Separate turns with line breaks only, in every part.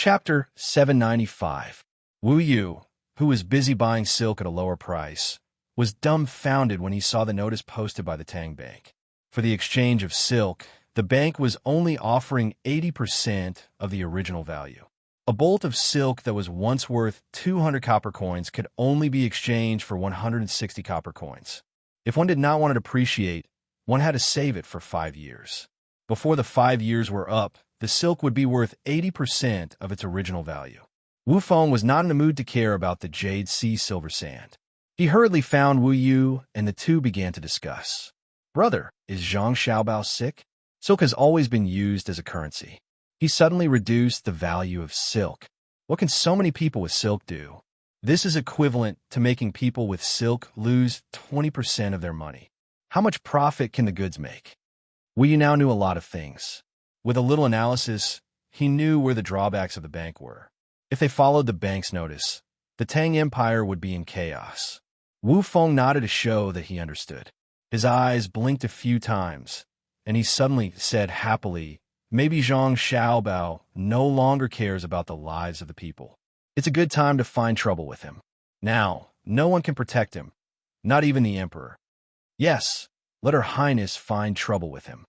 Chapter 795. Wu Yu, who was busy buying silk at a lower price, was dumbfounded when he saw the notice posted by the Tang Bank. For the exchange of silk, the bank was only offering 80% of the original value. A bolt of silk that was once worth 200 copper coins could only be exchanged for 160 copper coins. If one did not want to depreciate, one had to save it for 5 years. Before the 5 years were up, the silk would be worth 80% of its original value. Wu Feng was not in the mood to care about the jade sea silver sand. He hurriedly found Wu Yu, and the two began to discuss. "Brother, is Zhang Xiaobao sick? Silk has always been used as a currency. He suddenly reduced the value of silk. What can so many people with silk do? This is equivalent to making people with silk lose 20% of their money. How much profit can the goods make?" Wu Yu now knew a lot of things. With a little analysis, he knew where the drawbacks of the bank were. If they followed the bank's notice, the Tang Empire would be in chaos. Wu Feng nodded to show that he understood. His eyes blinked a few times, and he suddenly said happily, "Maybe Zhang Xiaobao no longer cares about the lives of the people. It's a good time to find trouble with him. Now, no one can protect him, not even the emperor. Yes, let Her Highness find trouble with him.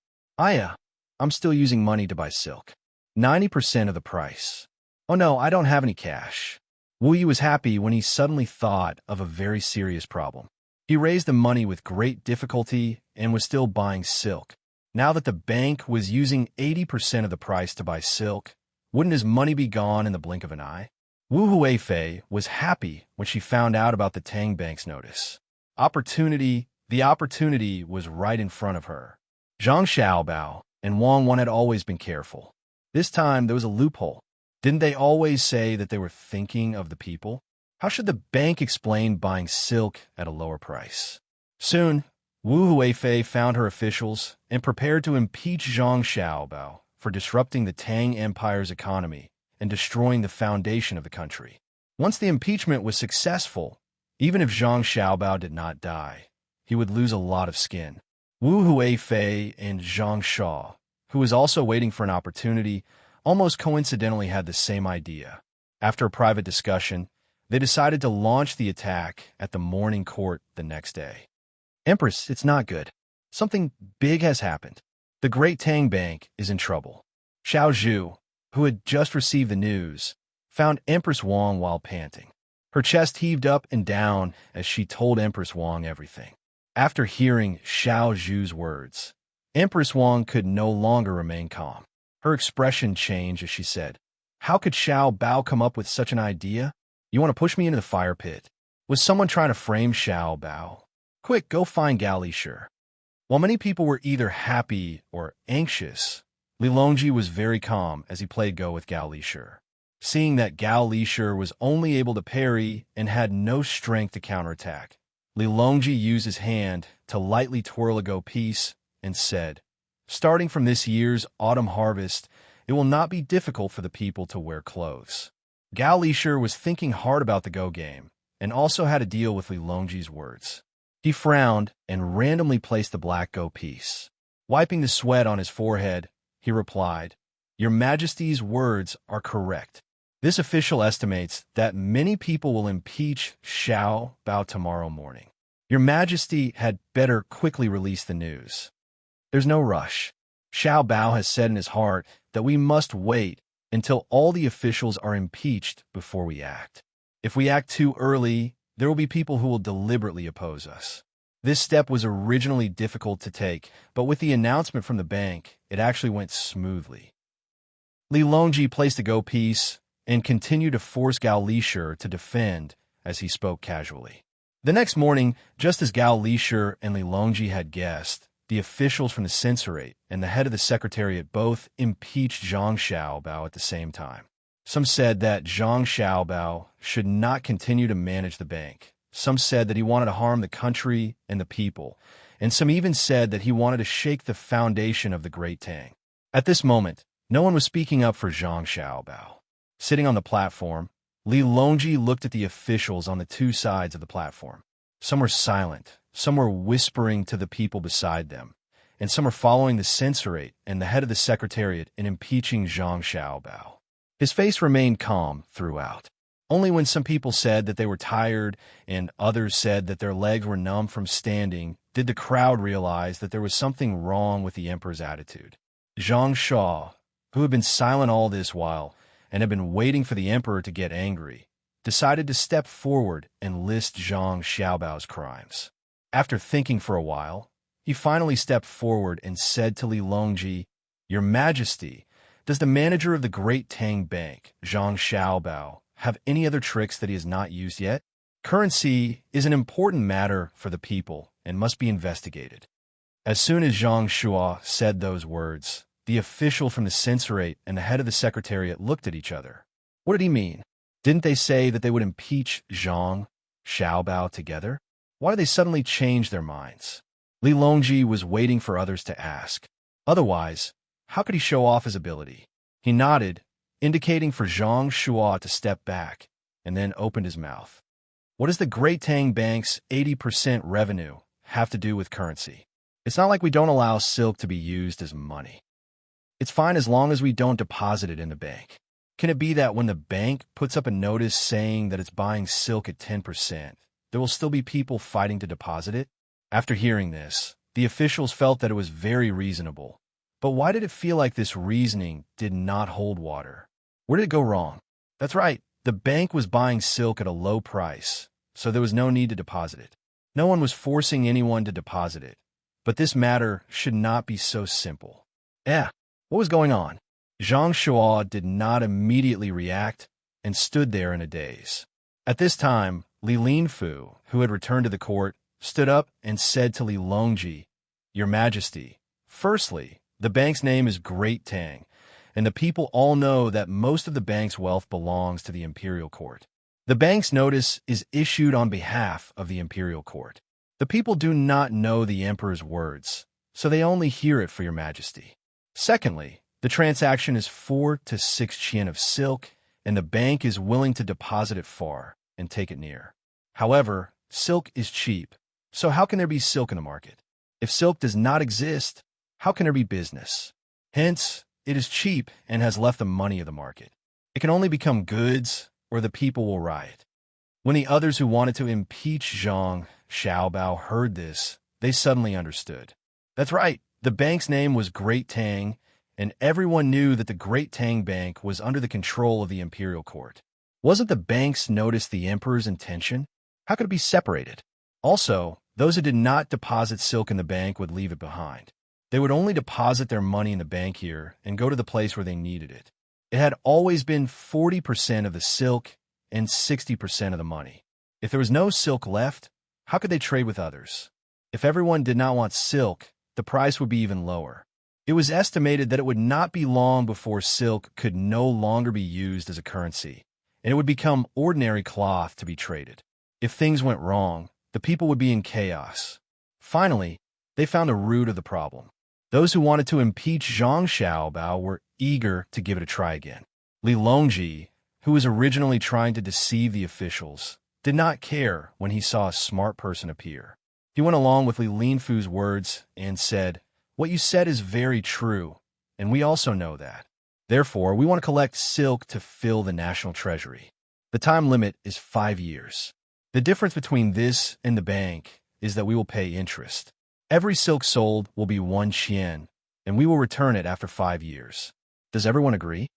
I'm still using money to buy silk. 90% of the price. Oh no, I don't have any cash." Wu Yu was happy when he suddenly thought of a very serious problem. He raised the money with great difficulty and was still buying silk. Now that the bank was using 80% of the price to buy silk, wouldn't his money be gone in the blink of an eye? Wu Huifei was happy when she found out about the Tang Bank's notice. The opportunity was right in front of her. Zhang Xiaobao and Wang Wan had always been careful. This time there was a loophole. Didn't they always say that they were thinking of the people? How should the bank explain buying silk at a lower price? Soon, Wu Huifei found her officials and prepared to impeach Zhang Xiaobao for disrupting the Tang Empire's economy and destroying the foundation of the country. Once the impeachment was successful, even if Zhang Xiaobao did not die, he would lose a lot of skin. Wu Huifei and Zhang Shao, who was also waiting for an opportunity, almost coincidentally had the same idea. After a private discussion, they decided to launch the attack at the morning court the next day. "Empress, it's not good. Something big has happened. The Great Tang Bank is in trouble." Xiao Zhu, who had just received the news, found Empress Wang while panting. Her chest heaved up and down as she told Empress Wang everything. After hearing Xiao Zhu's words, Empress Wang could no longer remain calm. Her expression changed as she said, "How could Xiao Bao come up with such an idea? You want to push me into the fire pit? Was someone trying to frame Xiao Bao? Quick, go find Gao Lishur." While many people were either happy or anxious, Li Longji was very calm as he played Go with Gao Lishur. Seeing that Gao Lishur was only able to parry and had no strength to counterattack, Li Longji used his hand to lightly twirl a Go piece and said, "Starting from this year's autumn harvest, it will not be difficult for the people to wear clothes." Gao Lishur was thinking hard about the Go game and also had to deal with Li Longji's words. He frowned and randomly placed the black Go piece. Wiping the sweat on his forehead, he replied, "Your Majesty's words are correct. This official estimates that many people will impeach Xiao Bao tomorrow morning. Your Majesty had better quickly release the news. There's no rush. Xiao Bao has said in his heart that we must wait until all the officials are impeached before we act. If we act too early, there will be people who will deliberately oppose us." This step was originally difficult to take, but with the announcement from the bank, it actually went smoothly. Li Longji placed a Go piece and continued to force Gao Lishur to defend as he spoke casually. The next morning, just as Gao Lishur and Li Longji had guessed, the officials from the censorate and the head of the secretariat both impeached Zhang Xiaobao at the same time. Some said that Zhang Xiaobao should not continue to manage the bank. Some said that he wanted to harm the country and the people, and some even said that he wanted to shake the foundation of the Great Tang. At this moment, no one was speaking up for Zhang Xiaobao. Sitting on the platform, Li Longji looked at the officials on the two sides of the platform. Some were silent, some were whispering to the people beside them, and some were following the censorate and the head of the secretariat in impeaching Zhang Xiaobao. His face remained calm throughout. Only when some people said that they were tired and others said that their legs were numb from standing did the crowd realize that there was something wrong with the emperor's attitude. Zhang Sha, who had been silent all this while and had been waiting for the emperor to get angry, decided to step forward and list Zhang Xiaobao's crimes. After thinking for a while, he finally stepped forward and said to Li Longji, "Your Majesty, does the manager of the Great Tang Bank, Zhang Xiaobao, have any other tricks that he has not used yet? Currency is an important matter for the people and must be investigated." As soon as Zhang Shua said those words, the official from the censorate and the head of the secretariat looked at each other. What did he mean? Didn't they say that they would impeach Zhang Xiaobao together? Why did they suddenly change their minds? Li Longji was waiting for others to ask. Otherwise, how could he show off his ability? He nodded, indicating for Zhang Shua to step back, and then opened his mouth. What does the Great Tang Bank's 80% revenue have to do with currency? It's not like we don't allow silk to be used as money. It's fine as long as we don't deposit it in the bank. Can it be that when the bank puts up a notice saying that it's buying silk at 10%, there will still be people fighting to deposit it? After hearing this, the officials felt that it was very reasonable. But why did it feel like this reasoning did not hold water? Where did it go wrong? That's right, the bank was buying silk at a low price, so there was no need to deposit it. No one was forcing anyone to deposit it. But this matter should not be so simple. What was going on? Zhang Shua did not immediately react and stood there in a daze. At this time, Li Linfu, who had returned to the court, stood up and said to Li Longji, "Your Majesty, firstly, the bank's name is Great Tang, and the people all know that most of the bank's wealth belongs to the imperial court. The bank's notice is issued on behalf of the imperial court. The people do not know the emperor's words, so they only hear it for your Majesty. Secondly, the transaction is 4 to 6 qian of silk, and the bank is willing to deposit it far and take it near. However, silk is cheap, so how can there be silk in the market? If silk does not exist, how can there be business? Hence, it is cheap and has left the money of the market. It can only become goods, or the people will riot." When the others who wanted to impeach Zhang Xiaobao heard this, they suddenly understood. That's right, the bank's name was Great Tang, and everyone knew that the Great Tang Bank was under the control of the imperial court. Wasn't the bank's notice the emperor's intention? How could it be separated? Also, those who did not deposit silk in the bank would leave it behind. They would only deposit their money in the bank here and go to the place where they needed it. It had always been 40% of the silk and 60% of the money. If there was no silk left, how could they trade with others? If everyone did not want silk, the price would be even lower. It was estimated that it would not be long before silk could no longer be used as a currency, and it would become ordinary cloth to be traded. If things went wrong, the people would be in chaos. Finally, they found the root of the problem. Those who wanted to impeach Zhang Xiaobao were eager to give it a try again. Li Longji, who was originally trying to deceive the officials, did not care when he saw a smart person appear. He went along with Li Linfu's words and said, "What you said is very true, and we also know that. Therefore, we want to collect silk to fill the national treasury. The time limit is 5 years. The difference between this and the bank is that we will pay interest. Every silk sold will be 1 qian, and we will return it after 5 years. Does everyone agree?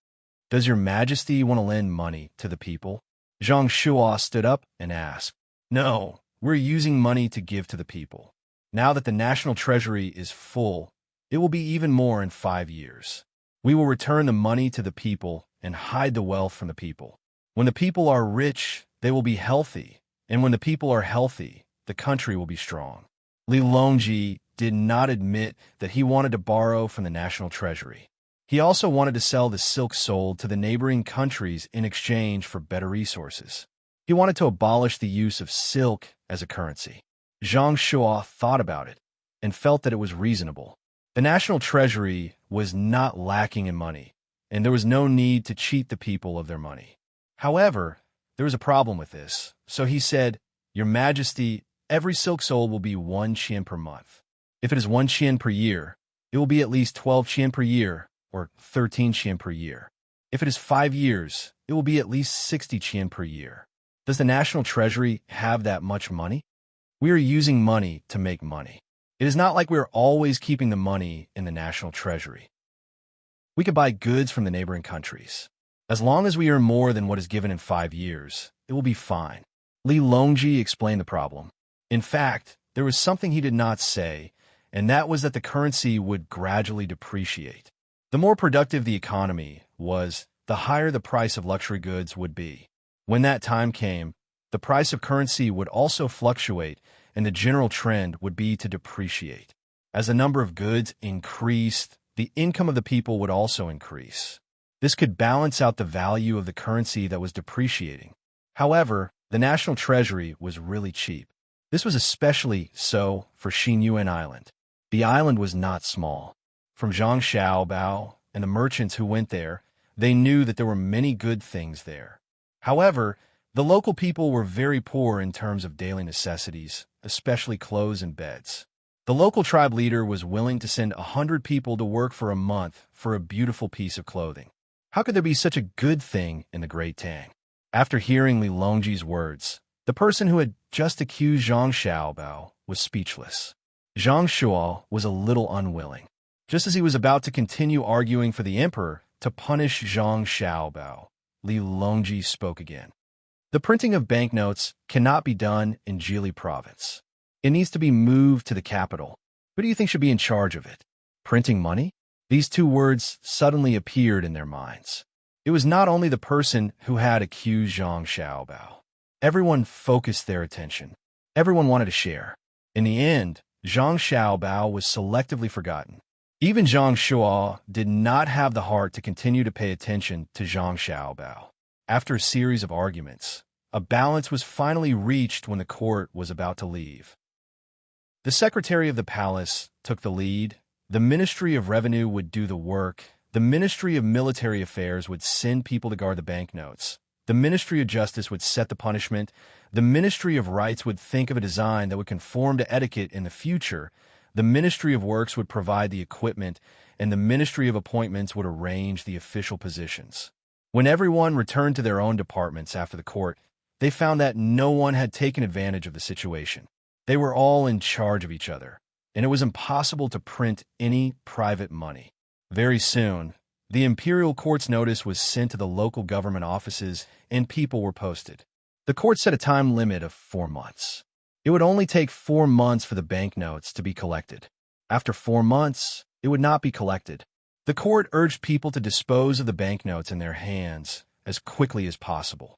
Does your Majesty want to lend money to the people?" Zhang Shua stood up and asked, "No, we're using money to give to the people. Now that the national treasury is full, it will be even more in 5 years. We will return the money to the people and hide the wealth from the people. When the people are rich, they will be healthy, and when the people are healthy, the country will be strong." Li Longji did not admit that he wanted to borrow from the national treasury. He also wanted to sell the silk sold to the neighboring countries in exchange for better resources. He wanted to abolish the use of silk as a currency. Zhang Shua thought about it and felt that it was reasonable. The national treasury was not lacking in money, and there was no need to cheat the people of their money. However, there was a problem with this, so he said, "Your Majesty, every silk sold will be 1 qian per month. If it is 1 qian per year, it will be at least 12 qian per year, or 13 qian per year. If it is 5 years, it will be at least 60 qian per year. Does the national treasury have that much money? We are using money to make money. It is not like we are always keeping the money in the national treasury. We could buy goods from the neighboring countries. As long as we earn more than what is given in 5 years, it will be fine. Li Longji explained the problem. In fact, there was something he did not say, and that was that the currency would gradually depreciate. The more productive the economy was, the higher the price of luxury goods would be. When that time came, the price of currency would also fluctuate, and the general trend would be to depreciate. As the number of goods increased, the income of the people would also increase. This could balance out the value of the currency that was depreciating. However, the national treasury was really cheap. This was especially so for Xinyuan Island. The island was not small. From Zhang Xiaobao and the merchants who went there, they knew that there were many good things there. However, the local people were very poor in terms of daily necessities, especially clothes and beds. The local tribe leader was willing to send 100 people to work for a month for a beautiful piece of clothing. How could there be such a good thing in the Great Tang? After hearing Li Longji's words, the person who had just accused Zhang Xiaobao was speechless. Zhang Shuo was a little unwilling. Just as he was about to continue arguing for the emperor to punish Zhang Xiaobao, Li Longji spoke again. The printing of banknotes cannot be done in Jili province. It needs to be moved to the capital. Who do you think should be in charge of it? Printing money? These two words suddenly appeared in their minds. It was not only the person who had accused Zhang Xiaobao. Everyone focused their attention. Everyone wanted to share. In the end, Zhang Xiaobao was selectively forgotten. Even Zhang Shuo did not have the heart to continue to pay attention to Zhang Xiaobao. After a series of arguments, a balance was finally reached when the court was about to leave. The secretary of the palace took the lead. The Ministry of Revenue would do the work. The Ministry of Military Affairs would send people to guard the banknotes. The Ministry of Justice would set the punishment. The Ministry of Rights would think of a design that would conform to etiquette in the future. The Ministry of Works would provide the equipment, and the Ministry of Appointments would arrange the official positions. When everyone returned to their own departments after the court, they found that no one had taken advantage of the situation. They were all in charge of each other, and it was impossible to print any private money. Very soon, the imperial court's notice was sent to the local government offices, and people were posted. The court set a time limit of 4 months. It would only take 4 months for the banknotes to be collected. After 4 months, it would not be collected. The court urged people to dispose of the banknotes in their hands as quickly as possible.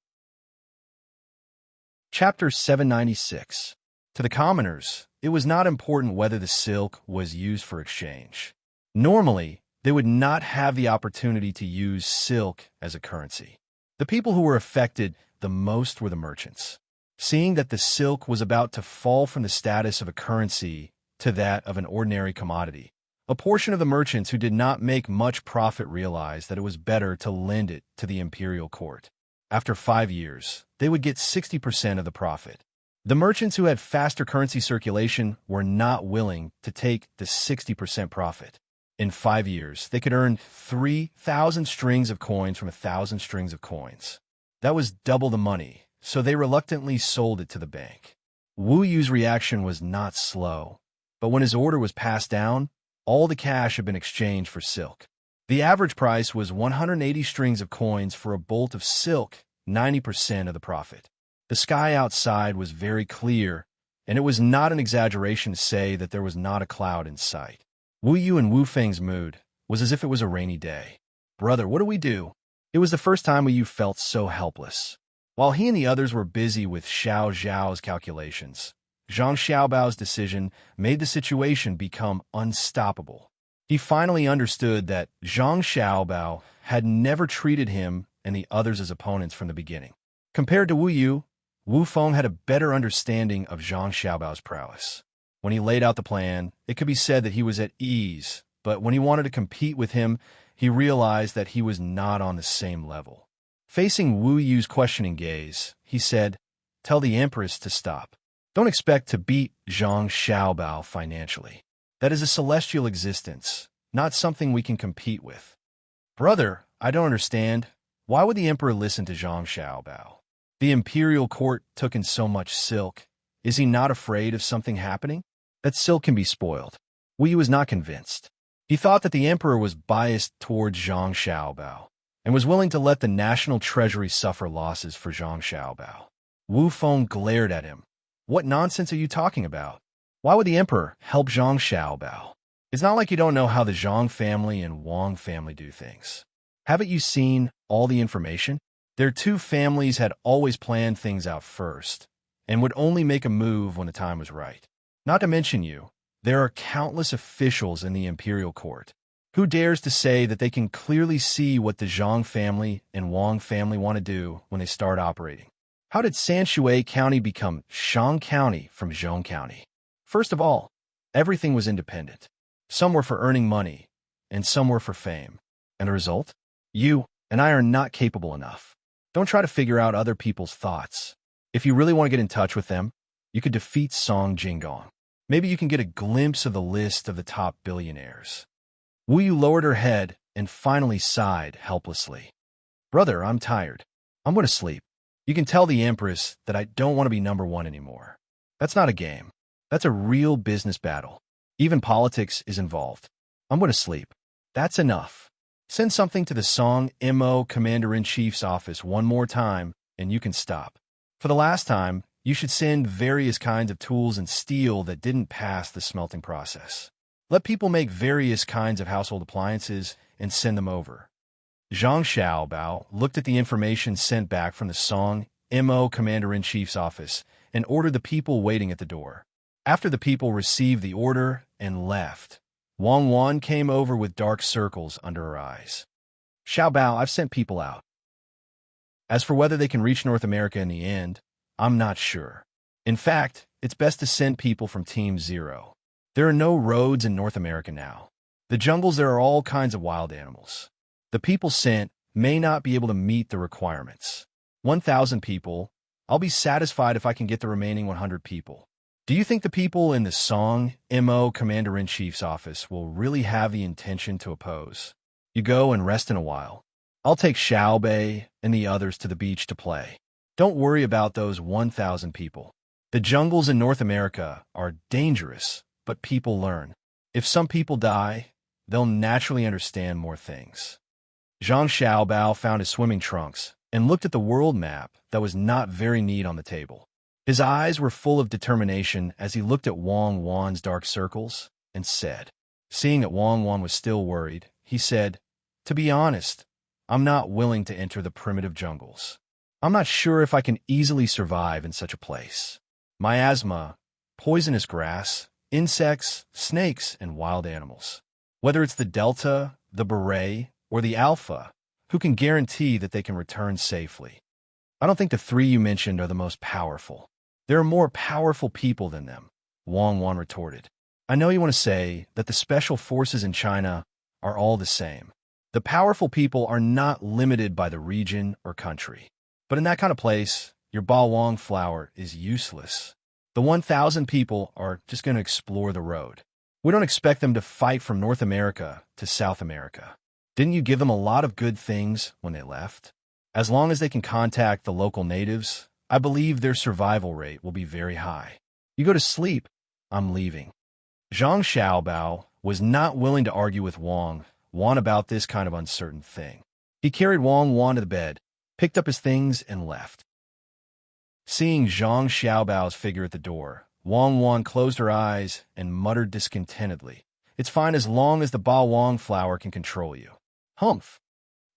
Chapter 796. To the commoners, it was not important whether the silk was used for exchange. Normally, they would not have the opportunity to use silk as a currency. The people who were affected the most were the merchants. Seeing that the silk was about to fall from the status of a currency to that of an ordinary commodity, a portion of the merchants who did not make much profit realized that it was better to lend it to the imperial court. After 5 years, they would get 60% of the profit. The merchants who had faster currency circulation were not willing to take the 60% profit. In 5 years, they could earn 3,000 strings of coins from 1,000 strings of coins. That was double the money, so they reluctantly sold it to the bank. Wu Yu's reaction was not slow, but when his order was passed down, all the cash had been exchanged for silk. The average price was 180 strings of coins for a bolt of silk, 90% of the profit. The sky outside was very clear, and it was not an exaggeration to say that there was not a cloud in sight. Wu Yu and Wu Feng's mood was as if it was a rainy day. "Brother, what do we do?" It was the first time Wu Yu felt so helpless. While he and the others were busy with Xiao Zhao's calculations, Zhang Xiaobao's decision made the situation become unstoppable. He finally understood that Zhang Xiaobao had never treated him and the others as opponents from the beginning. Compared to Wu Yu, Wu Feng had a better understanding of Zhang Xiaobao's prowess. When he laid out the plan, it could be said that he was at ease, but when he wanted to compete with him, he realized that he was not on the same level. Facing Wu Yu's questioning gaze, he said, "Tell the Empress to stop. Don't expect to beat Zhang Xiaobao financially. That is a celestial existence, not something we can compete with." "Brother, I don't understand. Why would the emperor listen to Zhang Xiaobao? The imperial court took in so much silk. Is he not afraid of something happening? That silk can be spoiled. Wu Yu was not convinced. He thought that the emperor was biased towards Zhang Xiaobao and was willing to let the national treasury suffer losses for Zhang Xiaobao. Wu Feng glared at him. What nonsense are you talking about? Why would the emperor help Zhang Xiaobao? It's not like you don't know how the Zhang family and Wang family do things. Haven't you seen all the information? Their two families had always planned things out first and would only make a move when the time was right. Not to mention you, there are countless officials in the imperial court. Who dares to say that they can clearly see what the Zhang family and Wang family want to do when they start operating? How did Sanshui County become Shang County from Zhong County? First of all, everything was independent. Some were for earning money, and some were for fame. And the result? You and I are not capable enough. Don't try to figure out other people's thoughts. If you really want to get in touch with them, you could defeat Song Jinggong. Maybe you can get a glimpse of the list of the top billionaires. Wu Yu lowered her head and finally sighed helplessly. Brother, I'm tired. I'm going to sleep. You can tell the Empress that I don't want to be number one anymore. That's not a game. That's a real business battle. Even politics is involved. I'm going to sleep. That's enough. Send something to the Song Mo Commander-in-Chief's office one more time, and you can stop. For the last time, you should send various kinds of tools and steel that didn't pass the smelting process. Let people make various kinds of household appliances and send them over. Zhang Xiaobao looked at the information sent back from the Song Mo Commander-in-Chief's office and ordered the people waiting at the door. After the people received the order and left, Wang Wan came over with dark circles under her eyes. Xiaobao, I've sent people out. As for whether they can reach North America in the end, I'm not sure. In fact, it's best to send people from Team Zero. There are no roads in North America now. The jungles, there are all kinds of wild animals. The people sent may not be able to meet the requirements. 1,000 people. I'll be satisfied if I can get the remaining 100 people. Do you think the people in the Song Mo Commander-in-Chief's office will really have the intention to oppose? You go and rest in a while. I'll take Xiaobei and the others to the beach to play. Don't worry about those 1,000 people. The jungles in North America are dangerous, but people learn. If some people die, they'll naturally understand more things. Zhang Xiaobao found his swimming trunks and looked at the world map that was not very neat on the table. His eyes were full of determination as he looked at Wang Wan's dark circles and said, seeing that Wang Wan was still worried, he said, to be honest, I'm not willing to enter the primitive jungles. I'm not sure if I can easily survive in such a place. Miasma, poisonous grass, insects, snakes, and wild animals. Whether it's the Delta, the Beret, or the Alpha, who can guarantee that they can return safely? I don't think the three you mentioned are the most powerful. There are more powerful people than them, Wang Wan retorted. I know you want to say that the special forces in China are all the same. The powerful people are not limited by the region or country. But in that kind of place, your Bawang flower is useless. The 1,000 people are just going to explore the road. We don't expect them to fight from North America to South America. Didn't you give them a lot of good things when they left? As long as they can contact the local natives, I believe their survival rate will be very high. You go to sleep, I'm leaving. Zhang Xiaobao was not willing to argue with Wang Wan about this kind of uncertain thing. He carried Wang Wan to the bed, picked up his things, and left. Seeing Zhang Xiaobao's figure at the door, Wang Wan closed her eyes and muttered discontentedly, "It's fine as long as the Ba Wang flower can control you." Humph!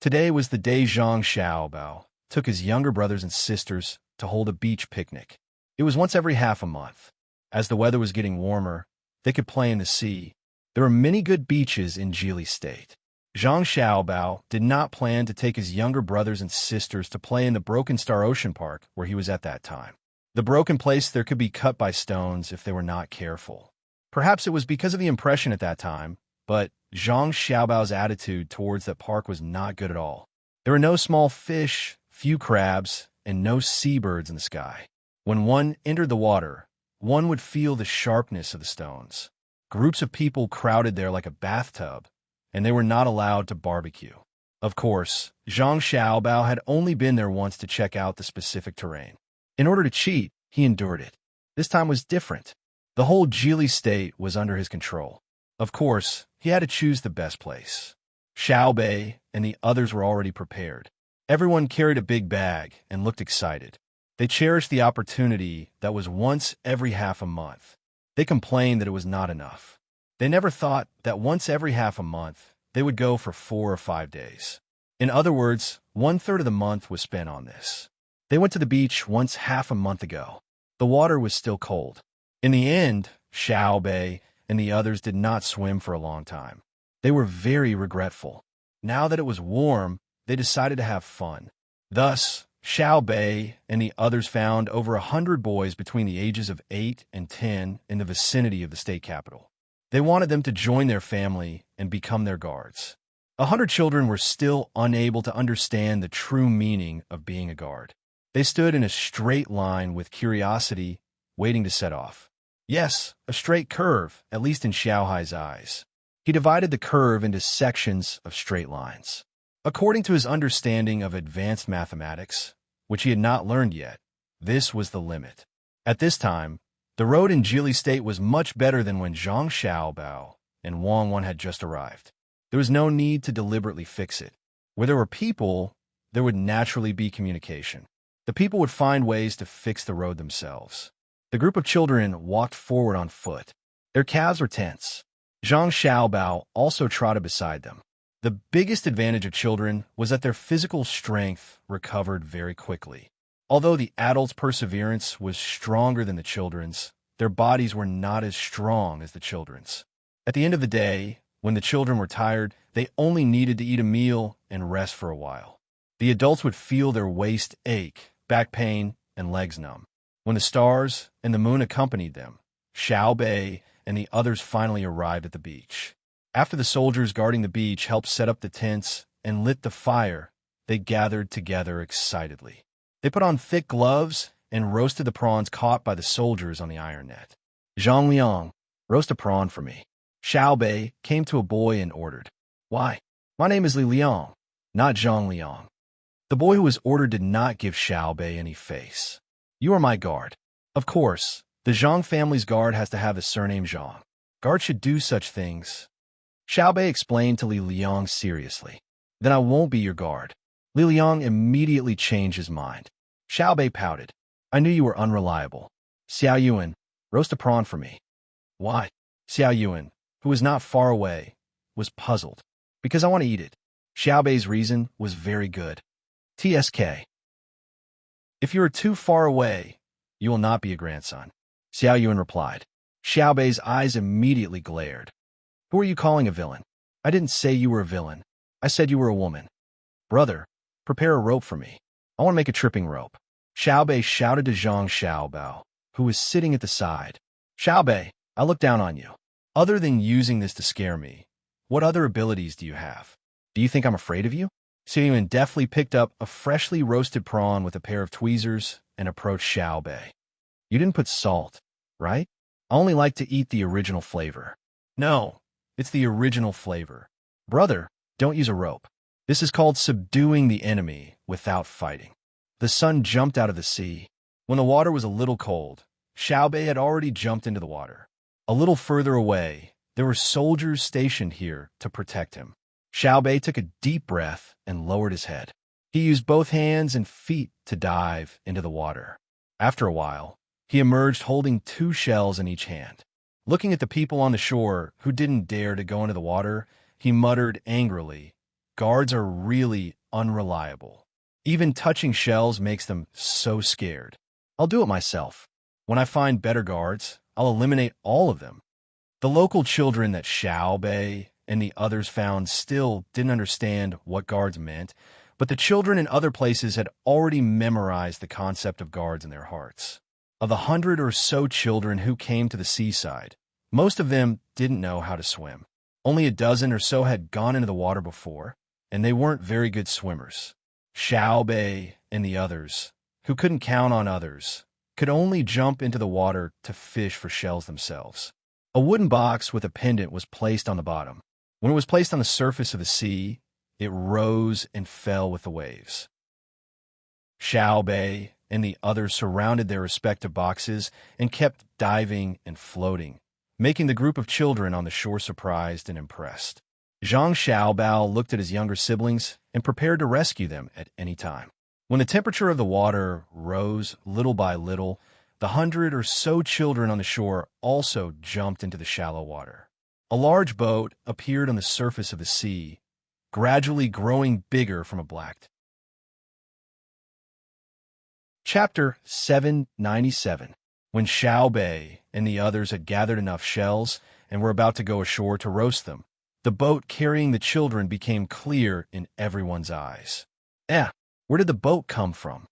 Today was the day Zhang Xiaobao took his younger brothers and sisters to hold a beach picnic. It was once every half a month. As the weather was getting warmer, they could play in the sea. There are many good beaches in Jili State. Zhang Xiaobao did not plan to take his younger brothers and sisters to play in the Broken Star Ocean Park where he was at that time. The broken place there could be cut by stones if they were not careful. Perhaps it was because of the impression at that time, but Zhang Xiaobao's attitude towards that park was not good at all. There were no small fish, few crabs, and no seabirds in the sky. When one entered the water, one would feel the sharpness of the stones. Groups of people crowded there like a bathtub, and they were not allowed to barbecue. Of course, Zhang Xiaobao had only been there once to check out the specific terrain. In order to cheat, he endured it. This time was different. The whole Geely state was under his control. Of course, he had to choose the best place. Xiaobei and the others were already prepared. Everyone carried a big bag and looked excited. They cherished the opportunity that was once every half a month. They complained that it was not enough. They never thought that once every half a month, they would go for 4 or 5 days. In other words, 1/3 of the month was spent on this. They went to the beach once half a month ago. The water was still cold. In the end, Xiaobei and the others did not swim for a long time. They were very regretful. Now that it was warm, they decided to have fun. Thus, Xiaobei and the others found over 100 boys between the ages of 8 and 10 in the vicinity of the state capital. They wanted them to join their family and become their guards. 100 children were still unable to understand the true meaning of being a guard. They stood in a straight line with curiosity, waiting to set off. Yes, a straight curve, at least in Xiaohai's eyes. He divided the curve into sections of straight lines. According to his understanding of advanced mathematics, which he had not learned yet, this was the limit. At this time, the road in Geely State was much better than when Zhang Xiaobao and Wang Wan had just arrived. There was no need to deliberately fix it. Where there were people, there would naturally be communication. The people would find ways to fix the road themselves. The group of children walked forward on foot. Their calves were tense. Zhang Xiaobao also trotted beside them. The biggest advantage of children was that their physical strength recovered very quickly. Although the adults' perseverance was stronger than the children's, their bodies were not as strong as the children's. At the end of the day, when the children were tired, they only needed to eat a meal and rest for a while. The adults would feel their waist ache, back pain, and legs numb. When the stars and the moon accompanied them, Xiaobei and the others finally arrived at the beach. After the soldiers guarding the beach helped set up the tents and lit the fire, they gathered together excitedly. They put on thick gloves and roasted the prawns caught by the soldiers on the iron net. Zhang Liang, roast a prawn for me. Xiaobei came to a boy and ordered. Why? My name is Li Liang, not Zhang Liang. The boy who was ordered did not give Xiaobei any face. You are my guard. Of course, the Zhang family's guard has to have the surname Zhang. Guards should do such things. Xiaobei explained to Li Liang seriously. Then I won't be your guard. Li Liang immediately changed his mind. Xiaobei pouted. I knew you were unreliable. Xiao Yuan, roast a prawn for me. Why? Xiao Yuan, who was not far away, was puzzled. Because I want to eat it. Xiaobei's reason was very good. TSK. If you are too far away, you will not be a grandson. Xiao Yuan replied. Xiaobei's eyes immediately glared. Who are you calling a villain? I didn't say you were a villain. I said you were a woman. Brother, prepare a rope for me. I want to make a tripping rope. Xiaobei shouted to Zhang Xiaobao, who was sitting at the side. Xiaobei, I look down on you. Other than using this to scare me, what other abilities do you have? Do you think I'm afraid of you? Xiao Yuan deftly picked up a freshly roasted prawn with a pair of tweezers and approached Xiaobei. You didn't put salt, right? I only like to eat the original flavor. No, it's the original flavor. Brother, don't use a rope. This is called subduing the enemy without fighting. The sun jumped out of the sea. When the water was a little cold, Xiaobei had already jumped into the water. A little further away, there were soldiers stationed here to protect him. Xiaobei took a deep breath and lowered his head. He used both hands and feet to dive into the water. After a while, he emerged holding 2 shells in each hand. Looking at the people on the shore who didn't dare to go into the water, he muttered angrily, Guards are really unreliable. Even touching shells makes them so scared. I'll do it myself. When I find better guards, I'll eliminate all of them. The local children that Xiaobei and the others found still didn't understand what guards meant, but the children in other places had already memorized the concept of guards in their hearts. Of the 100 or so children who came to the seaside, most of them didn't know how to swim. Only a dozen or so had gone into the water before, and they weren't very good swimmers. Xiaobei and the others, who couldn't count on others, could only jump into the water to fish for shells themselves. A wooden box with a pendant was placed on the bottom. When it was placed on the surface of the sea, it rose and fell with the waves. Xiao Bei and the others surrounded their respective boxes and kept diving and floating, making the group of children on the shore surprised and impressed. Zhang Xiaobao looked at his younger siblings and prepared to rescue them at any time. When the temperature of the water rose little by little, the 100 or so children on the shore also jumped into the shallow water. A large boat appeared on the surface of the sea, gradually growing bigger from a black. Chapter 797. When Xiao Bei and the others had gathered enough shells and were about to go ashore to roast them, the boat carrying the children became clear in everyone's eyes. Where did the boat come from?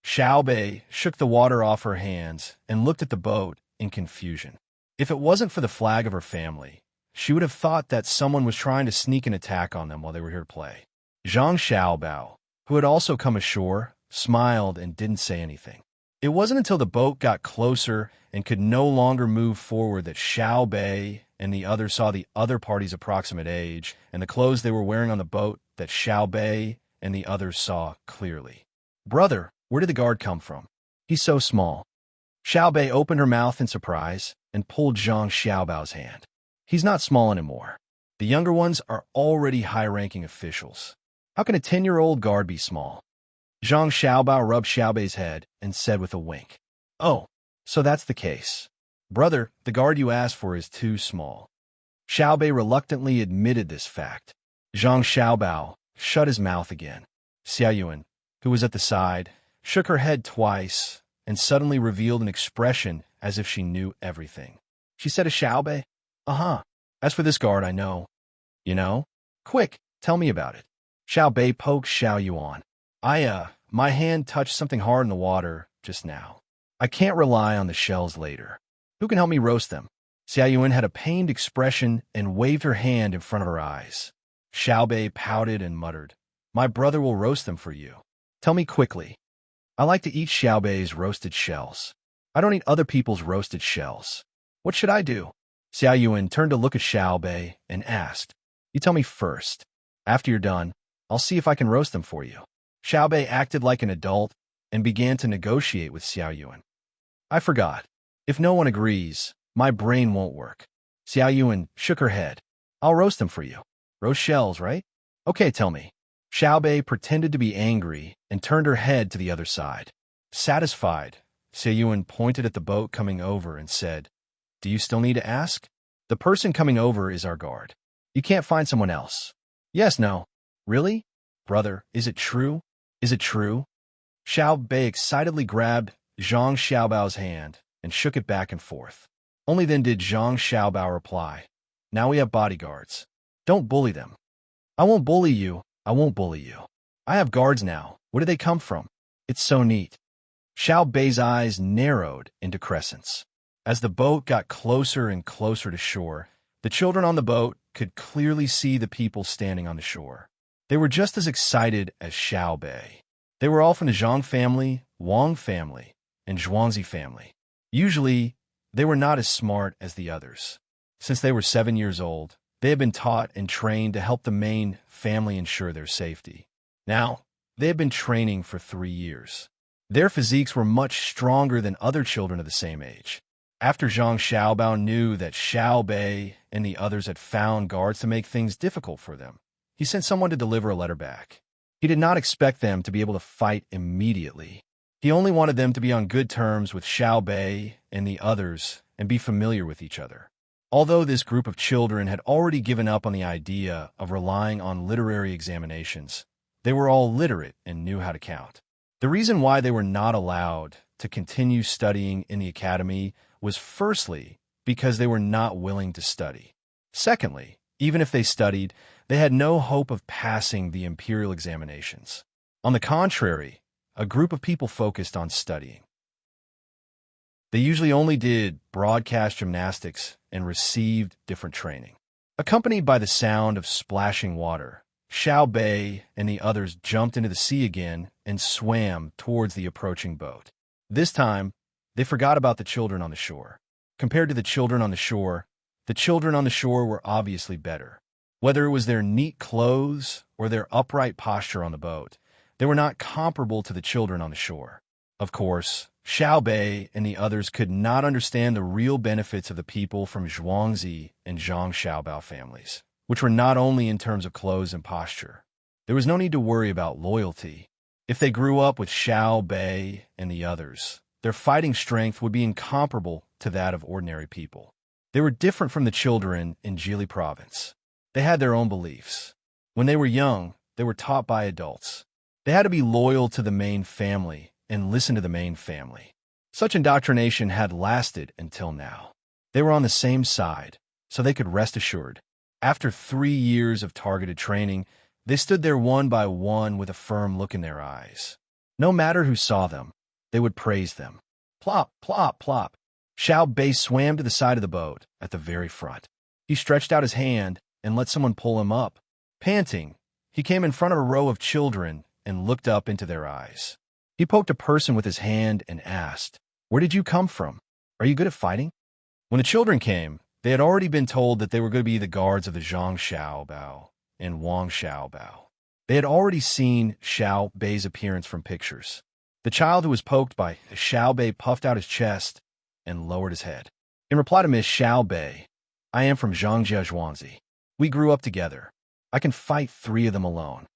Xiao Bei shook the water off her hands and looked at the boat in confusion. If it wasn't for the flag of her family, she would have thought that someone was trying to sneak an attack on them while they were here to play. Zhang Xiaobao, who had also come ashore, smiled and didn't say anything. It wasn't until the boat got closer and could no longer move forward that Xiao Bei and the others saw the other party's approximate age and the clothes they were wearing on the boat that Xiao Bei and the others saw clearly. Brother, where did the guard come from? He's so small. Xiao Bei opened her mouth in surprise and pulled Zhang Xiaobao's hand. He's not small anymore. The younger ones are already high-ranking officials. How can a 10-year-old guard be small? Zhang Xiaobao rubbed Xiao Bei's head and said with a wink, "Oh, so that's the case. Brother, the guard you asked for is too small." Xiao Bei reluctantly admitted this fact. Zhang Xiaobao shut his mouth again. Xia Yuan, who was at the side, shook her head twice and suddenly revealed an expression as if she knew everything. She said to Xiao Bei, As for this guard, I know." "You know? Quick, tell me about it." Xiao Bei poked Xiao Yuan. My hand touched something hard in the water just now. I can't rely on the shells later. Who can help me roast them?" Xia Yuan had a pained expression and waved her hand in front of her eyes. Xiao Bei pouted and muttered, "My brother will roast them for you. Tell me quickly." "I like to eat Xiao Bei's roasted shells. I don't eat other people's roasted shells. What should I do?" Xia Yuan turned to look at Xiao Bei and asked, "You tell me first. After you're done, I'll see if I can roast them for you." Xiao Bei acted like an adult and began to negotiate with Xiao Yuan. "I forgot. If no one agrees, my brain won't work." Xiao Yuan shook her head. "I'll roast them for you. Roast shells, right? Okay, tell me." Xiao Bei pretended to be angry and turned her head to the other side. Satisfied, Xia Yuan pointed at the boat coming over and said, "Do you still need to ask? The person coming over is our guard. You can't find someone else." "Yes, no." "Really? Brother, is it true? Is it true?" Xiao Bei excitedly grabbed Zhang Xiaobao's hand and shook it back and forth. Only then did Zhang Xiaobao reply, "Now we have bodyguards. Don't bully them." "I won't bully you. I won't bully you. I have guards now. Where do they come from? It's so neat." Xiao Bei's eyes narrowed into crescents. As the boat got closer and closer to shore, the children on the boat could clearly see the people standing on the shore. They were just as excited as Xiao Bei. They were all from the Zhang family, Wang family, and Zhuangzi family. Usually, they were not as smart as the others. Since they were 7 years old, they had been taught and trained to help the main family ensure their safety. Now, they had been training for 3 years. Their physiques were much stronger than other children of the same age. After Zhang Xiaobao knew that Xiao Bei and the others had found guards to make things difficult for them, he sent someone to deliver a letter back. He did not expect them to be able to fight immediately. He only wanted them to be on good terms with Xiao Bei and the others and be familiar with each other. Although this group of children had already given up on the idea of relying on literary examinations, they were all literate and knew how to count. The reason why they were not allowed to continue studying in the academy was firstly because they were not willing to study. Secondly, even if they studied, they had no hope of passing the imperial examinations. On the contrary, a group of people focused on studying. They usually only did broadcast gymnastics and received different training. Accompanied by the sound of splashing water, Xiao Bei and the others jumped into the sea again and swam towards the approaching boat. This time, they forgot about the children on the shore. Compared to the children on the shore were obviously better. Whether it was their neat clothes or their upright posture on the boat, they were not comparable to the children on the shore. Of course, Xiao Bei and the others could not understand the real benefits of the people from Zhuangzi and Zhang Xiaobao families, which were not only in terms of clothes and posture. There was no need to worry about loyalty. If they grew up with Xiao Bei and the others, their fighting strength would be incomparable to that of ordinary people. They were different from the children in Jili province. They had their own beliefs. When they were young, they were taught by adults. They had to be loyal to the main family and listen to the main family. Such indoctrination had lasted until now. They were on the same side, so they could rest assured. After 3 years of targeted training, they stood there one by one with a firm look in their eyes. No matter who saw them, they would praise them. Plop, plop, plop. Xiao Bei swam to the side of the boat at the very front. He stretched out his hand and let someone pull him up. Panting, he came in front of a row of children and looked up into their eyes. He poked a person with his hand and asked, "Where did you come from? Are you good at fighting?" When the children came, they had already been told that they were going to be the guards of the Zhang Xiaobao and Wang Xiaobao. They had already seen Xiao Bei's appearance from pictures. The child who was poked by Xiao Bei puffed out his chest and lowered his head. In reply to Miss Xiao Bei, "I am from Zhangjia Zhuangzi. We grew up together. I can fight 3 of them alone."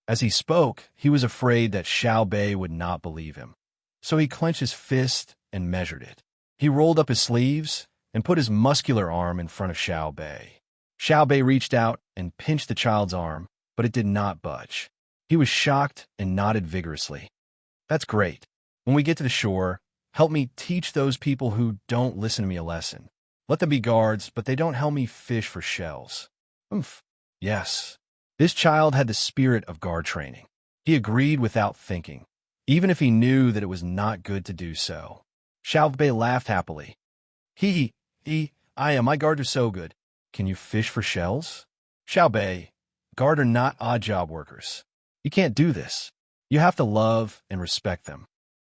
As he spoke, he was afraid that Xiao Bei would not believe him. So he clenched his fist and measured it. He rolled up his sleeves and put his muscular arm in front of Xiao Bei. Xiao Bei reached out and pinched the child's arm, but it did not budge. He was shocked and nodded vigorously. "That's great. When we get to the shore, help me teach those people who don't listen to me a lesson. Let them be guards, but they don't help me fish for shells." "Oomph. Yes." This child had the spirit of guard training. He agreed without thinking, even if he knew that it was not good to do so. Xiao Bei laughed happily. My guards are so good. Can you fish for shells?" "Xiao Bei, guard are not odd job workers. You can't do this. You have to love and respect them."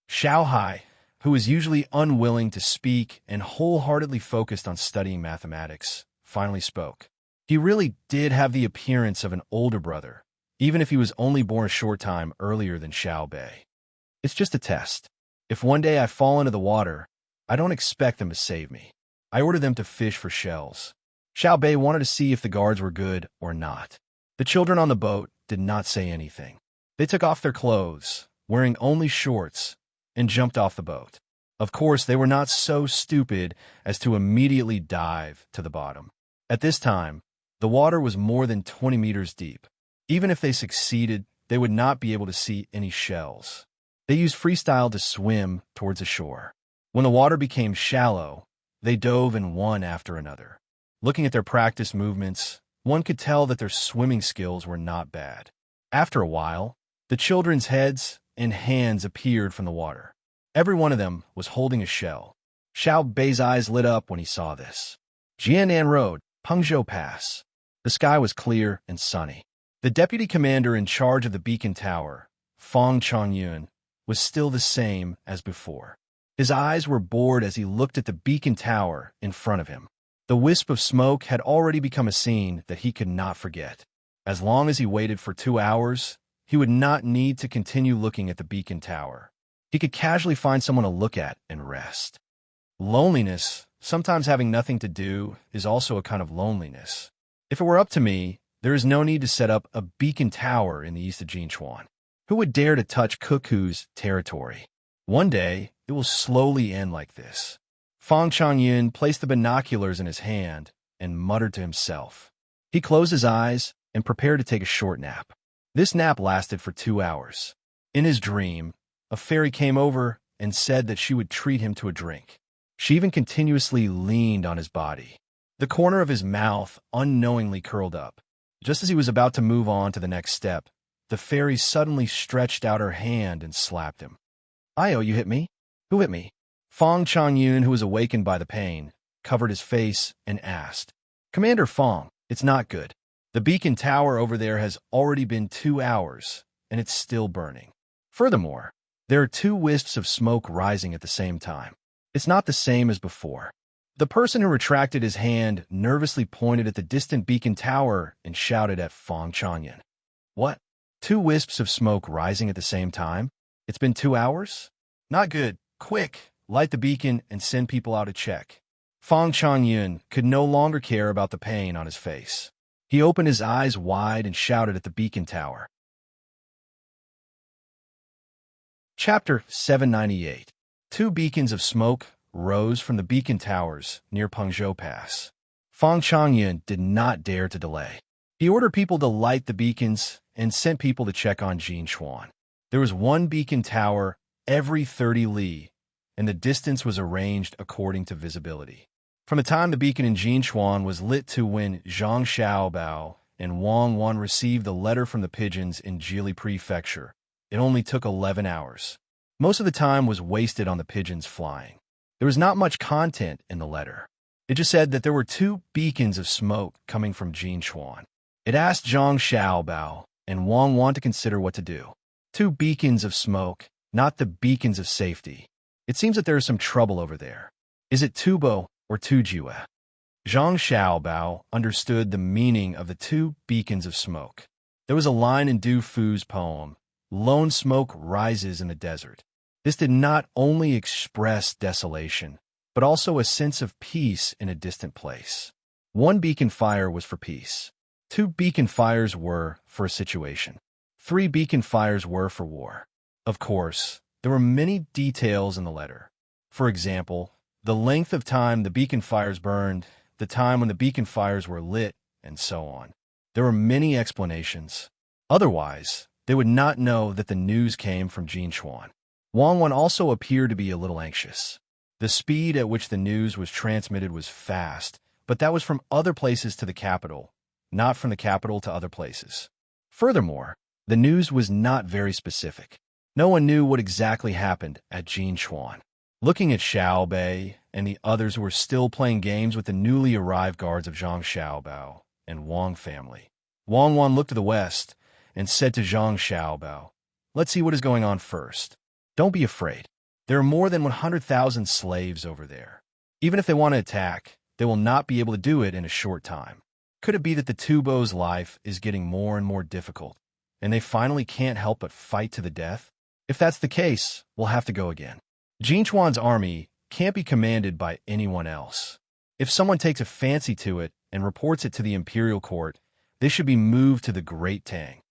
Xiao Hai, who was usually unwilling to speak and wholeheartedly focused on studying mathematics, finally spoke. He really did have the appearance of an older brother, even if he was only born a short time earlier than Xiao Bei. "It's just a test. If one day I fall into the water, I don't expect them to save me. I order them to fish for shells." Xiao Bei wanted to see if the guards were good or not. The children on the boat did not say anything. They took off their clothes, wearing only shorts, and jumped off the boat. Of course, they were not so stupid as to immediately dive to the bottom. At this time, the water was more than 20 meters deep. Even if they succeeded, they would not be able to see any shells. They used freestyle to swim towards the shore. When the water became shallow, they dove in one after another. Looking at their practice movements, one could tell that their swimming skills were not bad. After a while, the children's heads and hands appeared from the water. Every one of them was holding a shell. Xiao Bei's eyes lit up when he saw this. Jianan Road, Pengzhou Pass. The sky was clear and sunny. The deputy commander in charge of the beacon tower, Fang Changyun, was still the same as before. His eyes were bored as he looked at the beacon tower in front of him. The wisp of smoke had already become a scene that he could not forget. As long as he waited for 2 hours, he would not need to continue looking at the beacon tower. He could casually find someone to look at and rest. Loneliness, sometimes having nothing to do, is also a kind of loneliness. If it were up to me, there is no need to set up a beacon tower in the east of Jinchuan. Who would dare to touch Cuckoo's territory? One day, it will slowly end like this. Fang Changyun placed the binoculars in his hand and muttered to himself. He closed his eyes and prepared to take a short nap. This nap lasted for 2 hours. In his dream, a fairy came over and said that she would treat him to a drink. She even continuously leaned on his body. The corner of his mouth unknowingly curled up. Just as he was about to move on to the next step, the fairy suddenly stretched out her hand and slapped him. "Io, you hit me? Who hit me?" Fang Changyun, who was awakened by the pain, covered his face and asked, "Commander Fang, it's not good. The beacon tower over there has already been 2 hours, and it's still burning. Furthermore, there are 2 wisps of smoke rising at the same time. It's not the same as before. The person who retracted his hand nervously pointed at the distant beacon tower and shouted at Fang Chanyan. What? Two wisps of smoke rising at the same time? It's been 2 hours? Not good. Quick, light the beacon and send people out to check. Fang Chanyan could no longer care about the pain on his face. He opened his eyes wide and shouted at the beacon tower. Chapter 798. 2 beacons of smoke rose from the beacon towers near Pengzhou Pass. Fang Chanyan did not dare to delay. He ordered people to light the beacons and sent people to check on Jin Chuan. There was 1 beacon tower every 30 li, and the distance was arranged according to visibility. From the time the beacon in Jinchuan was lit to when Zhang Xiaobao and Wang Wan received the letter from the pigeons in Jili Prefecture, it only took 11 hours. Most of the time was wasted on the pigeons flying. There was not much content in the letter. It just said that there were 2 beacons of smoke coming from Jinchuan. It asked Zhang Xiaobao and Wang Wan to consider what to do. 2 beacons of smoke, not the beacons of safety. It seems that there is some trouble over there. Is it Tubo or Tujue? Zhang Xiaobao understood the meaning of the 2 beacons of smoke. There was a line in Du Fu's poem, "Lone smoke rises in the desert." This did not only express desolation, but also a sense of peace in a distant place. 1 beacon fire was for peace. 2 beacon fires were for a situation. 3 beacon fires were for war. Of course, there were many details in the letter. For example, the length of time the beacon fires burned, the time when the beacon fires were lit, and so on. There were many explanations. Otherwise, they would not know that the news came from Jinchuan. Wang Wan also appeared to be a little anxious. The speed at which the news was transmitted was fast, but that was from other places to the capital, not from the capital to other places. Furthermore, the news was not very specific. No one knew what exactly happened at Jinchuan. Looking at Xiao Bei and the others who were still playing games with the newly arrived guards of Zhang Xiaobao and Wang family, Wang Wan looked to the west and said to Zhang Xiaobao, "Let's see what is going on first. Don't be afraid. There are more than 100,000 slaves over there. Even if they want to attack, they will not be able to do it in a short time. Could it be that the Tubo's life is getting more and more difficult, and they finally can't help but fight to the death? If that's the case, we'll have to go again. Jinchuan's army can't be commanded by anyone else. If someone takes a fancy to it and reports it to the imperial court, they should be moved to the Great Tang."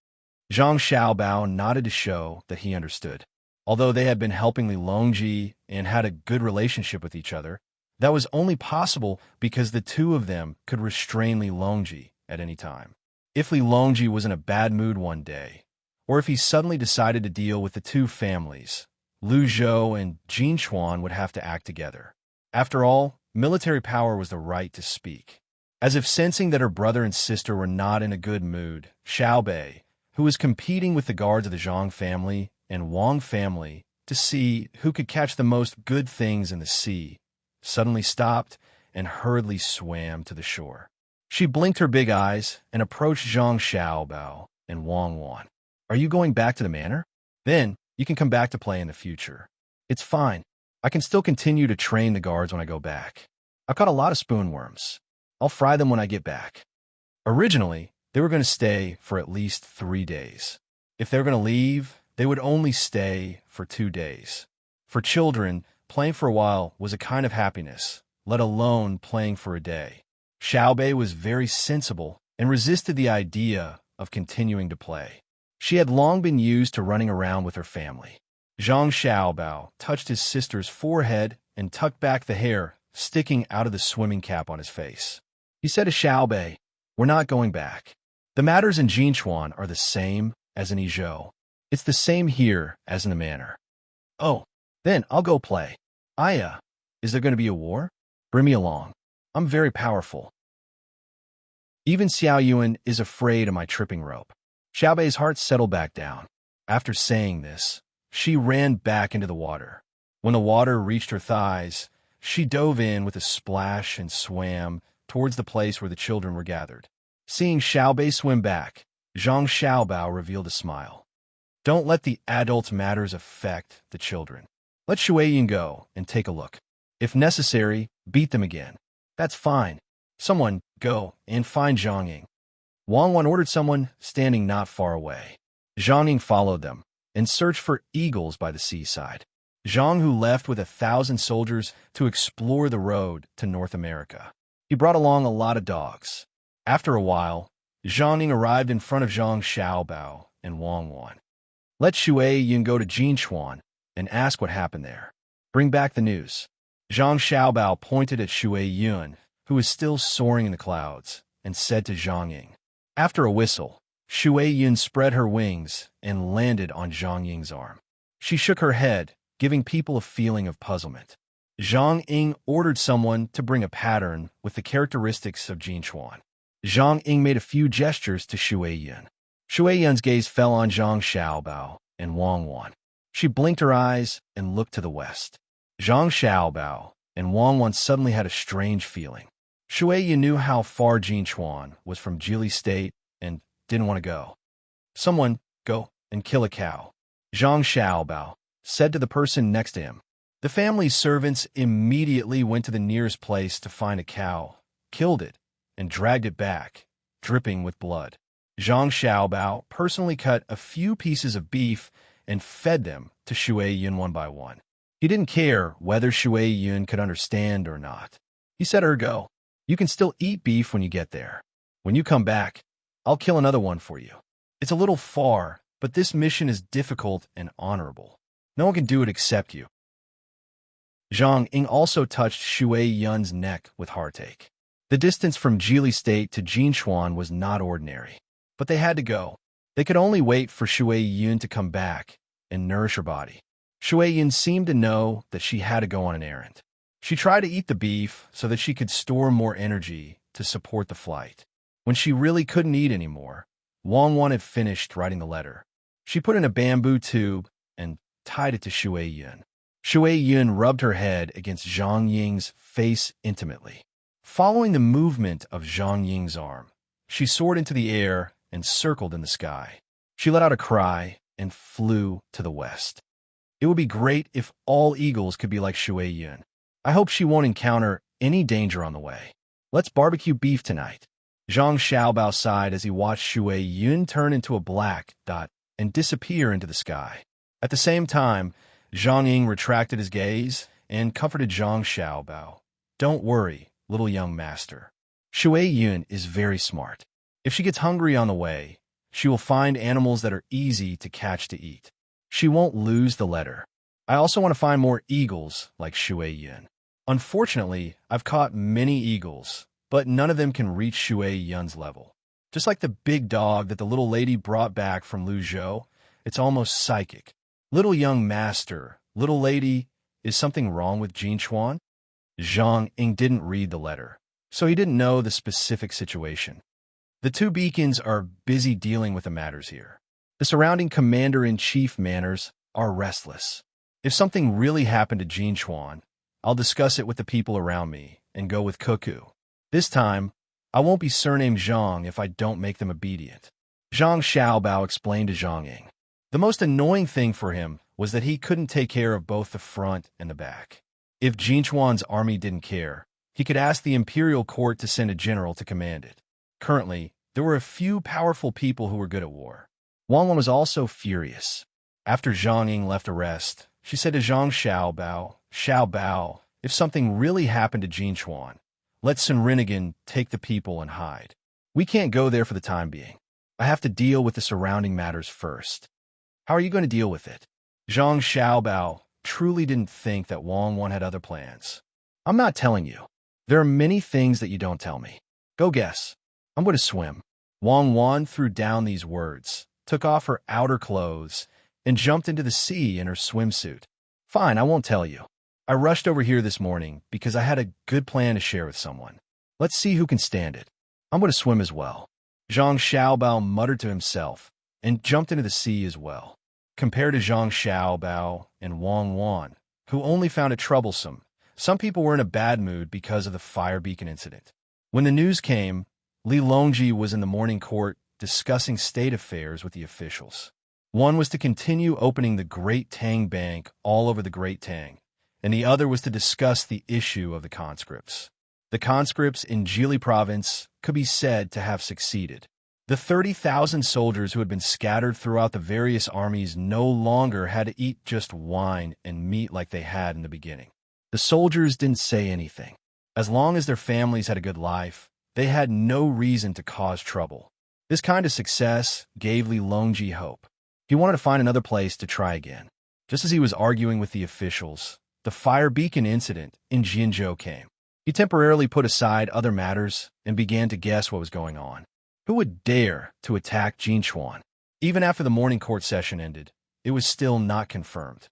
Zhang Xiaobao nodded to show that he understood. Although they had been helping Li Longji and had a good relationship with each other, that was only possible because the 2 of them could restrain Li Longji at any time. If Li Longji was in a bad mood one day, or if he suddenly decided to deal with the 2 families, Lu Zhou and Jinchuan would have to act together. After all, military power was the right to speak. As if sensing that her brother and sister were not in a good mood, Xiao Bei, who was competing with the guards of the Zhang family and Wang family to see who could catch the most good things in the sea, suddenly stopped and hurriedly swam to the shore. She blinked her big eyes and approached Zhang Xiaobao and Wang Wan. "Are you going back to the manor? Then you can come back to play in the future. It's fine. I can still continue to train the guards when I go back. I've caught a lot of spoonworms. I'll fry them when I get back." Originally, they were going to stay for at least 3 days. If they were going to leave, they would only stay for 2 days. For children, playing for a while was a kind of happiness, let alone playing for a day. Xiao Bei was very sensible and resisted the idea of continuing to play. She had long been used to running around with her family. Zhang Xiaobao touched his sister's forehead and tucked back the hair sticking out of the swimming cap on his face. He said to Xiao Bei, "We're not going back. The matters in Jinchuan are the same as in Idyll. It's the same here as in the manor." "Oh, then I'll go play." "Aya, is there going to be a war? Bring me along. I'm very powerful." Even Xiao Yuan is afraid of my tripping rope. Xiao Bei's heart settled back down. After saying this, she ran back into the water. When the water reached her thighs, she dove in with a splash and swam towards the place where the children were gathered. Seeing Xiao Bei swim back, Zhang Xiaobao revealed a smile. "Don't let the adults' matters affect the children. Let Shuiyin go and take a look." If necessary, beat them again. That's fine. Someone, go and find Zhang Ying. Wang Wan ordered someone standing not far away. Zhang Ying followed them and searched for eagles by the seaside. Zhang Hu left with 1,000 soldiers to explore the road to North America. He brought along a lot of dogs. After a while, Zhang Ying arrived in front of Zhang Xiaobao and Wang Wan. Let Shui Yun go to Jinchuan and ask what happened there. Bring back the news. Zhang Xiaobao pointed at Shui Yun, who was still soaring in the clouds, and said to Zhang Ying. After a whistle, Shui Yun spread her wings and landed on Zhang Ying's arm. She shook her head, giving people a feeling of puzzlement. Zhang Ying ordered someone to bring a pattern with the characteristics of Jinchuan. Zhang Ying made a few gestures to Shui Yun. Shui Yun's gaze fell on Zhang Xiaobao and Wang Wan. She blinked her eyes and looked to the west. Zhang Xiaobao and Wang Wan suddenly had a strange feeling. Shui Yun knew how far Jinchuan was from Jili State and didn't want to go. Someone, go and kill a cow. Zhang Xiaobao said to the person next to him. The family's servants immediately went to the nearest place to find a cow, killed it, and dragged it back, dripping with blood. Zhang Xiaobao personally cut a few pieces of beef and fed them to Shui Yun one by one. He didn't care whether Shui Yun could understand or not. He said to her, go. You can still eat beef when you get there. When you come back, I'll kill another one for you. It's a little far, but this mission is difficult and honorable. No one can do it except you. Zhang Ying also touched Shui Yun's neck with heartache. The distance from Jili State to Jinchuan was not ordinary, but they had to go. They could only wait for Shui Yun to come back and nourish her body. Shui Yun seemed to know that she had to go on an errand. She tried to eat the beef so that she could store more energy to support the flight. When she really couldn't eat anymore, Wang Wan had finished writing the letter. She put in a bamboo tube and tied it to Shui Yun. Shui Yun rubbed her head against Zhang Ying's face intimately. Following the movement of Zhang Ying's arm, she soared into the air and circled in the sky. She let out a cry and flew to the west. It would be great if all eagles could be like Shui Yun. I hope she won't encounter any danger on the way. Let's barbecue beef tonight. Zhang Xiaobao sighed as he watched Shui Yun turn into a black dot and disappear into the sky. At the same time, Zhang Ying retracted his gaze and comforted Zhang Xiaobao. Don't worry, little young master. Shui Yun is very smart. If she gets hungry on the way, she will find animals that are easy to catch to eat. She won't lose the letter. I also want to find more eagles like Shui Yun. Unfortunately, I've caught many eagles, but none of them can reach Shui Yun's level. Just like the big dog that the little lady brought back from Luzhou, it's almost psychic. Little young master, little lady, is something wrong with Jinchuan? Zhang Ying didn't read the letter, so he didn't know the specific situation. The two beacons are busy dealing with the matters here. The surrounding commander-in-chief manners are restless. If something really happened to Jinchuan, I'll discuss it with the people around me and go with Cuckoo. This time, I won't be surnamed Zhang if I don't make them obedient. Zhang Xiaobao explained to Zhang Ying. The most annoying thing for him was that he couldn't take care of both the front and the back. If Jinchuan's army didn't care, he could ask the imperial court to send a general to command it. Currently, there were a few powerful people who were good at war. Wang Wan was also furious. After Zhang Ying left to rest, she said to Zhang Xiaobao, if something really happened to Jinchuan, let Sun Rinnegan take the people and hide. We can't go there for the time being. I have to deal with the surrounding matters first. How are you going to deal with it? Zhang Xiaobao truly didn't think that Wang Wan had other plans. I'm not telling you. There are many things that you don't tell me. Go guess. I'm going to swim. Wang Wan threw down these words, took off her outer clothes, and jumped into the sea in her swimsuit. Fine, I won't tell you. I rushed over here this morning because I had a good plan to share with someone. Let's see who can stand it. I'm going to swim as well. Zhang Xiaobao muttered to himself and jumped into the sea as well. Compared to Zhang Xiaobao and Wang Wan, who only found it troublesome, some people were in a bad mood because of the fire beacon incident. When the news came, Li Longji was in the morning court discussing state affairs with the officials. One was to continue opening the Great Tang Bank all over the Great Tang, and the other was to discuss the issue of the conscripts. The conscripts in Idyll province could be said to have succeeded. The 30,000 soldiers who had been scattered throughout the various armies no longer had to eat just wine and meat like they had in the beginning. The soldiers didn't say anything. As long as their families had a good life, they had no reason to cause trouble. This kind of success gave Li Longji hope. He wanted to find another place to try again. Just as he was arguing with the officials, the fire beacon incident in Jinzhou came. He temporarily put aside other matters and began to guess what was going on. Who would dare to attack Jinchuan? Even after the morning court session ended, it was still not confirmed.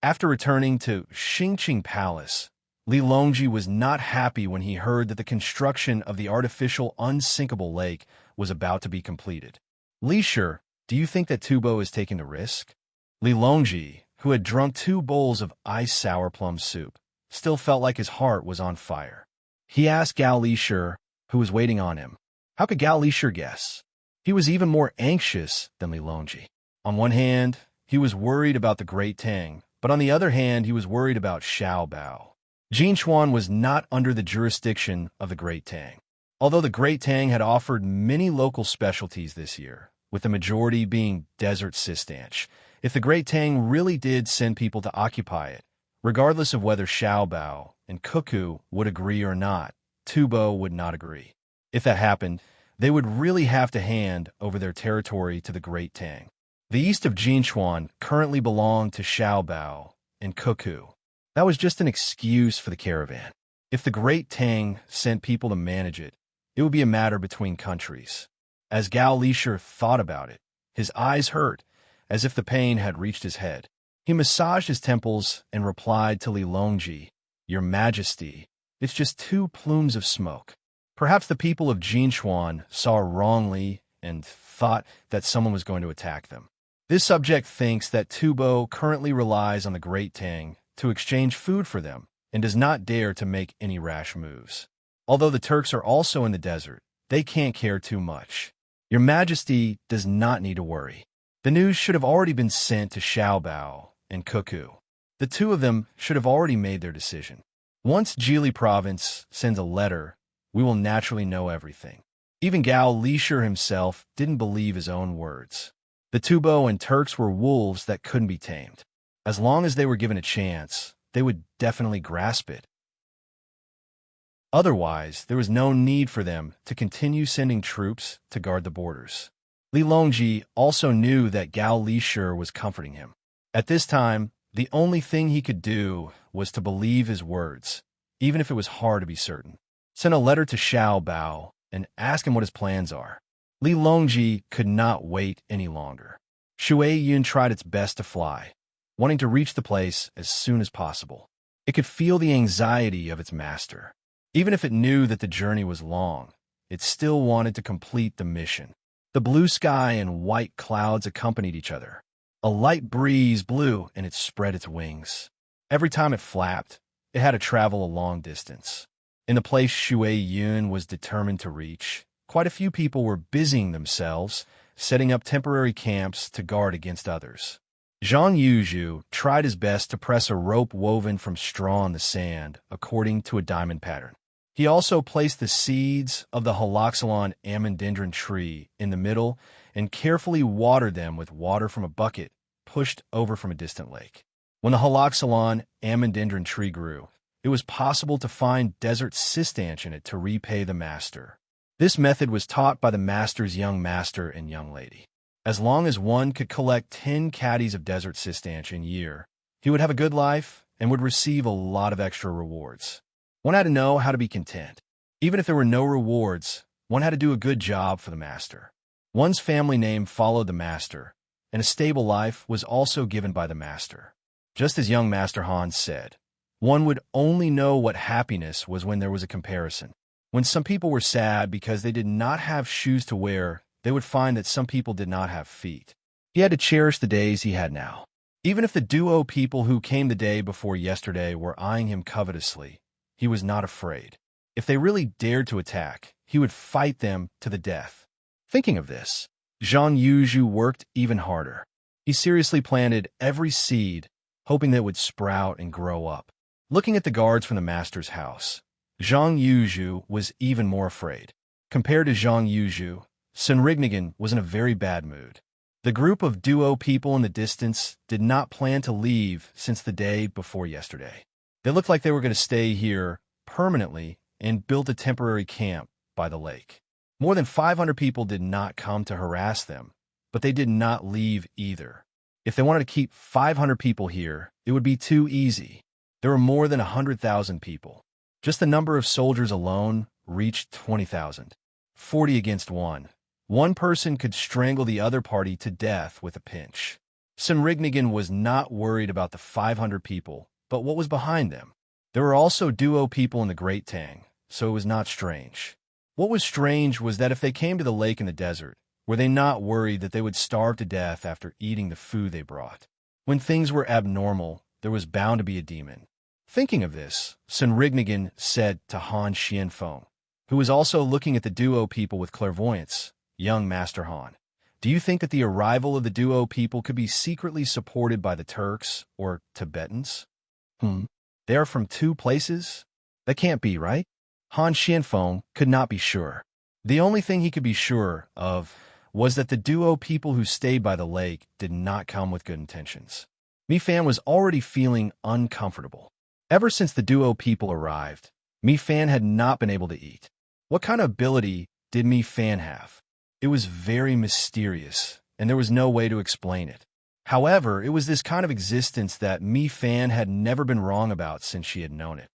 After returning to Xingqing Palace, Li Longji was not happy when he heard that the construction of the artificial unsinkable lake was about to be completed. Li Shi, do you think that Tubo is taking the risk? Li Longji, who had drunk 2 bowls of ice sour plum soup, still felt like his heart was on fire. He asked Gao Li Shi, who was waiting on him. How could Gao Li Shi guess? He was even more anxious than Li Longji. On one hand, he was worried about the great Tang, but on the other hand, he was worried about Xiao Bao. Jinchuan was not under the jurisdiction of the Great Tang. Although the Great Tang had offered many local specialties this year, with the majority being desert sistanch, if the Great Tang really did send people to occupy it, regardless of whether Xiao Bao and Cuckoo would agree or not, Tubo would not agree. If that happened, they would really have to hand over their territory to the Great Tang. The east of Jinchuan currently belonged to Xiao Bao and Cuckoo. That was just an excuse for the caravan. If the Great Tang sent people to manage it, it would be a matter between countries. As Gao Li Shi thought about it, his eyes hurt, as if the pain had reached his head. He massaged his temples and replied to Li Longji, "Your Majesty, it's just 2 plumes of smoke." Perhaps the people of Jinchuan saw wrongly and thought that someone was going to attack them. This subject thinks that Tubo currently relies on the Great Tang to exchange food for them and does not dare to make any rash moves. Although the Turks are also in the desert, they can't care too much. Your Majesty does not need to worry. The news should have already been sent to Xiao Bao and Cuckoo. The 2 of them should have already made their decision. Once Idyll province sends a letter, we will naturally know everything. Even Gao Li Shi himself didn't believe his own words. The Tubo and Turks were wolves that couldn't be tamed. As long as they were given a chance, they would definitely grasp it. Otherwise, there was no need for them to continue sending troops to guard the borders. Li Longji also knew that Gao Li Shi was comforting him. At this time, the only thing he could do was to believe his words, even if it was hard to be certain. Send a letter to Xiao Bao and ask him what his plans are. Li Longji could not wait any longer. Shui Yun tried its best to fly, wanting to reach the place as soon as possible. It could feel the anxiety of its master. Even if it knew that the journey was long, it still wanted to complete the mission. The blue sky and white clouds accompanied each other. A light breeze blew and it spread its wings. Every time it flapped, it had to travel a long distance. In the place Shui Yun was determined to reach, quite a few people were busying themselves, setting up temporary camps to guard against others. Zhang Yuzhu tried his best to press a rope woven from straw in the sand, according to a diamond pattern. He also placed the seeds of the haloxylon amandindron tree in the middle and carefully watered them with water from a bucket pushed over from a distant lake. When the haloxylon amandindron tree grew, it was possible to find desert sistanch in it to repay the master. This method was taught by the master's young master and young lady. As long as one could collect 10 caddies of desert sistanch in a year, he would have a good life and would receive a lot of extra rewards. One had to know how to be content. Even if there were no rewards, one had to do a good job for the master. One's family name followed the master, and a stable life was also given by the master. Just as young Master Han said, one would only know what happiness was when there was a comparison. When some people were sad because they did not have shoes to wear, they would find that some people did not have feet. He had to cherish the days he had now. Even if the duo people who came the day before yesterday were eyeing him covetously, he was not afraid. If they really dared to attack, he would fight them to the death. Thinking of this, Zhang Yuzhu worked even harder. He seriously planted every seed hoping that it would sprout and grow up. Looking at the guards from the master's house, Zhang Yuzhu was even more afraid. Compared to Zhang Yuzhu, Senrignigan was in a very bad mood. The group of duo people in the distance did not plan to leave since the day before yesterday. They looked like they were going to stay here permanently and build a temporary camp by the lake. More than 500 people did not come to harass them, but they did not leave either. If they wanted to keep 500 people here, it would be too easy. There were more than 100,000 people. Just the number of soldiers alone reached 20,000. 40 against 1. One person could strangle the other party to death with a pinch. Senrignigan was not worried about the 500 people, but what was behind them. There were also duo people in the Great Tang, so it was not strange. What was strange was that if they came to the lake in the desert, were they not worried that they would starve to death after eating the food they brought? When things were abnormal, there was bound to be a demon. Thinking of this, Senrignigan said to Han Xianfeng, who was also looking at the duo people with clairvoyance, "Young Master Han, do you think that the arrival of the duo people could be secretly supported by the Turks or Tibetans?" They are from two places? That can't be, right? Han Xianfeng could not be sure. The only thing he could be sure of was that the duo people who stayed by the lake did not come with good intentions. Mi Fan was already feeling uncomfortable. Ever since the duo people arrived, Mi Fan had not been able to eat. What kind of ability did Mi Fan have? It was very mysterious, and there was no way to explain it. However, it was this kind of existence that Mi Fan had never been wrong about since she had known it.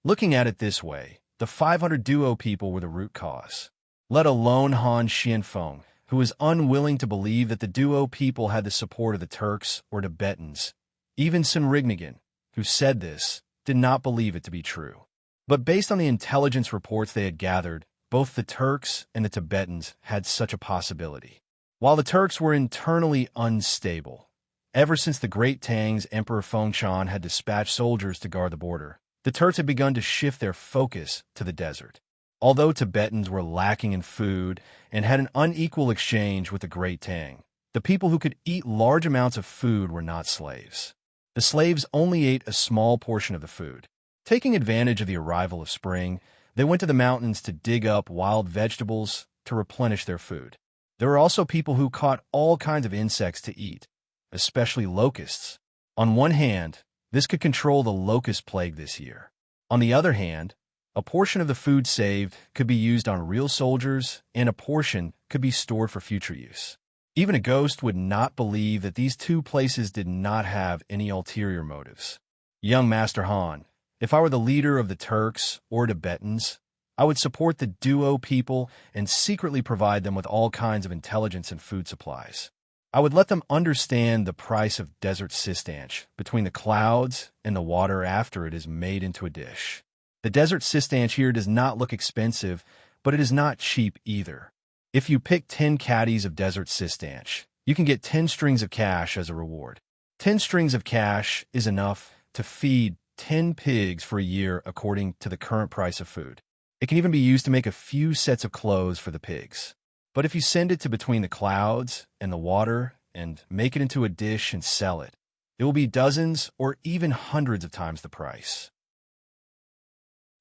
Looking at it this way, the 500 duo people were the root cause, let alone Han Xianfeng, who was unwilling to believe that the duo people had the support of the Turks or Tibetans. Even Senrignigan, who said this, did not believe it to be true. But based on the intelligence reports they had gathered, both the Turks and the Tibetans had such a possibility. While the Turks were internally unstable, ever since the Great Tang's Emperor Fengshan had dispatched soldiers to guard the border, the Turks had begun to shift their focus to the desert. Although Tibetans were lacking in food and had an unequal exchange with the Great Tang, the people who could eat large amounts of food were not slaves. The slaves only ate a small portion of the food. Taking advantage of the arrival of spring, they went to the mountains to dig up wild vegetables to replenish their food. There were also people who caught all kinds of insects to eat, especially locusts. On one hand, this could control the locust plague this year. On the other hand, a portion of the food saved could be used on real soldiers, and a portion could be stored for future use. Even a ghost would not believe that these two places did not have any ulterior motives. Young Master Han, if I were the leader of the Turks or Tibetans, I would support the duo people and secretly provide them with all kinds of intelligence and food supplies. I would let them understand the price of desert sistanch between the clouds and the water after it is made into a dish. The desert sistanch here does not look expensive, but it is not cheap either. If you pick 10 caddies of desert sistanch, you can get 10 strings of cash as a reward. 10 strings of cash is enough to feed 10 pigs for a year according to the current price of food. It can even be used to make a few sets of clothes for the pigs. But if you send it to between the clouds and the water and make it into a dish and sell it, it will be dozens or even hundreds of times the price.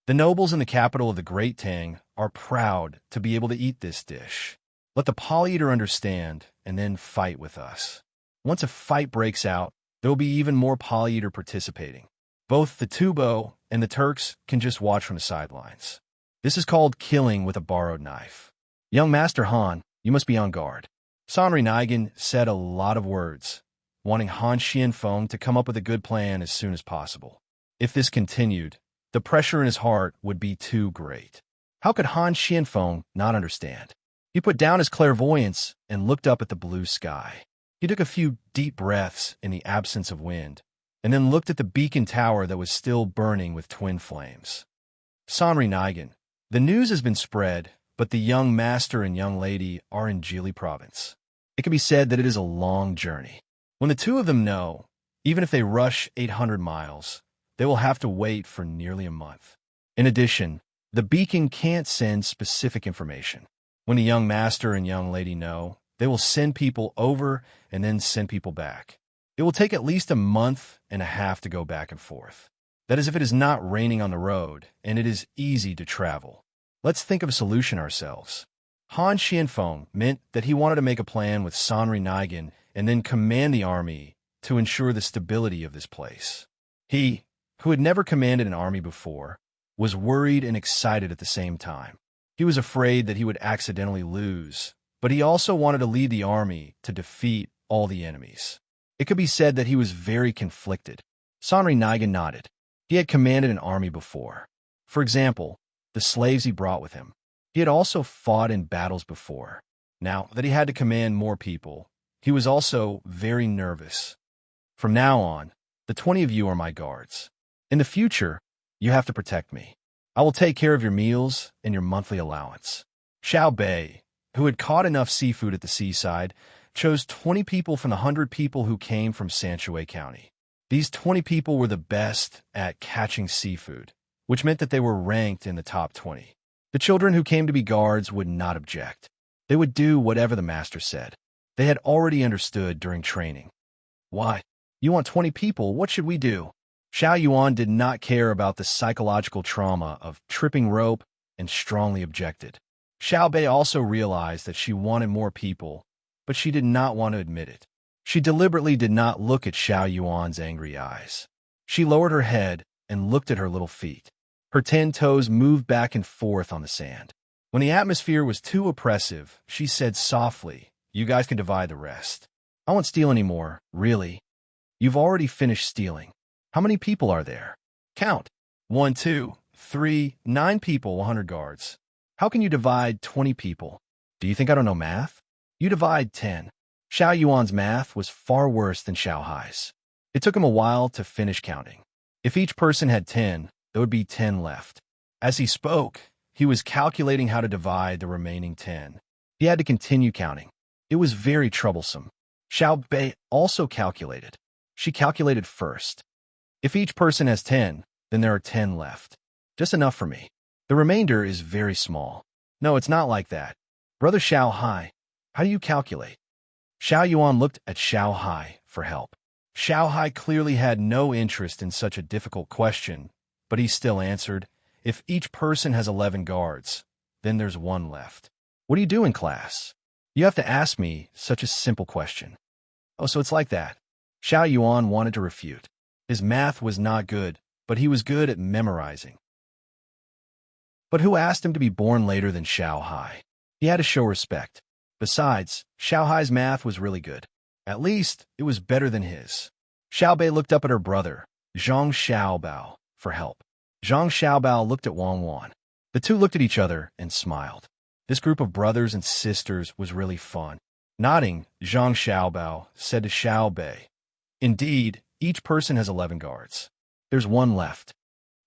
The nobles in the capital of the Great Tang are proud to be able to eat this dish. Let the Polyeater understand and then fight with us. Once a fight breaks out, there will be even more Polyeater participating. Both the Tubo and the Turks can just watch from the sidelines. This is called killing with a borrowed knife. Young Master Han, you must be on guard. Sanri Nigan said a lot of words, wanting Han Xianfeng to come up with a good plan as soon as possible. If this continued, the pressure in his heart would be too great. How could Han Xianfeng not understand? He put down his clairvoyance and looked up at the blue sky. He took a few deep breaths in the absence of wind, and then looked at the beacon tower that was still burning with twin flames. Sanri Nigan, the news has been spread, but the young master and young lady are in Jili province. It can be said that it is a long journey. When the two of them know, even if they rush 800 miles, they will have to wait for nearly a month. In addition, the beacon can't send specific information. When the young master and young lady know, they will send people over and then send people back. It will take at least a month and a half to go back and forth. That is if it is not raining on the road, and it is easy to travel. Let's think of a solution ourselves. Han Xianfeng meant that he wanted to make a plan with Sanri Nigan and then command the army to ensure the stability of this place. He, who had never commanded an army before, was worried and excited at the same time. He was afraid that he would accidentally lose, but he also wanted to lead the army to defeat all the enemies. It could be said that he was very conflicted. Sanri Nigan nodded. He had commanded an army before. For example, the slaves he brought with him. He had also fought in battles before. Now that he had to command more people, he was also very nervous. From now on, the 20 of you are my guards. In the future, you have to protect me. I will take care of your meals and your monthly allowance. Xiao Bei, who had caught enough seafood at the seaside, chose 20 people from the 100 people who came from Sanshui County. These 20 people were the best at catching seafood, which meant that they were ranked in the top 20. The children who came to be guards would not object. They would do whatever the master said. They had already understood during training. Why? You want 20 people, what should we do? Xiao Yuan did not care about the psychological trauma of tripping rope and strongly objected. Xiao Bei also realized that she wanted more people, but she did not want to admit it. She deliberately did not look at Xiao Yuan's angry eyes. She lowered her head and looked at her little feet. Her 10 toes moved back and forth on the sand. When the atmosphere was too oppressive, she said softly, "You guys can divide the rest. I won't steal anymore, really. You've already finished stealing. How many people are there? Count. 1, 2, 3, 9 people, 100 guards. How can you divide 20 people? Do you think I don't know math? You divide 10. Xiao Yuan's math was far worse than Xiao Hai's. It took him a while to finish counting. If each person had 10, there would be 10 left. As he spoke, he was calculating how to divide the remaining 10. He had to continue counting. It was very troublesome. Xiao Bei also calculated. She calculated first. If each person has 10, then there are 10 left. Just enough for me. The remainder is very small. No, it's not like that. Brother Xiao Hai, how do you calculate? Xiao Yuan looked at Xiao Hai for help. Xiao Hai clearly had no interest in such a difficult question, but he still answered, if each person has 11 guards, then there's 1 left. What do you do in class? You have to ask me such a simple question. Oh, so it's like that. Xiao Yuan wanted to refute. His math was not good, but he was good at memorizing. But who asked him to be born later than Xiao Hai? He had to show respect. Besides, Xiao Hai's math was really good. At least, it was better than his. Xiao Bei looked up at her brother, Zhang Xiaobao, for help. Zhang Xiaobao looked at Wang Wan. The two looked at each other and smiled. This group of brothers and sisters was really fun. Nodding, Zhang Xiaobao said to Xiao Bei, indeed, each person has 11 guards. There's 1 left.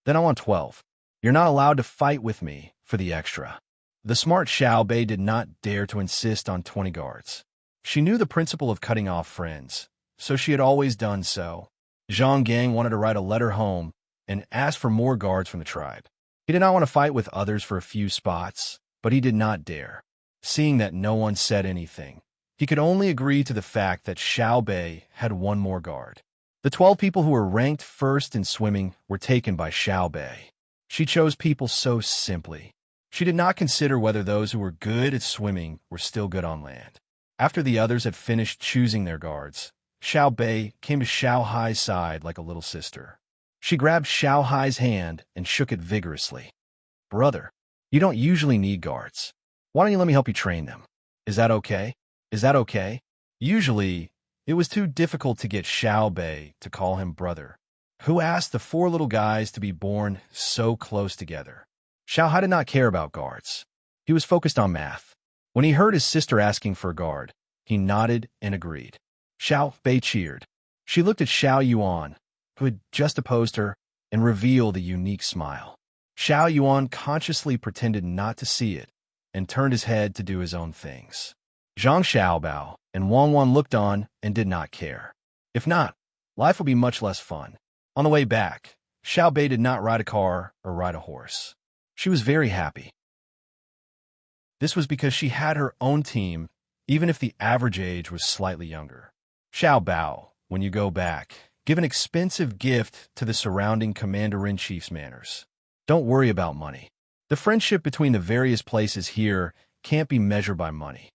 Then I want 12. You're not allowed to fight with me for the extra. The smart Xiao Bei did not dare to insist on 20 guards. She knew the principle of cutting off friends, so she had always done so. Zhang Gang wanted to write a letter home and ask for more guards from the tribe. He did not want to fight with others for a few spots, but he did not dare. Seeing that no one said anything, he could only agree to the fact that Xiao Bei had 1 more guard. The 12 people who were ranked first in swimming were taken by Xiao Bei. She chose people so simply. She did not consider whether those who were good at swimming were still good on land. After the others had finished choosing their guards, Xiao Bei came to Xiao Hai's side like a little sister. She grabbed Xiao Hai's hand and shook it vigorously. Brother, you don't usually need guards. Why don't you let me help you train them? Is that okay? Is that okay? Usually, it was too difficult to get Xiao Bei to call him brother, who asked the 4 little guys to be born so close together. Xiao Hai did not care about guards. He was focused on math. When he heard his sister asking for a guard, he nodded and agreed. Xiao Bei cheered. She looked at Xiao Yuan, who had just opposed her, and revealed a unique smile. Xiao Yuan consciously pretended not to see it and turned his head to do his own things. Zhang Xiaobao and Wang Wan looked on and did not care. If not, life would be much less fun. On the way back, Xiao Bei did not ride a car or ride a horse. She was very happy. This was because she had her own team, even if the average age was slightly younger. Xiao Bao, when you go back, give an expensive gift to the surrounding commander-in-chief's manors. Don't worry about money. The friendship between the various places here can't be measured by money.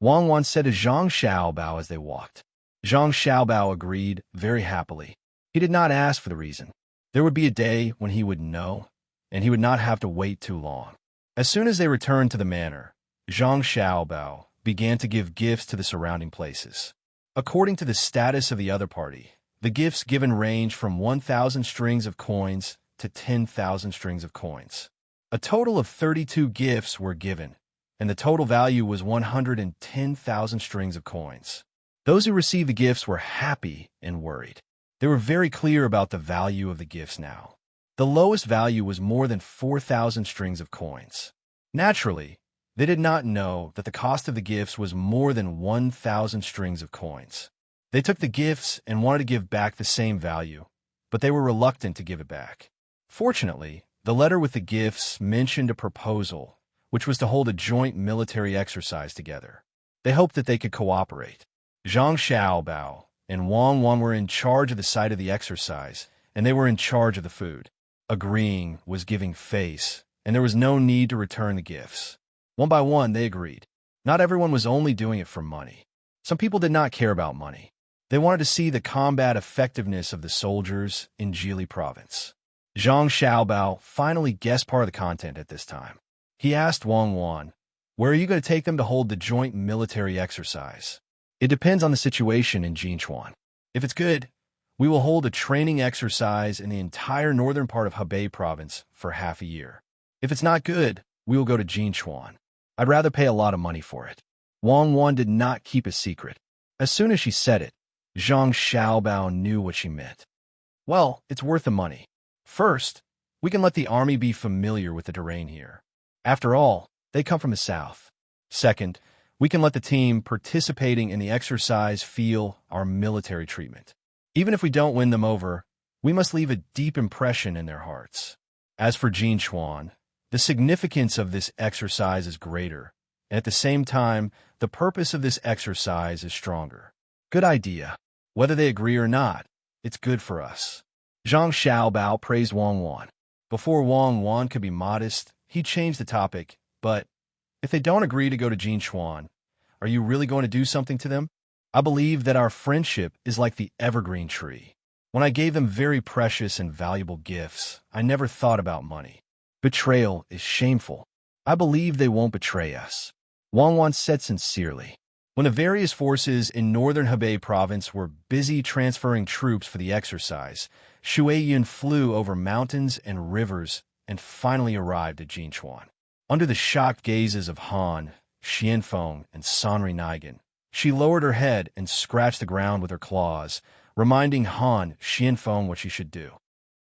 Wang Wan said to Zhang Xiaobao as they walked. Zhang Xiaobao agreed very happily. He did not ask for the reason. There would be a day when he would know, and he would not have to wait too long. As soon as they returned to the manor, Zhang Xiaobao began to give gifts to the surrounding places. According to the status of the other party, the gifts given ranged from 1,000 strings of coins to 10,000 strings of coins. A total of 32 gifts were given, and the total value was 110,000 strings of coins. Those who received the gifts were happy and worried. They were very clear about the value of the gifts now. The lowest value was more than 4,000 strings of coins. Naturally, they did not know that the cost of the gifts was more than 1,000 strings of coins. They took the gifts and wanted to give back the same value, but they were reluctant to give it back. Fortunately, the letter with the gifts mentioned a proposal, which was to hold a joint military exercise together. They hoped that they could cooperate. Zhang Xiaobao and Wang Wan were in charge of the site of the exercise, and they were in charge of the food. Agreeing was giving face, and there was no need to return the gifts. One by one, they agreed. Not everyone was only doing it for money. Some people did not care about money. They wanted to see the combat effectiveness of the soldiers in Idyll province. Zhang Xiaobao finally guessed part of the content at this time. He asked Wang Wan, "Where are you going to take them to hold the joint military exercise?" "It depends on the situation in Jinchuan. If it's good, we will hold a training exercise in the entire northern part of Hebei province for half a year. If it's not good, we will go to Jinchuan. I'd rather pay a lot of money for it." Wang Wan did not keep a secret. As soon as she said it, Zhang Xiaobao knew what she meant. "Well, it's worth the money. First, we can let the army be familiar with the terrain here. After all, they come from the south. Second, we can let the team participating in the exercise feel our military treatment. Even if we don't win them over, we must leave a deep impression in their hearts. As for Jinchuan, the significance of this exercise is greater, and at the same time, the purpose of this exercise is stronger. Good idea. Whether they agree or not, it's good for us." Zhang Xiaobao praised Wang Wan. Before Wang Wan could be modest, he changed the topic. "But if they don't agree to go to Jinchuan, are you really going to do something to them? I believe that our friendship is like the evergreen tree. When I gave them very precious and valuable gifts, I never thought about money. Betrayal is shameful. I believe they won't betray us," Wang Wan said sincerely. When the various forces in northern Hebei province were busy transferring troops for the exercise, Shui Yun flew over mountains and rivers and finally arrived at Jinchuan. Under the shocked gazes of Han, Xianfeng, and Sanri Nigan, she lowered her head and scratched the ground with her claws, reminding Han, Xianfeng what she should do.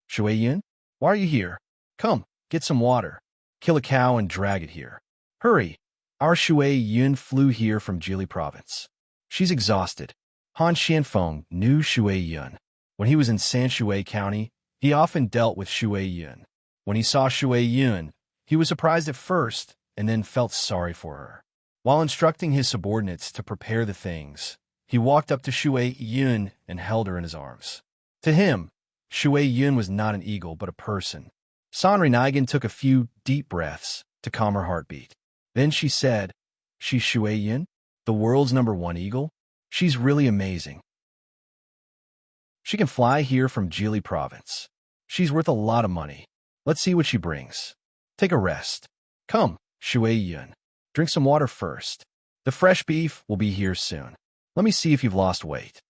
"Shui Yun, why are you here? Come, get some water. Kill a cow and drag it here. Hurry! Our Shui Yun flew here from Idyll province. She's exhausted." Han Xianfeng knew Shui Yun. When he was in Sanshui County, he often dealt with Shui Yun. When he saw Shui Yun, he was surprised at first and then felt sorry for her. While instructing his subordinates to prepare the things, he walked up to Shui Yun and held her in his arms. To him, Shui Yun was not an eagle but a person. Sanri Nigan took a few deep breaths to calm her heartbeat. Then she said, "She's Shui Yun, the world's #1 eagle? She's really amazing. She can fly here from Idyll province. She's worth a lot of money. Let's see what she brings. Take a rest. Come, Shui Yun. Drink some water first. The fresh beef will be here soon. Let me see if you've lost weight."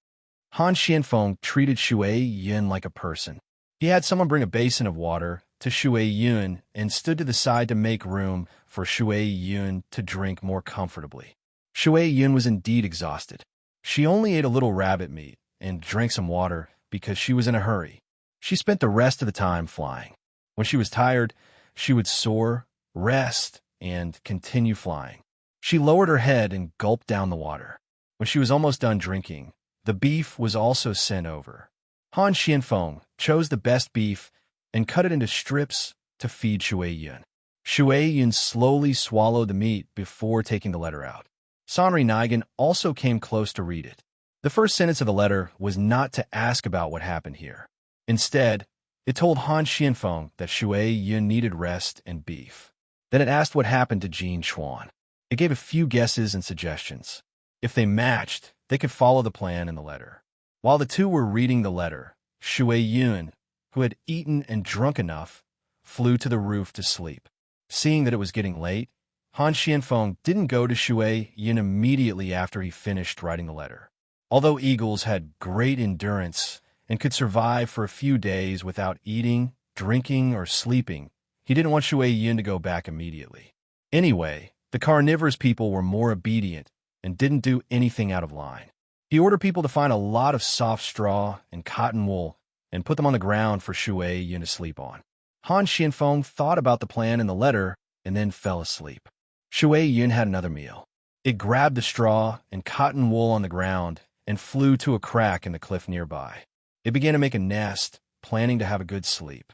Han Xianfeng treated Shui Yun like a person. He had someone bring a basin of water to Shui Yun and stood to the side to make room for Shui Yun to drink more comfortably. Shui Yun was indeed exhausted. She only ate a little rabbit meat and drank some water because she was in a hurry. She spent the rest of the time flying. When she was tired, she would soar, rest, and continue flying. She lowered her head and gulped down the water. When she was almost done drinking, the beef was also sent over. Han Xianfeng chose the best beef and cut it into strips to feed Shui Yun. Shui Yun slowly swallowed the meat before taking the letter out. Sanri Nigan also came close to read it. The first sentence of the letter was not to ask about what happened here. Instead, it told Han Xianfeng that Shui Yun needed rest and beef. Then it asked what happened to Jin Chuan. It gave a few guesses and suggestions. If they matched, they could follow the plan in the letter. While the two were reading the letter, Shui Yun, who had eaten and drunk enough, flew to the roof to sleep. Seeing that it was getting late, Han Xianfeng didn't go to Shui Yun immediately after he finished writing the letter. Although eagles had great endurance and could survive for a few days without eating, drinking, or sleeping, he didn't want Shui Yun to go back immediately. Anyway, the carnivorous people were more obedient and didn't do anything out of line. He ordered people to find a lot of soft straw and cotton wool and put them on the ground for Shui Yun to sleep on. Han Xianfeng thought about the plan in the letter and then fell asleep. Shui Yun had another meal. It grabbed the straw and cotton wool on the ground and flew to a crack in the cliff nearby. It began to make a nest, planning to have a good sleep.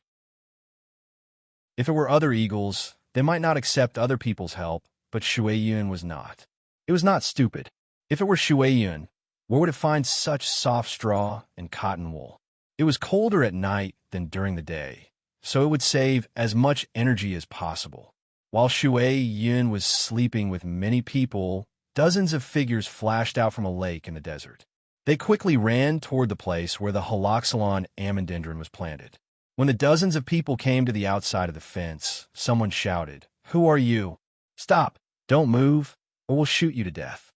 If it were other eagles, they might not accept other people's help, but Shui Yun was not. It was not stupid. If it were Shui Yun, where would it find such soft straw and cotton wool? It was colder at night than during the day, so it would save as much energy as possible. While Shui Yun was sleeping with many people, dozens of figures flashed out from a lake in the desert. They quickly ran toward the place where the holoxylon amandendron was planted. When the dozens of people came to the outside of the fence, someone shouted, "Who are you? Stop! Don't move, or we'll shoot you to death."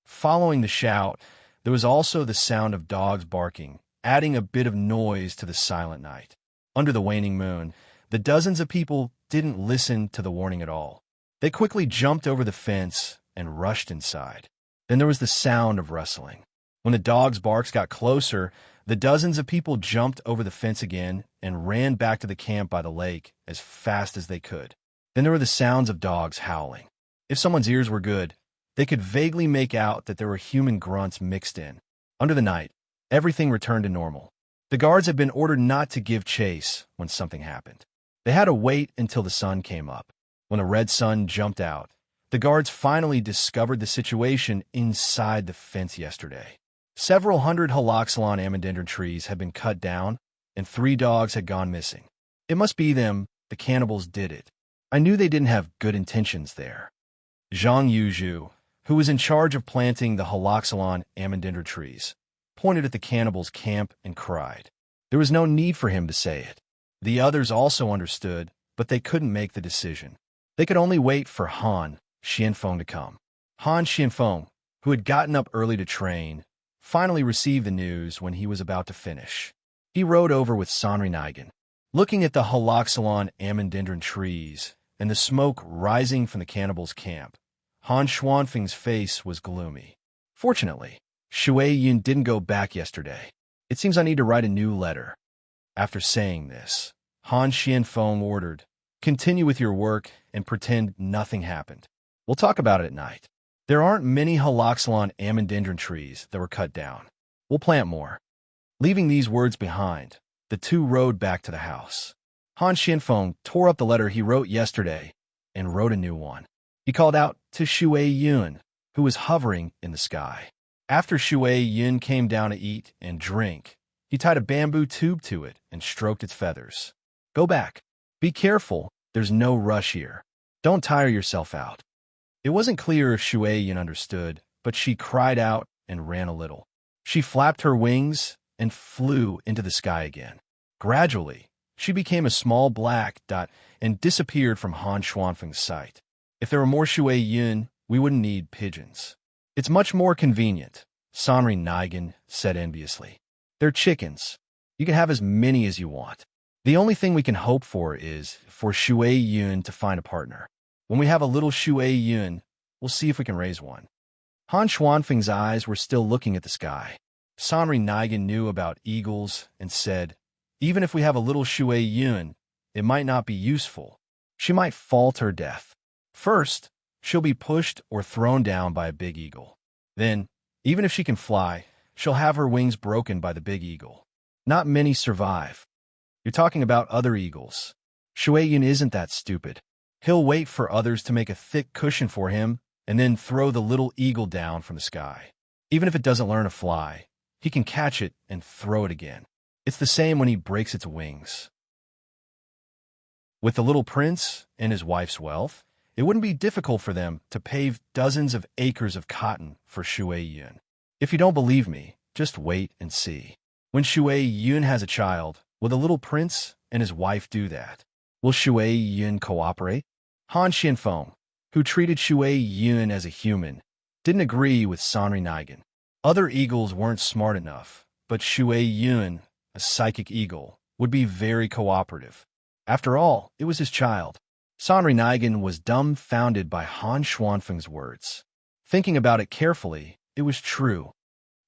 Following the shout, there was also the sound of dogs barking, adding a bit of noise to the silent night. Under the waning moon, the dozens of people didn't listen to the warning at all. They quickly jumped over the fence and rushed inside. Then there was the sound of rustling. When the dogs' barks got closer, the dozens of people jumped over the fence again and ran back to the camp by the lake as fast as they could. Then there were the sounds of dogs howling. If someone's ears were good, they could vaguely make out that there were human grunts mixed in. Under the night, everything returned to normal. The guards had been ordered not to give chase when something happened. They had to wait until the sun came up. When the red sun jumped out, the guards finally discovered the situation inside the fence yesterday. Several hundred holoxylon amandendron trees had been cut down, and 3 dogs had gone missing. It must be them, the cannibals did it. I knew they didn't have good intentions there. Zhang Yuzhu, who was in charge of planting the holoxylon amandendron trees, pointed at the cannibals' camp and cried. There was no need for him to say it. The others also understood, but they couldn't make the decision. They could only wait for Han Xianfeng to come. Han Xianfeng, who had gotten up early to train, finally received the news when he was about to finish. He rode over with Sanri Nigan. Looking at the holoxylon amandendron trees and the smoke rising from the cannibals' camp, Han Xuanfeng's face was gloomy. Fortunately, Shui Yun didn't go back yesterday. It seems I need to write a new letter. After saying this, Han Xianfeng ordered, "Continue with your work and pretend nothing happened. We'll talk about it at night. There aren't many holoxylon amandendron trees that were cut down. We'll plant more." Leaving these words behind, the two rode back to the house. Han Xianfeng tore up the letter he wrote yesterday and wrote a new one. He called out to Shui Yun, who was hovering in the sky. After Shui Yun came down to eat and drink, he tied a bamboo tube to it and stroked its feathers. "Go back. Be careful. There's no rush here. Don't tire yourself out." It wasn't clear if Shui Yun understood, but she cried out and ran a little. She flapped her wings and flew into the sky again. Gradually, she became a small black dot and disappeared from Han Xuanfeng's sight. If there were more Shui Yun, we wouldn't need pigeons. "It's much more convenient," Sanri Nigan said enviously. "They're chickens. You can have as many as you want. The only thing we can hope for is for Shui Yun to find a partner. When we have a little Shui Yun, we'll see if we can raise one." Han Xuanfeng's eyes were still looking at the sky. Sanri Nigan knew about eagles and said, "Even if we have a little Shui Yun, it might not be useful. She might fall to her death. First, she'll be pushed or thrown down by a big eagle. Then, even if she can fly, she'll have her wings broken by the big eagle. Not many survive. You're talking about other eagles. Shui Yun isn't that stupid. He'll wait for others to make a thick cushion for him and then throw the little eagle down from the sky. Even if it doesn't learn to fly, he can catch it and throw it again. It's the same when he breaks its wings. With the little prince and his wife's wealth, it wouldn't be difficult for them to pave dozens of acres of cotton for Shui Yun. If you don't believe me, just wait and see. When Shui Yun has a child, will the little prince and his wife do that? Will Shui Yun cooperate? Han Xianfeng, who treated Shui Yun as a human, didn't agree with Sanri Nigan. Other eagles weren't smart enough, but Shui Yun, a psychic eagle, would be very cooperative. After all, it was his child. Sanri Nigan was dumbfounded by Han Xuanfeng's words. Thinking about it carefully, it was true.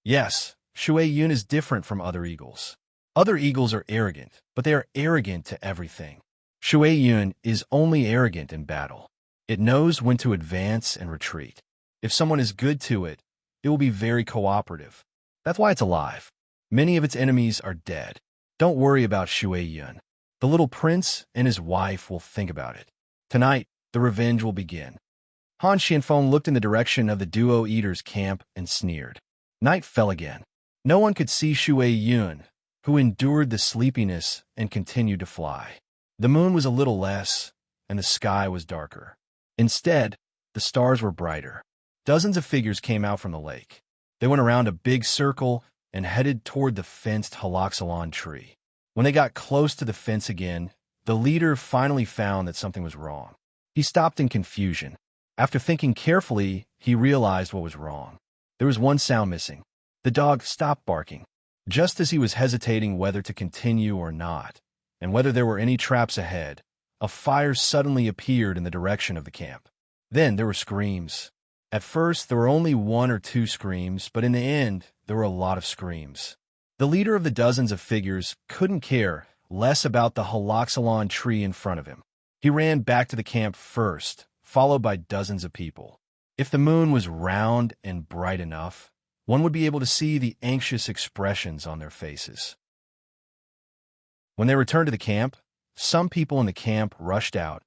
Yes, Shui Yun is different from other eagles. Other eagles are arrogant, but they are arrogant to everything. Shui Yun is only arrogant in battle. It knows when to advance and retreat. If someone is good to it, it will be very cooperative. That's why it's alive. Many of its enemies are dead. Don't worry about Shui Yun. The little prince and his wife will think about it. Tonight, the revenge will begin. Han Xianfeng looked in the direction of the duo eater's camp and sneered. Night fell again. No one could see Shui Yun, who endured the sleepiness and continued to fly. The moon was a little less, and the sky was darker. Instead, the stars were brighter. Dozens of figures came out from the lake. They went around a big circle and headed toward the fenced haloxylon tree. When they got close to the fence again, the leader finally found that something was wrong. He stopped in confusion. After thinking carefully, he realized what was wrong. There was one sound missing. The dog stopped barking. Just as he was hesitating whether to continue or not, and whether there were any traps ahead, a fire suddenly appeared in the direction of the camp. Then there were screams. At first, there were only 1 or 2 screams, but in the end, there were a lot of screams. The leader of the dozens of figures couldn't care less about the haloxylon tree in front of him. He ran back to the camp first, followed by dozens of people. If the moon was round and bright enough, one would be able to see the anxious expressions on their faces. When they returned to the camp, some people in the camp rushed out,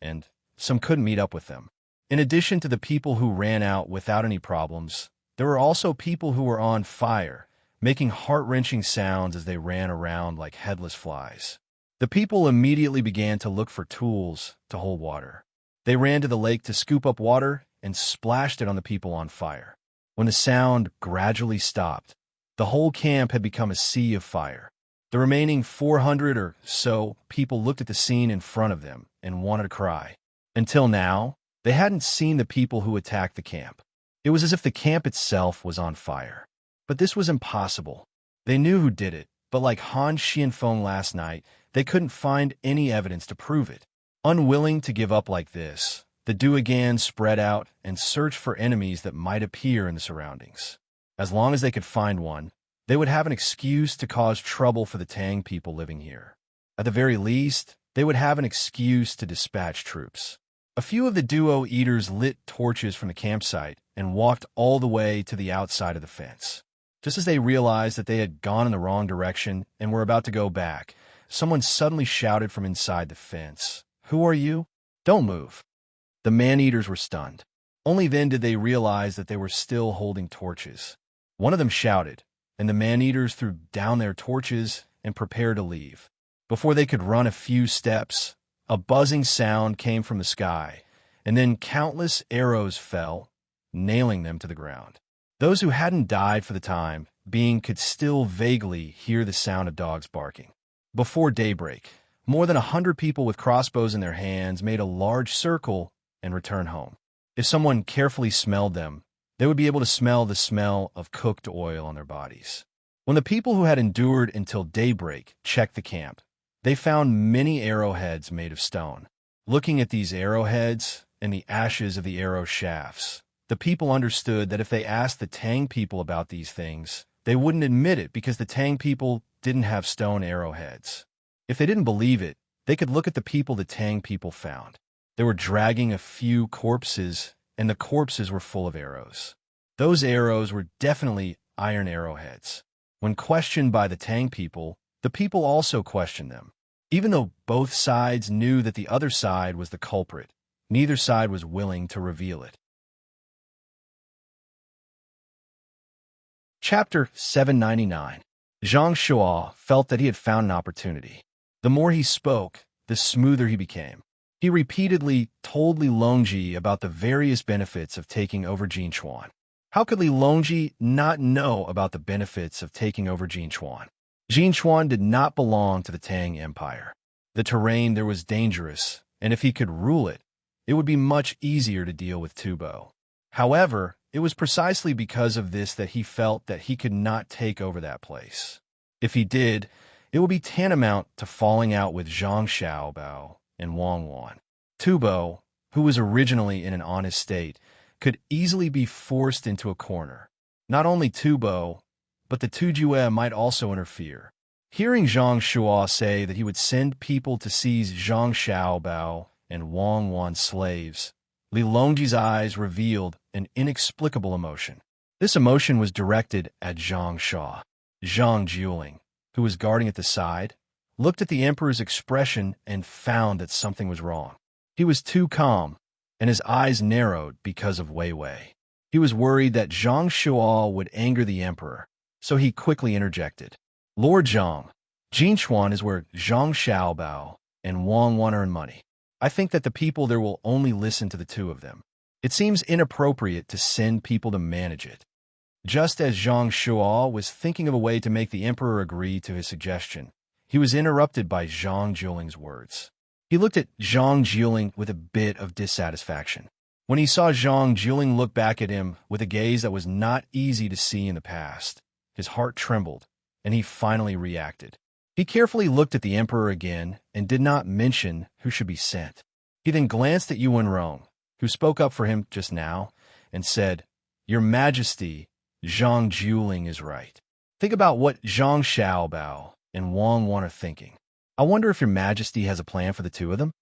and some couldn't meet up with them. In addition to the people who ran out without any problems, there were also people who were on fire, making heart-wrenching sounds as they ran around like headless flies. The people immediately began to look for tools to hold water. They ran to the lake to scoop up water and splashed it on the people on fire. When the sound gradually stopped, the whole camp had become a sea of fire. The remaining 400 or so people looked at the scene in front of them and wanted to cry. Until now, they hadn't seen the people who attacked the camp. It was as if the camp itself was on fire. But this was impossible. They knew who did it, but like Han Xianfeng last night, they couldn't find any evidence to prove it. Unwilling to give up like this, the Duergan spread out and searched for enemies that might appear in the surroundings. As long as they could find one, they would have an excuse to cause trouble for the Tang people living here. At the very least, they would have an excuse to dispatch troops. A few of the duo eaters lit torches from the campsite and walked all the way to the outside of the fence. Just as they realized that they had gone in the wrong direction and were about to go back, someone suddenly shouted from inside the fence, "Who are you? Don't move." The man-eaters were stunned. Only then did they realize that they were still holding torches. One of them shouted, and the man-eaters threw down their torches and prepared to leave. Before they could run a few steps, a buzzing sound came from the sky, and then countless arrows fell, nailing them to the ground. Those who hadn't died for the time being could still vaguely hear the sound of dogs barking. Before daybreak, more than 100 people with crossbows in their hands made a large circle and returned home. If someone carefully smelled them, they would be able to smell the smell of cooked oil on their bodies. When the people who had endured until daybreak checked the camp, they found many arrowheads made of stone. Looking at these arrowheads and the ashes of the arrow shafts, the people understood that if they asked the Tang people about these things, they wouldn't admit it because the Tang people didn't have stone arrowheads. If they didn't believe it, they could look at the people the Tang people found. They were dragging a few corpses, and the corpses were full of arrows. Those arrows were definitely iron arrowheads. When questioned by the Tang people, the people also questioned them. Even though both sides knew that the other side was the culprit, neither side was willing to reveal it. Chapter 799. Zhang Shuo felt that he had found an opportunity. The more he spoke, the smoother he became. He repeatedly told Li Longji about the various benefits of taking over Jinchuan. How could Li Longji not know about the benefits of taking over Jinchuan? Jinchuan did not belong to the Tang Empire. The terrain there was dangerous, and if he could rule it, it would be much easier to deal with Tubo. However, it was precisely because of this that he felt that he could not take over that place. If he did, it would be tantamount to falling out with Zhang Xiaobao and Wang Wan. Tubo, who was originally in an honest state, could easily be forced into a corner. Not only Tubo, but the Tujue might also interfere. Hearing Zhang Shuo say that he would send people to seize Zhang Xiaobao and Wang Wan's slaves, Li Longji's eyes revealed an inexplicable emotion. This emotion was directed at Zhang Shuo. Zhang Jiuling, who was guarding at the side, looked at the emperor's expression and found that something was wrong. He was too calm, and his eyes narrowed because of Wei Wei. He was worried that Zhang Shuo would anger the emperor, so he quickly interjected. Lord Zhang, Jinchuan is where Zhang Xiaobao and Wang Wan earn money. I think that the people there will only listen to the two of them. It seems inappropriate to send people to manage it. Just as Zhang Shuo was thinking of a way to make the emperor agree to his suggestion, he was interrupted by Zhang Jiuling's words. He looked at Zhang Jiuling with a bit of dissatisfaction. When he saw Zhang Jiuling look back at him with a gaze that was not easy to see in the past, his heart trembled, and he finally reacted. He carefully looked at the emperor again and did not mention who should be sent. He then glanced at Yuan Rong, who spoke up for him just now, and said, Your Majesty, Zhang Jiuling is right. Think about what Zhang Xiaobao and Wang Wan are thinking. I wonder if Your Majesty has a plan for the two of them?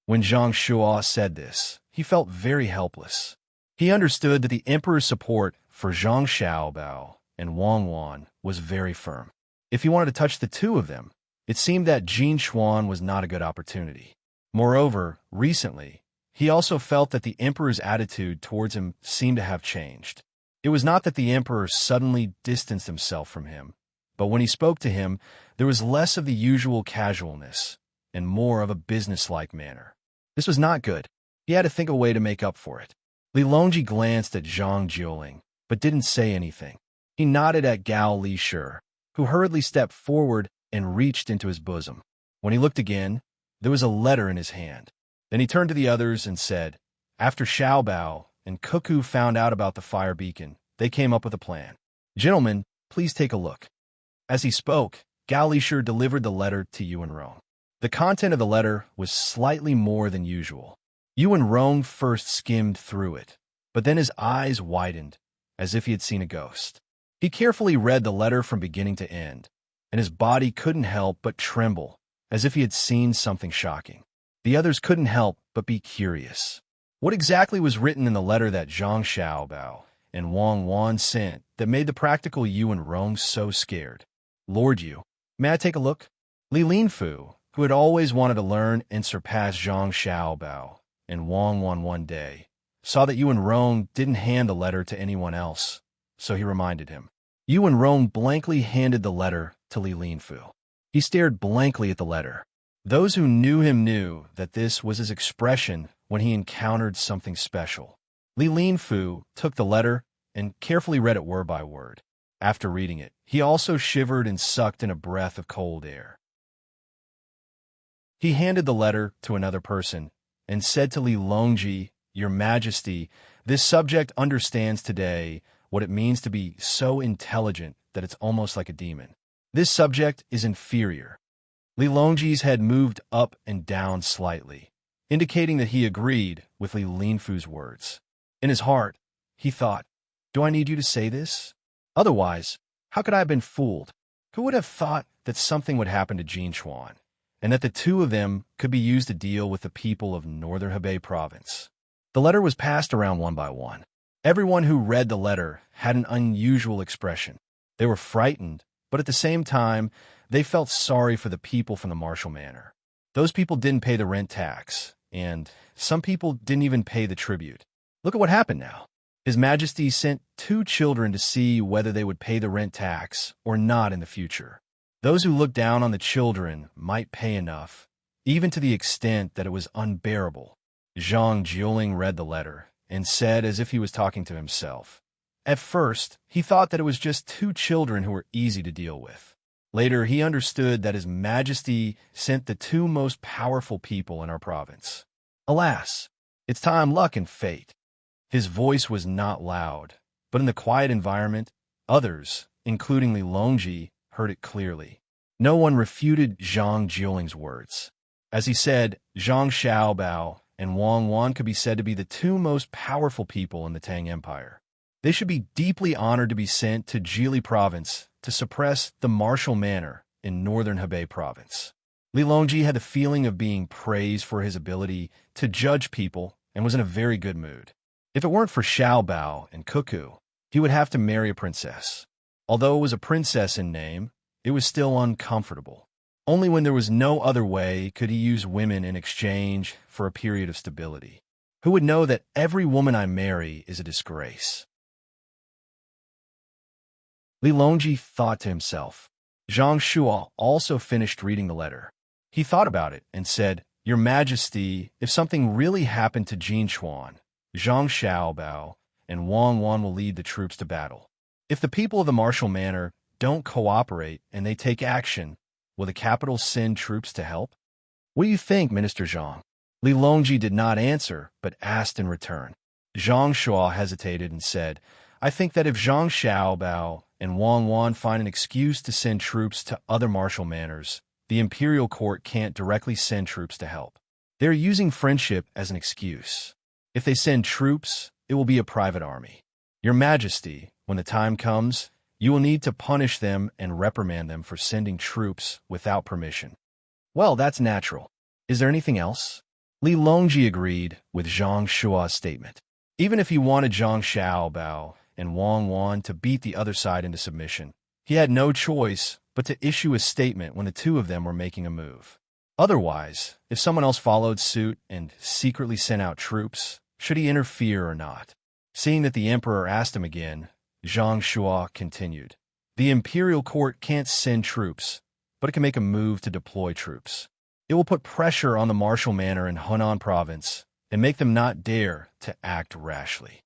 When Zhang Shuo said this, he felt very helpless. He understood that the emperor's support for Zhang Xiaobao and Wang Wan was very firm. If he wanted to touch the two of them, it seemed that Jinchuan was not a good opportunity. Moreover, recently, he also felt that the emperor's attitude towards him seemed to have changed. It was not that the emperor suddenly distanced himself from him, but when he spoke to him, there was less of the usual casualness and more of a businesslike manner. This was not good. He had to think of a way to make up for it. Li Longji glanced at Zhang Jiuling, but didn't say anything. He nodded at Gao Li Shi, who hurriedly stepped forward and reached into his bosom. When he looked again, there was a letter in his hand. Then he turned to the others and said, After Xiaobao and Cuckoo found out about the fire beacon, they came up with a plan. Gentlemen, please take a look. As he spoke, Gao Li Shi delivered the letter to Yuan Rong. The content of the letter was slightly more than usual. Yuan Rong first skimmed through it, but then his eyes widened, as if he had seen a ghost. He carefully read the letter from beginning to end, and his body couldn't help but tremble, as if he had seen something shocking. The others couldn't help but be curious. What exactly was written in the letter that Zhang Xiaobao and Wang Wan sent that made the practical Yuan Rong so scared? Lord Yu, may I take a look? Li Linfu, who had always wanted to learn and surpass Zhang Xiaobao and Wang Wan one day, saw that Yuan Rong didn't hand the letter to anyone else, so he reminded him. Yuan Rong blankly handed the letter to Li Linfu. He stared blankly at the letter. Those who knew him knew that this was his expression when he encountered something special. Li Linfu took the letter and carefully read it word by word. After reading it, he also shivered and sucked in a breath of cold air. He handed the letter to another person and said to Li Longji, Your Majesty, this subject understands today what it means to be so intelligent that it's almost like a demon. This subject is inferior. Li Longji's head moved up and down slightly, indicating that he agreed with Li Linfu's words. In his heart, he thought, Do I need you to say this? Otherwise, how could I have been fooled? Who would have thought that something would happen to Jinchuan, and that the two of them could be used to deal with the people of northern Hebei province? The letter was passed around one by one. Everyone who read the letter had an unusual expression. They were frightened, but at the same time, they felt sorry for the people from the Marshall Manor. Those people didn't pay the rent tax, and some people didn't even pay the tribute. Look at what happened now. His Majesty sent 2 children to see whether they would pay the rent tax or not in the future. Those who looked down on the children might pay enough, even to the extent that it was unbearable. Zhang Jiuling read the letter and said as if he was talking to himself. At first, he thought that it was just 2 children who were easy to deal with. Later, he understood that His Majesty sent the 2 most powerful people in our province. Alas, it's time, luck, and fate. His voice was not loud, but in the quiet environment, others, including Li Longji, heard it clearly. No one refuted Zhang Jiuling's words. As he said, Zhang Xiaobao and Wang Wan could be said to be the 2 most powerful people in the Tang Empire. They should be deeply honored to be sent to Jili Province to suppress the martial manner in northern Hebei Province. Li Longji had the feeling of being praised for his ability to judge people and was in a very good mood. If it weren't for Xiaobao and Cuckoo, he would have to marry a princess. Although it was a princess in name, it was still uncomfortable. Only when there was no other way could he use women in exchange for a period of stability. Who would know that every woman I marry is a disgrace? Li Longji thought to himself. Zhang Shuo also finished reading the letter. He thought about it and said, Your Majesty, if something really happened to Jin Chuan, Zhang Xiaobao and Wang Wan will lead the troops to battle. If the people of the martial manor don't cooperate and they take action, will the capital send troops to help? What do you think, Minister Zhang? Li Longji did not answer, but asked in return. Zhang Shuo hesitated and said, I think that if Zhang Xiaobao and Wang Wan find an excuse to send troops to other martial manors, the imperial court can't directly send troops to help. They're using friendship as an excuse. If they send troops, it will be a private army. Your Majesty, when the time comes, you will need to punish them and reprimand them for sending troops without permission. Well, that's natural. Is there anything else? Li Longji agreed with Zhang Shuo's statement. Even if he wanted Zhang Xiaobao and Wang Wan to beat the other side into submission, he had no choice but to issue a statement when the 2 of them were making a move. Otherwise, if someone else followed suit and secretly sent out troops, should he interfere or not? Seeing that the emperor asked him again, Zhang Shuo continued. The imperial court can't send troops, but it can make a move to deploy troops. It will put pressure on the martial manor in Henan province and make them not dare to act rashly.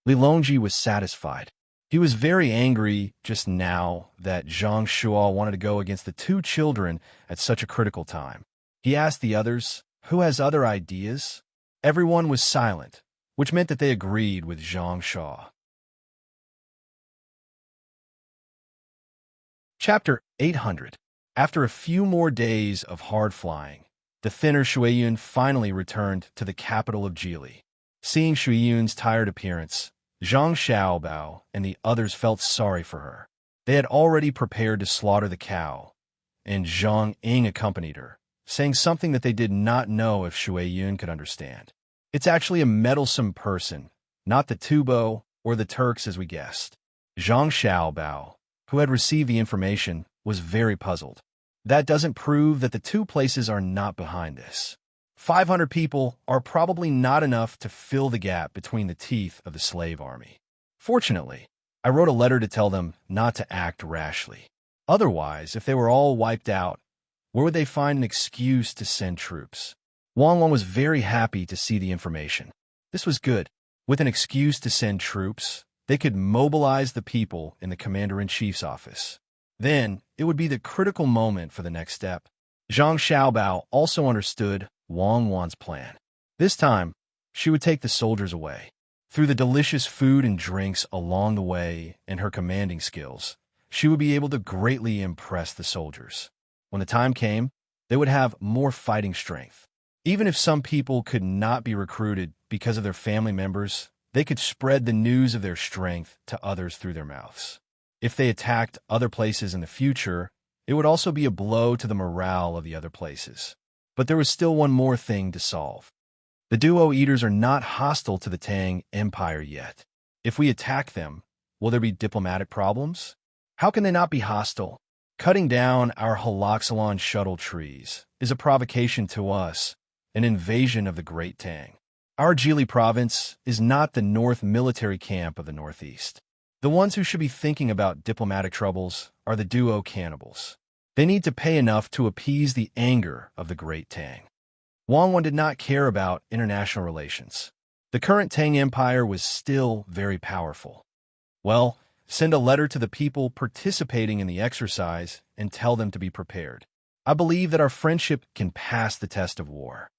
Li Longji was satisfied. He was very angry just now that Zhang Shuo wanted to go against the 2 children at such a critical time. He asked the others, who has other ideas? Everyone was silent, which meant that they agreed with Zhang Shuo. Chapter 800. After a few more days of hard flying, the thinner Shuiyun finally returned to the capital of Jili. Seeing Shuiyun's tired appearance, Zhang Xiaobao and the others felt sorry for her. They had already prepared to slaughter the cow, and Zhang Ying accompanied her, saying something that they did not know if Shuiyun could understand. It's actually a meddlesome person, not the Tubo or the Turks as we guessed. Zhang Xiaobao, who had received the information, was very puzzled. That doesn't prove that the 2 places are not behind this. 500 people are probably not enough to fill the gap between the teeth of the slave army. Fortunately, I wrote a letter to tell them not to act rashly. Otherwise, if they were all wiped out, where would they find an excuse to send troops? Wang Wan was very happy to see the information. This was good. With an excuse to send troops, they could mobilize the people in the commander-in-chief's office. Then, it would be the critical moment for the next step. Zhang Xiaobao also understood Wang Wan's plan. This time, she would take the soldiers away. Through the delicious food and drinks along the way and her commanding skills, she would be able to greatly impress the soldiers. When the time came, they would have more fighting strength. Even if some people could not be recruited because of their family members, they could spread the news of their strength to others through their mouths. If they attacked other places in the future, it would also be a blow to the morale of the other places. But there was still one more thing to solve. The Duo Eaters are not hostile to the Tang Empire yet. If we attack them, will there be diplomatic problems? How can they not be hostile? Cutting down our haloxylon shuttle trees is a provocation to us, an invasion of the Great Tang. Our Jili province is not the North military camp of the Northeast. The ones who should be thinking about diplomatic troubles are the duo cannibals. They need to pay enough to appease the anger of the great Tang. Wang Wan did not care about international relations. The current Tang Empire was still very powerful. Well, send a letter to the people participating in the exercise and tell them to be prepared. I believe that our friendship can pass the test of war.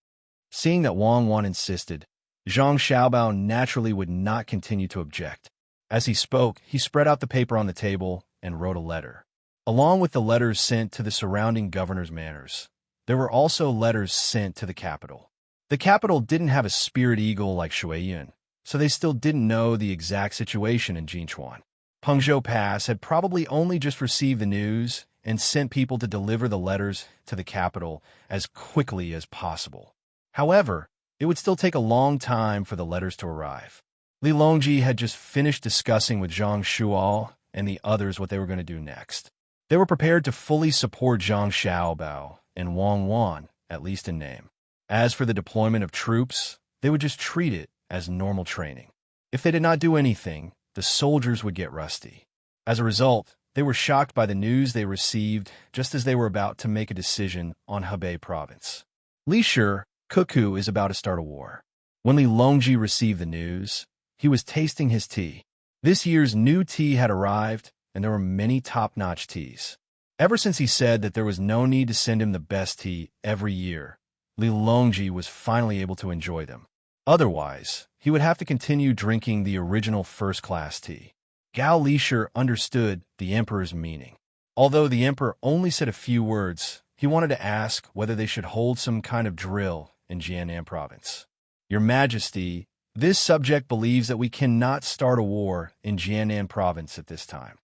Seeing that Wang Wan insisted, Zhang Xiaobao naturally would not continue to object. As he spoke, he spread out the paper on the table and wrote a letter. Along with the letters sent to the surrounding governors' manors, there were also letters sent to the capital. The capital didn't have a spirit eagle like Shuiyun, so they still didn't know the exact situation in Jinchuan. Pengzhou Pass had probably only just received the news and sent people to deliver the letters to the capital as quickly as possible. However, it would still take a long time for the letters to arrive. Li Longji had just finished discussing with Zhang Shual and the others what they were going to do next. They were prepared to fully support Zhang Xiaobao and Wang Wan, at least in name. As for the deployment of troops, they would just treat it as normal training. If they did not do anything, the soldiers would get rusty. As a result, they were shocked by the news they received just as they were about to make a decision on Hebei province. Li Shi, Cuckoo is about to start a war. When Li Longji received the news, he was tasting his tea. This year's new tea had arrived, and there were many top-notch teas. Ever since he said that there was no need to send him the best tea every year, Li Longji was finally able to enjoy them. Otherwise, he would have to continue drinking the original first-class tea. Gao Lishi understood the emperor's meaning. Although the emperor only said a few words, he wanted to ask whether they should hold some kind of drill in Jiannan province. Your Majesty, this subject believes that we cannot start a war in Jiannan province at this time.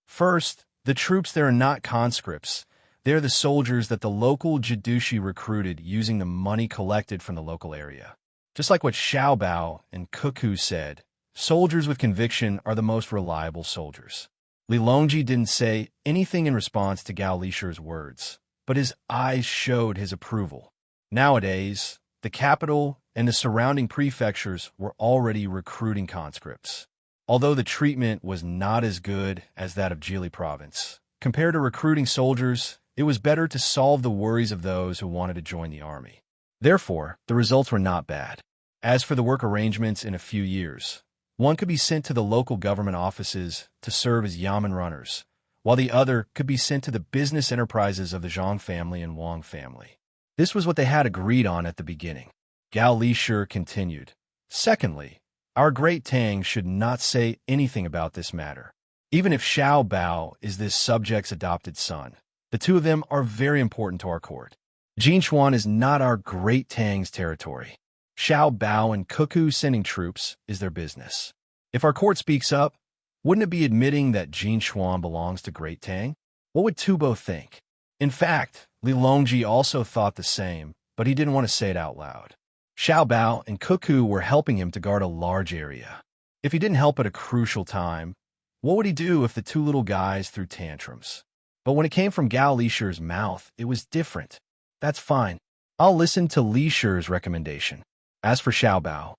First, the troops there are not conscripts. They are the soldiers that the local Jidushi recruited using the money collected from the local area. Just like what Xiaobao and Cuckoo said, soldiers with conviction are the most reliable soldiers. Li Longji didn't say anything in response to Gao Lishi's words, but his eyes showed his approval. Nowadays, the capital and the surrounding prefectures were already recruiting conscripts. Although the treatment was not as good as that of Jili province, compared to recruiting soldiers, it was better to solve the worries of those who wanted to join the army. Therefore, the results were not bad. As for the work arrangements in a few years, one could be sent to the local government offices to serve as yamen runners, while the other could be sent to the business enterprises of the Zhang family and Wang family. This was what they had agreed on at the beginning. Gao Lishi continued. Secondly, our great Tang should not say anything about this matter. Even if Xiao Bao is this subject's adopted son, the two of them are very important to our court. Jinchuan is not our great Tang's territory. Xiao Bao and Cuckoo sending troops is their business. If our court speaks up, wouldn't it be admitting that Jinchuan belongs to Great Tang? What would Tubo think? In fact, Li Longji also thought the same, but he didn't want to say it out loud. Xiao Bao and Cuckoo were helping him to guard a large area. If he didn't help at a crucial time, what would he do if the two little guys threw tantrums? But when it came from Gao Lishi's mouth, it was different. That's fine. I'll listen to Lishi's recommendation. As for Xiao Bao,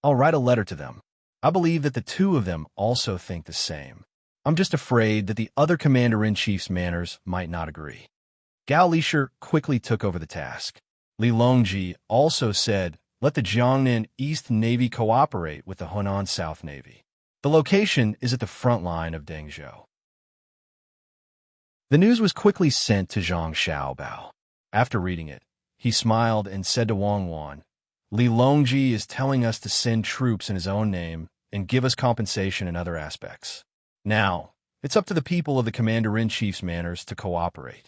I'll write a letter to them. I believe that the two of them also think the same. I'm just afraid that the other commander-in-chief's manners might not agree. Gao Lishi quickly took over the task. Li Longji also said, let the Jiangnan East Navy cooperate with the Hunan South Navy. The location is at the front line of Dengzhou. The news was quickly sent to Zhang Xiaobao. After reading it, he smiled and said to Wang Wan, Li Longji is telling us to send troops in his own name and give us compensation in other aspects. Now, it's up to the people of the Commander-in-Chief's manors to cooperate.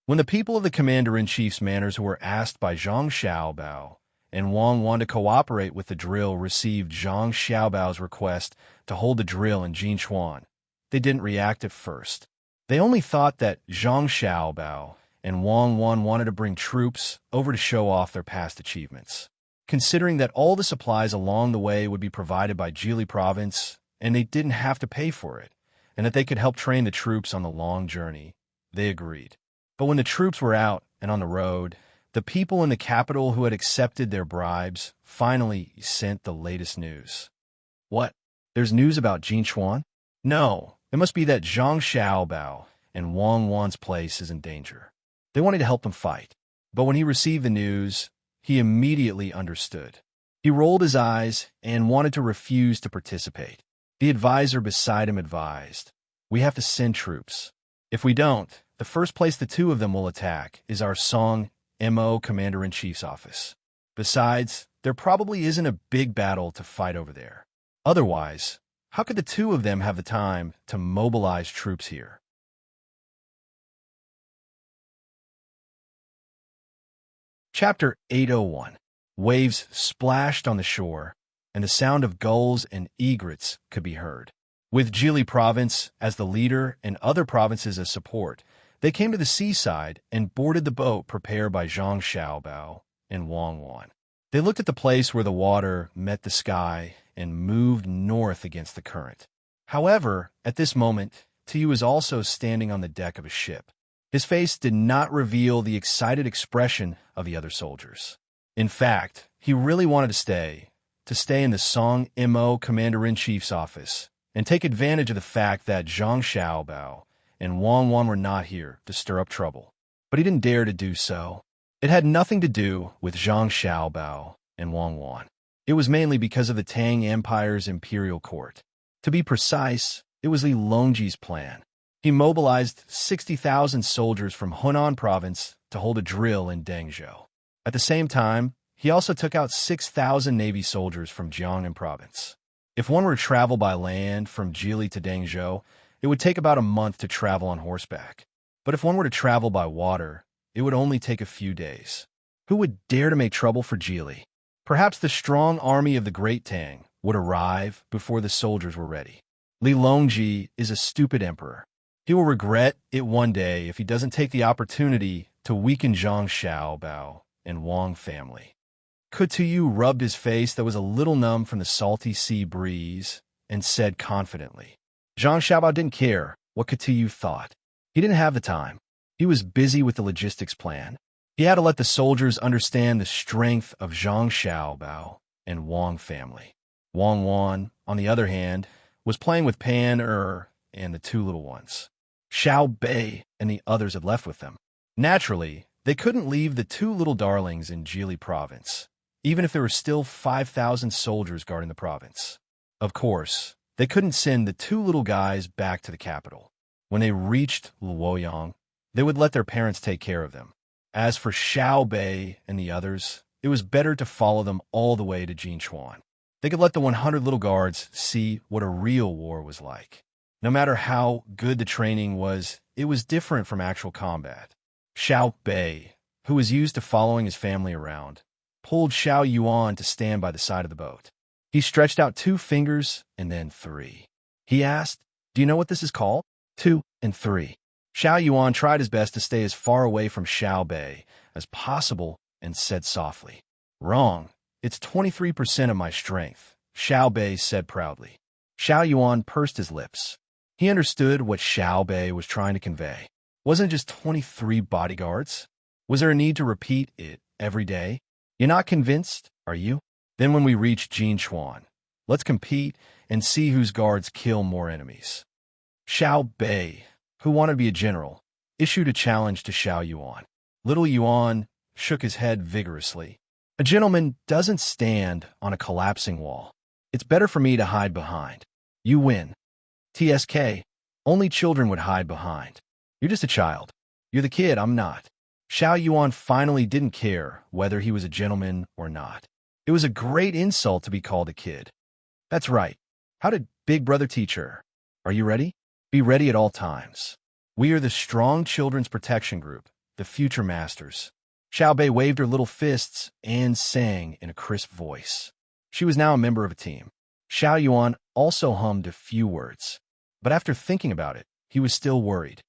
When the people of the Commander-in-Chief's manors who were asked by Zhang Xiaobao and Wang Wan to cooperate with the drill received Zhang Xiaobao's request to hold the drill in Jinchuan, they didn't react at first. They only thought that Zhang Xiaobao and Wang Wan wanted to bring troops over to show off their past achievements. Considering that all the supplies along the way would be provided by Jili province and they didn't have to pay for it, and that they could help train the troops on the long journey, they agreed. But when the troops were out and on the road, The people in the capital who had accepted their bribes finally sent the latest news. What? There's news about Jin Chuan? No, it must be that Zhang Xiaobao and Wang Wan's place is in danger. They wanted to help them fight, but when he received the news, he immediately understood. He rolled his eyes and wanted to refuse to participate. The advisor beside him advised, "We have to send troops. If we don't, the first place the two of them will attack is our Song Mo Commander-in-Chief's office. Besides, there probably isn't a big battle to fight over there. Otherwise, how could the two of them have the time to mobilize troops here?" Chapter 801. Waves splashed on the shore, and the sound of gulls and egrets could be heard. With Jili province as the leader and other provinces as support, they came to the seaside and boarded the boat prepared by Zhang Xiaobao and Wang Wan. They looked at the place where the water met the sky and moved north against the current. However, at this moment, Tu was also standing on the deck of a ship. His face did not reveal the excited expression of the other soldiers. In fact, he really wanted to stay in the Song Mo Commander-in-Chief's office and take advantage of the fact that Zhang Xiaobao and Wang Wan were not here to stir up trouble. But he didn't dare to do so. It had nothing to do with Zhang Xiaobao and Wang Wan. It was mainly because of the Tang Empire's imperial court. To be precise, it was Li Longji's plan. He mobilized 60,000 soldiers from Hunan province to hold a drill in Dengzhou. At the same time, he also took out 6,000 Navy soldiers from Jiangnan province. If one were to travel by land from Jili to Dengzhou, it would take about a month to travel on horseback. But if one were to travel by water, it would only take a few days. Who would dare to make trouble for Jili? Perhaps the strong army of the Great Tang would arrive before the soldiers were ready. Li Longji is a stupid emperor. He will regret it one day if he doesn't take the opportunity to weaken Zhang Xiaobao and Wang family. Tu rubbed his face that was a little numb from the salty sea breeze and said confidently, Zhang Xiaobao didn't care what Tu thought. He didn't have the time. He was busy with the logistics plan. He had to let the soldiers understand the strength of Zhang Xiaobao and Wang family. Wang Wan, on the other hand, was playing with Pan and the two little ones. Xiao Bei and the others had left with them. Naturally, they couldn't leave the two little darlings in Jili province, even if there were still 5,000 soldiers guarding the province. Of course, they couldn't send the two little guys back to the capital. When they reached Luoyang, they would let their parents take care of them. As for Xiao Bei and the others, it was better to follow them all the way to Jinchuan. They could let the 100 little guards see what a real war was like. No matter how good the training was, it was different from actual combat. Xiao Bei, who was used to following his family around, pulled Xiao Yuan to stand by the side of the boat. He stretched out 2 fingers and then 3. He asked, "Do you know what this is called?" 2 and 3. Xiao Yuan tried his best to stay as far away from Xiao Bei as possible and said softly, "Wrong. It's 23% of my strength," Xiao Bei said proudly. Xiao Yuan pursed his lips. He understood what Xiao Bei was trying to convey. Wasn't it just 23 bodyguards? Was there a need to repeat it every day? You're not convinced, are you? Then when we reach Jinchuan, let's compete and see whose guards kill more enemies. Xiao Bei, who wanted to be a general, issued a challenge to Xiao Yuan. Little Yuan shook his head vigorously. A gentleman doesn't stand on a collapsing wall. It's better for me to hide behind. You win. TSK, only children would hide behind. You're just a child. You're the kid, I'm not. Xiao Yuan finally didn't care whether he was a gentleman or not. It was a great insult to be called a kid. That's right. How did Big Brother teach her? Are you ready? Be ready at all times. We are the Strong Children's Protection Group, the future masters. Xiao Bei waved her little fists and sang in a crisp voice. She was now a member of a team. Xiao Yuan also hummed a few words. But after thinking about it, he was still worried.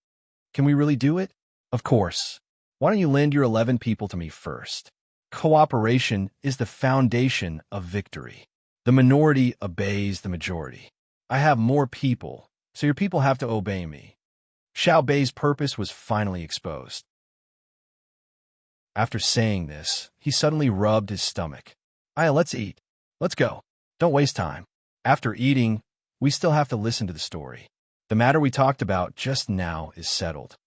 Can we really do it? Of course. Why don't you lend your 11 people to me first? Cooperation is the foundation of victory. The minority obeys the majority. I have more people, so your people have to obey me. Xiao Bei's purpose was finally exposed. After saying this, he suddenly rubbed his stomach. "Aya, let's eat. Let's go. Don't waste time." After eating, we still have to listen to the story. The matter we talked about just now is settled.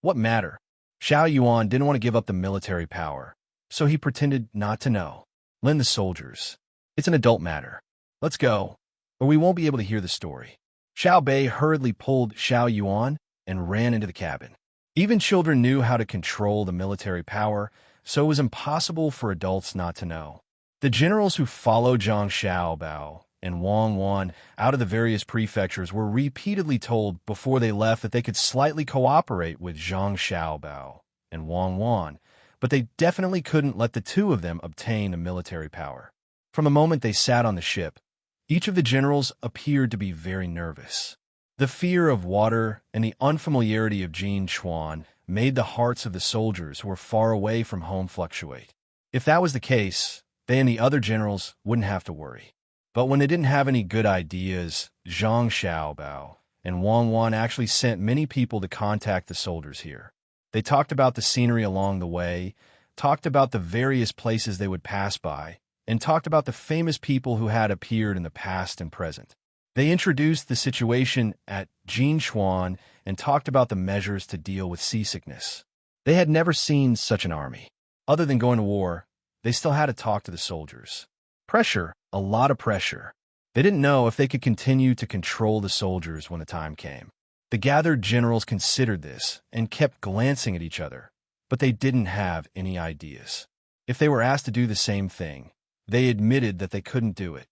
What matter? Xiao Yuan didn't want to give up the military power, so he pretended not to know. Lend the soldiers. It's an adult matter. Let's go, or we won't be able to hear the story. Xiao Bei hurriedly pulled Xiao Yuan and ran into the cabin. Even children knew how to control the military power, so it was impossible for adults not to know. The generals who followed Zhang Xiaobao and Wang Wan out of the various prefectures were repeatedly told before they left that they could slightly cooperate with Zhang Xiaobao and Wang Wan, but they definitely couldn't let the two of them obtain the military power. From the moment they sat on the ship, each of the generals appeared to be very nervous. The fear of water and the unfamiliarity of Jin Chuan made the hearts of the soldiers who were far away from home fluctuate. If that was the case, they and the other generals wouldn't have to worry. But when they didn't have any good ideas, Zhang Xiaobao and Wang Wan actually sent many people to contact the soldiers here. They talked about the scenery along the way, talked about the various places they would pass by, and talked about the famous people who had appeared in the past and present. They introduced the situation at Jinchuan and talked about the measures to deal with seasickness. They had never seen such an army. Other than going to war, they still had to talk to the soldiers. Pressure, a lot of pressure. They didn't know if they could continue to control the soldiers when the time came. The gathered generals considered this and kept glancing at each other, but they didn't have any ideas. If they were asked to do the same thing, they admitted that they couldn't do it.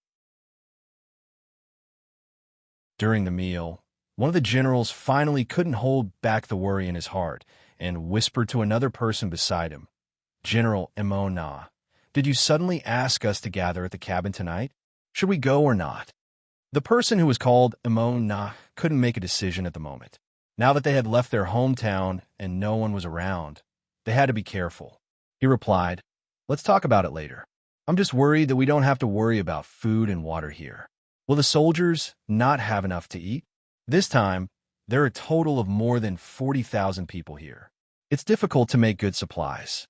During the meal, one of the generals finally couldn't hold back the worry in his heart and whispered to another person beside him, "General Imo Na, did you suddenly ask us to gather at the cabin tonight? Should we go or not?" The person who was called Imo Na couldn't make a decision at the moment. Now that they had left their hometown and no one was around, they had to be careful. He replied, "Let's talk about it later. I'm just worried that we don't have to worry about food and water here. Will the soldiers not have enough to eat? This time, there are a total of more than 40,000 people here. It's difficult to make good supplies."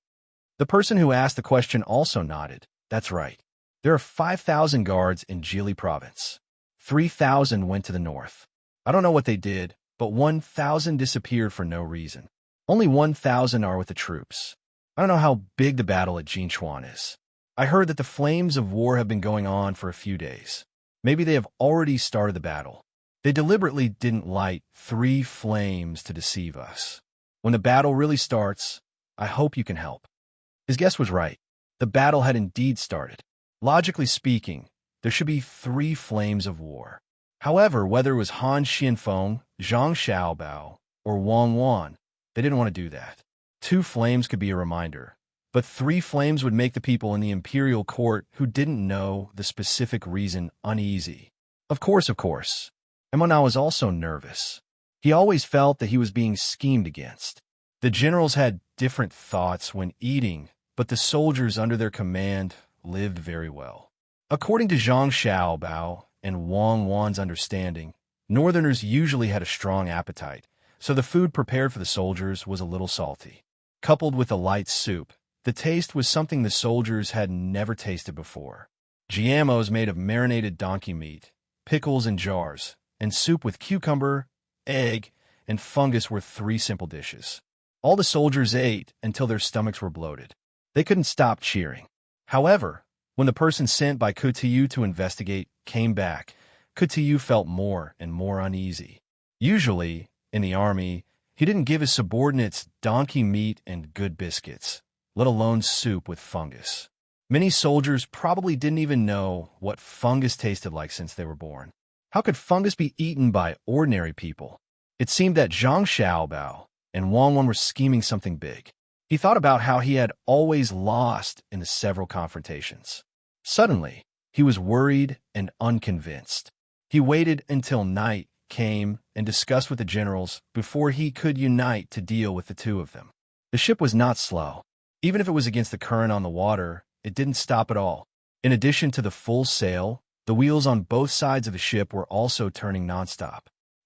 The person who asked the question also nodded. "That's right. There are 5,000 guards in Jili province. 3,000 went to the north. I don't know what they did, but 1,000 disappeared for no reason. Only 1,000 are with the troops. I don't know how big the battle at Jinchuan is. I heard that the flames of war have been going on for a few days. Maybe they have already started the battle. They deliberately didn't light 3 flames to deceive us. When the battle really starts, I hope you can help." His guess was right. The battle had indeed started. Logically speaking, there should be 3 flames of war. However, whether it was Han Xianfeng, Zhang Xiaobao, or Wang Wan, they didn't want to do that. 2 flames could be a reminder, but 3 flames would make the people in the imperial court who didn't know the specific reason uneasy. Of course. Emona was also nervous. He always felt that he was being schemed against. The generals had different thoughts when eating, but the soldiers under their command lived very well. According to Zhang Xiaobao and Wang Wan's understanding, northerners usually had a strong appetite, so the food prepared for the soldiers was a little salty. Coupled with a light soup, the taste was something the soldiers had never tasted before. Giamos made of marinated donkey meat, pickles in jars, and soup with cucumber, egg, and fungus were 3 simple dishes. All the soldiers ate until their stomachs were bloated. They couldn't stop cheering. However, when the person sent by Kutiyu to investigate came back, Kutiyu felt more and more uneasy. Usually, in the army, he didn't give his subordinates donkey meat and good biscuits, let alone soup with fungus. Many soldiers probably didn't even know what fungus tasted like since they were born. How could fungus be eaten by ordinary people? It seemed that Zhang Xiaobao and Wang Wan were scheming something big. He thought about how he had always lost in the several confrontations. Suddenly, he was worried and unconvinced. He waited until night came and discussed with the generals before he could unite to deal with the 2 of them. The ship was not slow. Even if it was against the current on the water, it didn't stop at all. In addition to the full sail, the wheels on both sides of the ship were also turning nonstop.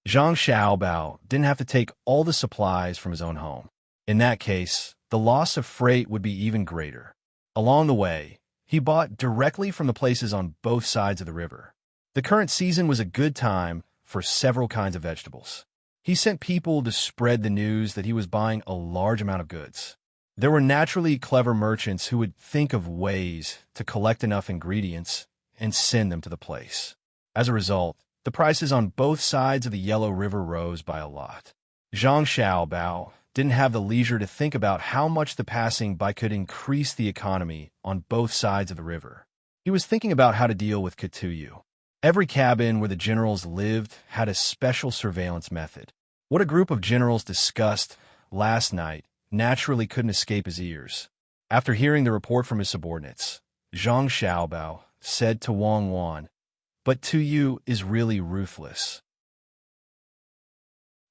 Zhang Xiaobao didn't have to take all the supplies from his own home. In that case, the loss of freight would be even greater. Along the way, he bought directly from the places on both sides of the river. The current season was a good time for several kinds of vegetables. He sent people to spread the news that he was buying a large amount of goods. There were naturally clever merchants who would think of ways to collect enough ingredients and send them to the place. As a result, the prices on both sides of the Yellow River rose by a lot. Zhang Xiaobao didn't have the leisure to think about how much the passing by could increase the economy on both sides of the river. He was thinking about how to deal with Katuyu. Every cabin where the generals lived had a special surveillance method. What a group of generals discussed last night naturally couldn't escape his ears. After hearing the report from his subordinates, Zhang Xiaobao said to Wang Wan, "But Tuyu is really ruthless.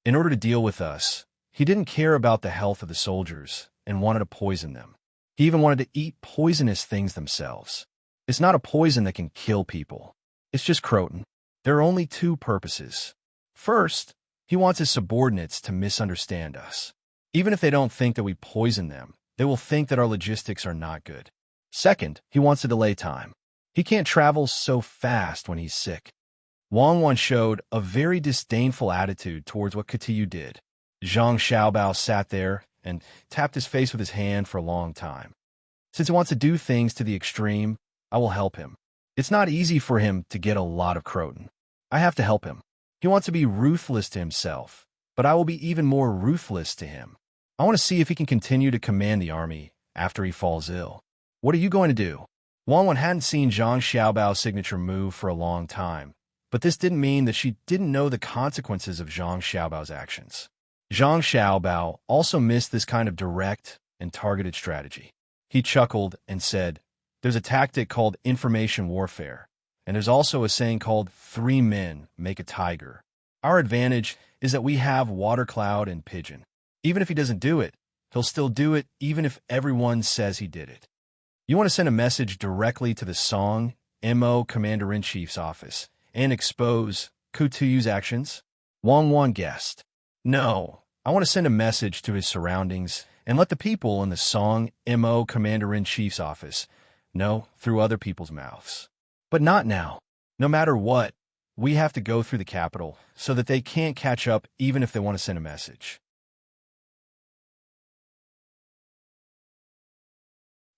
In order to deal with us, he didn't care about the health of the soldiers and wanted to poison them. He even wanted to eat poisonous things themselves. It's not a poison that can kill people. It's just croton. There are only two purposes. First, he wants his subordinates to misunderstand us. Even if they don't think that we poison them, they will think that our logistics are not good. Second, he wants to delay time. He can't travel so fast when he's sick." Wang Wan showed a very disdainful attitude towards what Katiyu did. Zhang Xiaobao sat there and tapped his face with his hand for a long time. Since he wants to do things to the extreme, I will help him. It's not easy for him to get a lot of croton. I have to help him. He wants to be ruthless to himself, but I will be even more ruthless to him. I want to see if he can continue to command the army after he falls ill. What are you going to do? Wang Wan hadn't seen Zhang Xiaobao's signature move for a long time, but this didn't mean that she didn't know the consequences of Zhang Xiaobao's actions. Zhang Xiaobao also missed this kind of direct and targeted strategy. He chuckled and said, "There's a tactic called information warfare, and there's also a saying called 3 men make a tiger. Our advantage is that we have Water Cloud and Pigeon. Even if he doesn't do it, he'll still do it even if everyone says he did it. You want to send a message directly to the Song MO Commander-in-Chief's office and expose Kutuyu's actions?" Wang Wan guessed. "No, I want to send a message to his surroundings and let the people in the Song MO Commander-in-Chief's office know through other people's mouths. But not now. No matter what, we have to go through the capital so that they can't catch up even if they want to send a message."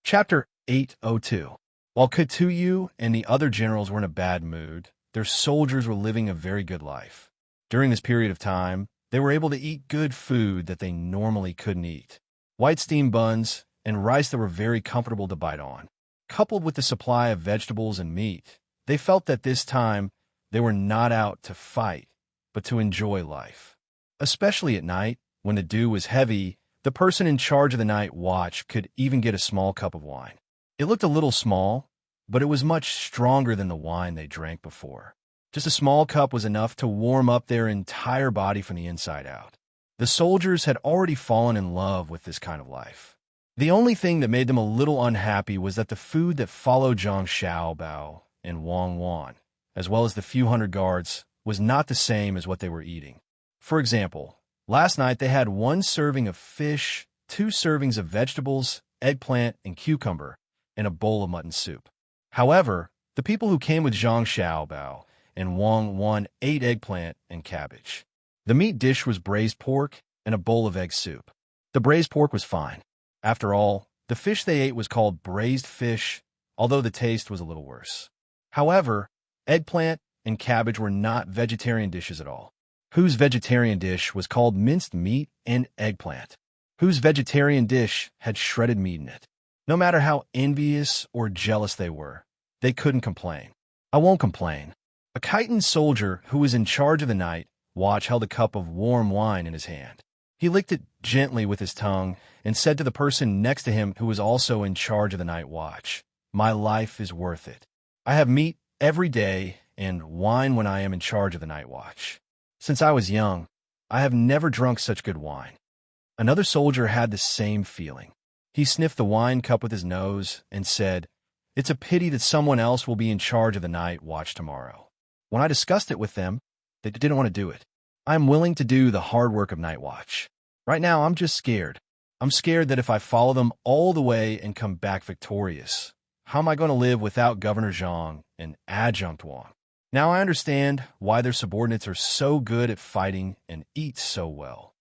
Chapter 802. While Katuyu and the other generals were in a bad mood, their soldiers were living a very good life. During this period of time, they were able to eat good food that they normally couldn't eat. White steamed buns and rice that were very comfortable to bite on. Coupled with the supply of vegetables and meat, they felt that this time they were not out to fight, but to enjoy life. Especially at night, when the dew was heavy, the person in charge of the night watch could even get a small cup of wine. It looked a little small, but it was much stronger than the wine they drank before. Just a small cup was enough to warm up their entire body from the inside out. The soldiers had already fallen in love with this kind of life. The only thing that made them a little unhappy was that the food that followed Zhang Xiaobao and Wang Wan, as well as the few hundred guards, was not the same as what they were eating. For example, last night they had 1 serving of fish, 2 servings of vegetables, eggplant, and cucumber, and a bowl of mutton soup. However, the people who came with Zhang Xiaobao and Wang Wan ate eggplant and cabbage. The meat dish was braised pork and a bowl of egg soup. The braised pork was fine. After all, the fish they ate was called braised fish, although the taste was a little worse. However, eggplant and cabbage were not vegetarian dishes at all. Hu's vegetarian dish was called minced meat and eggplant. Hu's vegetarian dish had shredded meat in it. No matter how envious or jealous they were, they couldn't complain. I won't complain. A Khitan soldier who was in charge of the night watch held a cup of warm wine in his hand. He licked it gently with his tongue and said to the person next to him who was also in charge of the night watch, "My life is worth it. I have meat every day and wine when I am in charge of the night watch. Since I was young, I have never drunk such good wine." Another soldier had the same feeling. He sniffed the wine cup with his nose and said, "It's a pity that someone else will be in charge of the night watch tomorrow." When I discussed it with them, they didn't want to do it. I'm willing to do the hard work of night watch. Right now, I'm just scared. I'm scared that if I follow them all the way and come back victorious, how am I going to live without Governor Zhang and Adjunct Wang? Now I understand why their subordinates are so good at fighting and eat so well.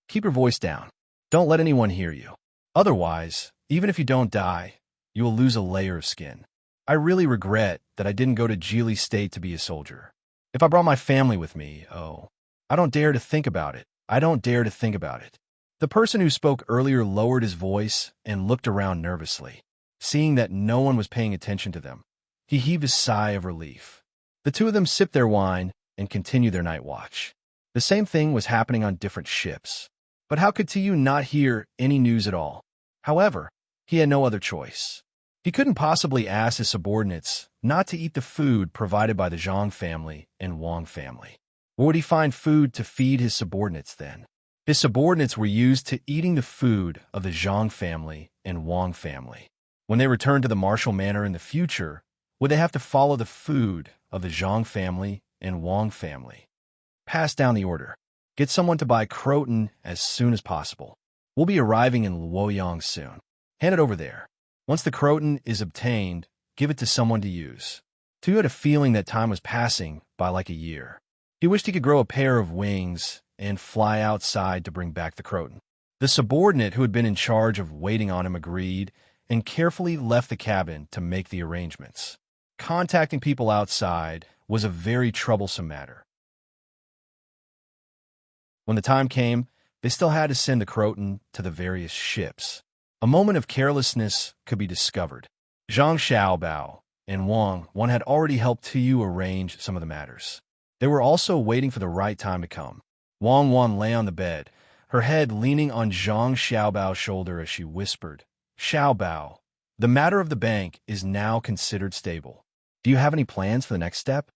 Keep your voice down. Don't let anyone hear you. Otherwise, even if you don't die, you will lose a layer of skin. I really regret that I didn't go to Geely State to be a soldier. If I brought my family with me, I don't dare to think about it. I don't dare to think about it. The person who spoke earlier lowered his voice and looked around nervously. Seeing that no one was paying attention to them, he heaved a sigh of relief. The two of them sipped their wine and continued their night watch. The same thing was happening on different ships. But how could Tiu not hear any news at all? However, he had no other choice. He couldn't possibly ask his subordinates not to eat the food provided by the Zhang family and Wang family. Where would he find food to feed his subordinates then? His subordinates were used to eating the food of the Zhang family and Wang family. When they returned to the martial manor in the future, would they have to follow the food of the Zhang family and Wang family? Pass down the order. Get someone to buy croton as soon as possible. We'll be arriving in Luoyang soon. Hand it over there. Once the croton is obtained, give it to someone to use. Tu had a feeling that time was passing by like a year. He wished he could grow a pair of wings and fly outside to bring back the croton. The subordinate who had been in charge of waiting on him agreed and carefully left the cabin to make the arrangements. Contacting people outside was a very troublesome matter. When the time came, they still had to send the croton to the various ships. A moment of carelessness could be discovered. Zhang Xiaobao and Wang had already helped Tiu arrange some of the matters. They were also waiting for the right time to come. Wang lay on the bed, her head leaning on Zhang Xiaobao's shoulder as she whispered, "Xiaobao, the matter of the bank is now considered stable. Do you have any plans for the next step?"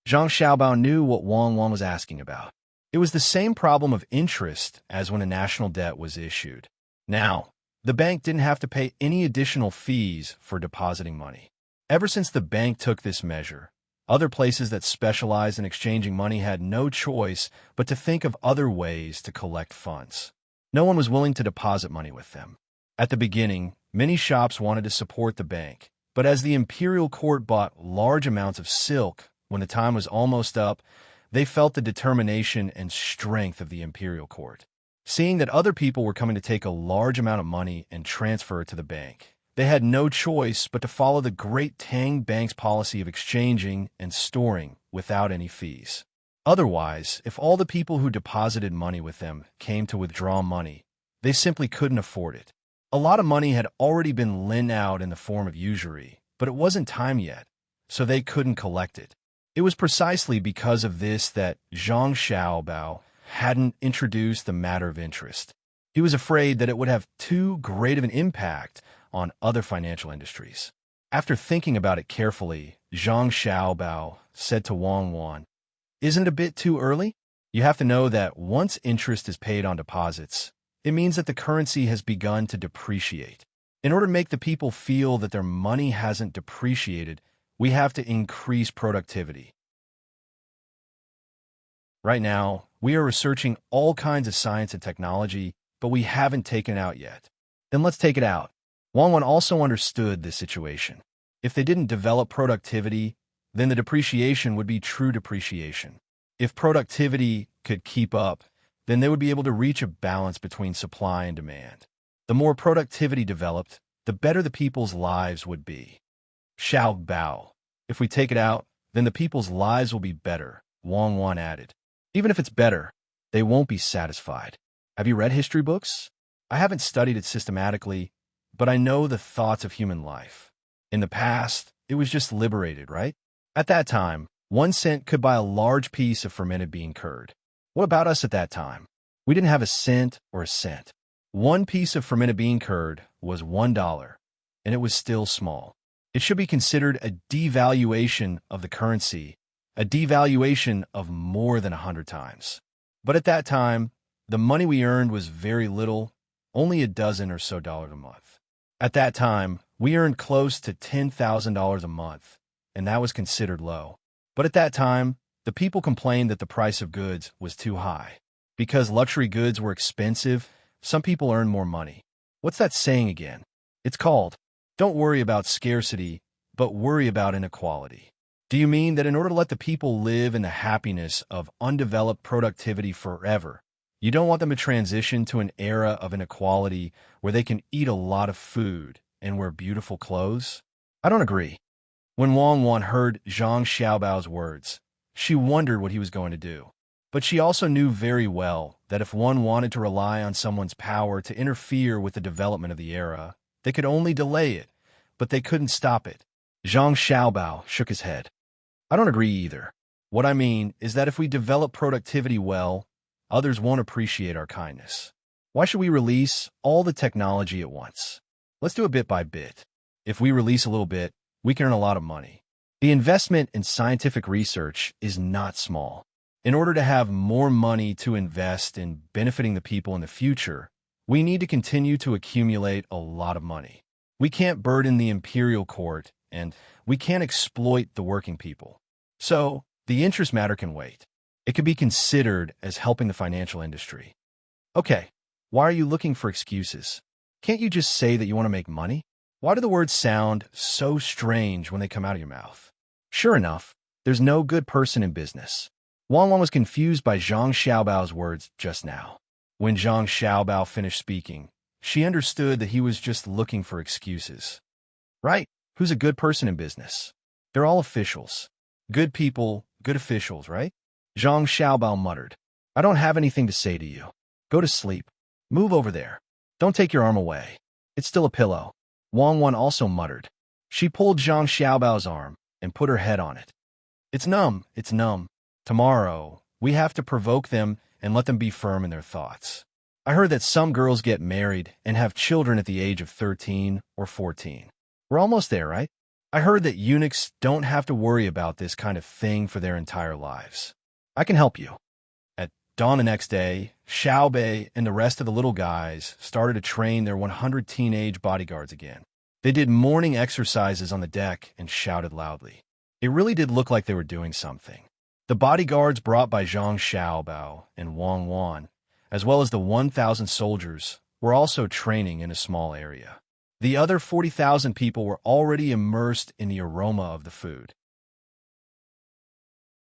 Zhang Xiaobao knew what Wang was asking about. It was the same problem of interest as when a national debt was issued. Now, the bank didn't have to pay any additional fees for depositing money. Ever since the bank took this measure, other places that specialized in exchanging money had no choice but to think of other ways to collect funds. No one was willing to deposit money with them. At the beginning, many shops wanted to support the bank, but as the imperial court bought large amounts of silk when the time was almost up, they felt the determination and strength of the imperial court. Seeing that other people were coming to take a large amount of money and transfer it to the bank, they had no choice but to follow the great Tang bank's policy of exchanging and storing without any fees. Otherwise, if all the people who deposited money with them came to withdraw money, they simply couldn't afford it. A lot of money had already been lent out in the form of usury, but it wasn't time yet, so they couldn't collect it. It was precisely because of this that Zhang Xiaobao hadn't introduced the matter of interest. He was afraid that it would have too great of an impact on other financial industries. After thinking about it carefully, Zhang Xiaobao said to Wang, "Isn't it a bit too early? You have to know that once interest is paid on deposits, it means that the currency has begun to depreciate. In order to make the people feel that their money hasn't depreciated, we have to increase productivity. Right now, we are researching all kinds of science and technology, but we haven't taken it out yet. Then let's take it out." Wang also understood this situation. If they didn't develop productivity, then the depreciation would be true depreciation. If productivity could keep up, then they would be able to reach a balance between supply and demand. The more productivity developed, the better the people's lives would be. Xiao Bao. If we take it out, then the people's lives will be better, Wang added. Even if it's better, they won't be satisfied. Have you read history books? I haven't studied it systematically, but I know the thoughts of human life. In the past, it was just liberated, right? At that time, 1 cent could buy a large piece of fermented bean curd. What about us at that time? We didn't have a cent or a cent. 1 piece of fermented bean curd was $1, and it was still small. It should be considered a devaluation of the currency, a devaluation of more than 100 times. But at that time, the money we earned was very little, only $12 or so a month. At that time, we earned close to $10,000 a month, and that was considered low. But at that time, the people complained that the price of goods was too high. Because luxury goods were expensive, some people earn more money. What's that saying again? It's called, don't worry about scarcity, but worry about inequality. Do you mean that in order to let the people live in the happiness of undeveloped productivity forever, you don't want them to transition to an era of inequality where they can eat a lot of food and wear beautiful clothes? I don't agree. When Wang Wan heard Zhang Xiaobao's words, she wondered what he was going to do. But she also knew very well that if one wanted to rely on someone's power to interfere with the development of the era, they could only delay it, but they couldn't stop it. Zhang Xiaobao shook his head. I don't agree either. What I mean is that if we develop productivity well, others won't appreciate our kindness. Why should we release all the technology at once? Let's do it bit by bit. If we release a little bit, we can earn a lot of money. The investment in scientific research is not small. In order to have more money to invest in benefiting the people in the future, we need to continue to accumulate a lot of money. We can't burden the imperial court, and we can't exploit the working people. So, the interest matter can wait. It could be considered as helping the financial industry. Okay, why are you looking for excuses? Can't you just say that you want to make money? Why do the words sound so strange when they come out of your mouth? Sure enough, there's no good person in business. Wang Wan was confused by Zhang Xiaobao's words just now. When Zhang Xiaobao finished speaking, she understood that he was just looking for excuses. Right? Who's a good person in business? They're all officials. Good people, good officials, right? Zhang Xiaobao muttered. I don't have anything to say to you. Go to sleep. Move over there. Don't take your arm away. It's still a pillow. Wang Wan also muttered. She pulled Zhang Xiaobao's arm and put her head on it. It's numb. It's numb. Tomorrow, we have to provoke them and let them be firm in their thoughts. I heard that some girls get married and have children at the age of 13 or 14. We're almost there, right? I heard that eunuchs don't have to worry about this kind of thing for their entire lives. I can help you. At dawn the next day, Xiao Bei and the rest of the little guys started to train their 100 teenage bodyguards again. They did morning exercises on the deck and shouted loudly. It really did look like they were doing something. The bodyguards brought by Zhang Xiaobao and Wang Wan, as well as the 1,000 soldiers, were also training in a small area. The other 40,000 people were already immersed in the aroma of the food.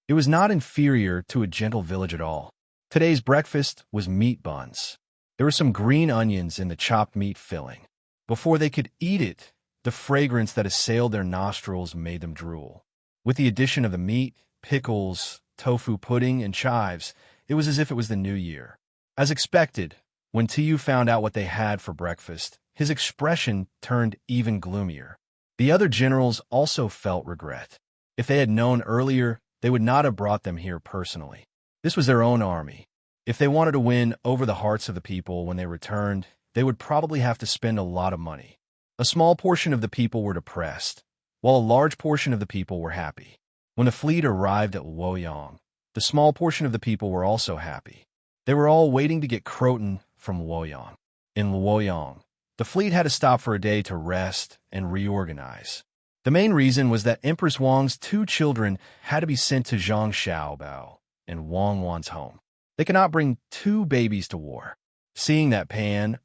It was not inferior to a gentle village at all. Today's breakfast was meat buns. There were some green onions in the chopped meat filling. Before they could eat it, the fragrance that assailed their nostrils made them drool. With the addition of the meat, pickles, tofu pudding, and chives, it was as if it was the new year. As expected, when Tiyu found out what they had for breakfast, his expression turned even gloomier. The other generals also felt regret. If they had known earlier, they would not have brought them here personally. This was their own army. If they wanted to win over the hearts of the people when they returned, they would probably have to spend a lot of money. A small portion of the people were depressed, while a large portion of the people were happy. When the fleet arrived at Luoyang, the small portion of the people were also happy. They were all waiting to get Croton from Luoyang. In Luoyang, the fleet had to stop for a day to rest and reorganize. The main reason was that Empress Wang's 2 children had to be sent to Zhang Xiaobao and Wang Wan's home. They could not bring 2 babies to war. Seeing that Pan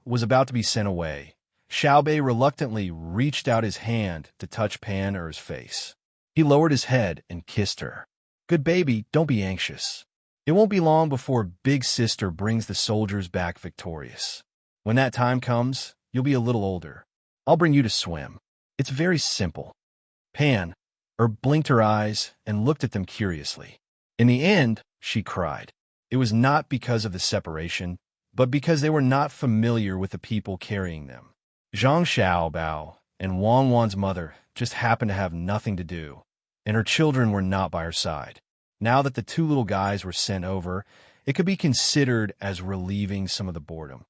was about to be sent away, Xiao Bei reluctantly reached out his hand to touch Pan face. He lowered his head and kissed her. Good baby, don't be anxious. It won't be long before Big Sister brings the soldiers back victorious. When that time comes, you'll be a little older. I'll bring you to swim. It's very simple. Pan blinked her eyes and looked at them curiously. In the end, she cried. It was not because of the separation, but because they were not familiar with the people carrying them. Zhang Xiaobao and Wang Wan's mother just happened to have nothing to do, and her children were not by her side. Now that the 2 little guys were sent over, it could be considered as relieving some of the boredom.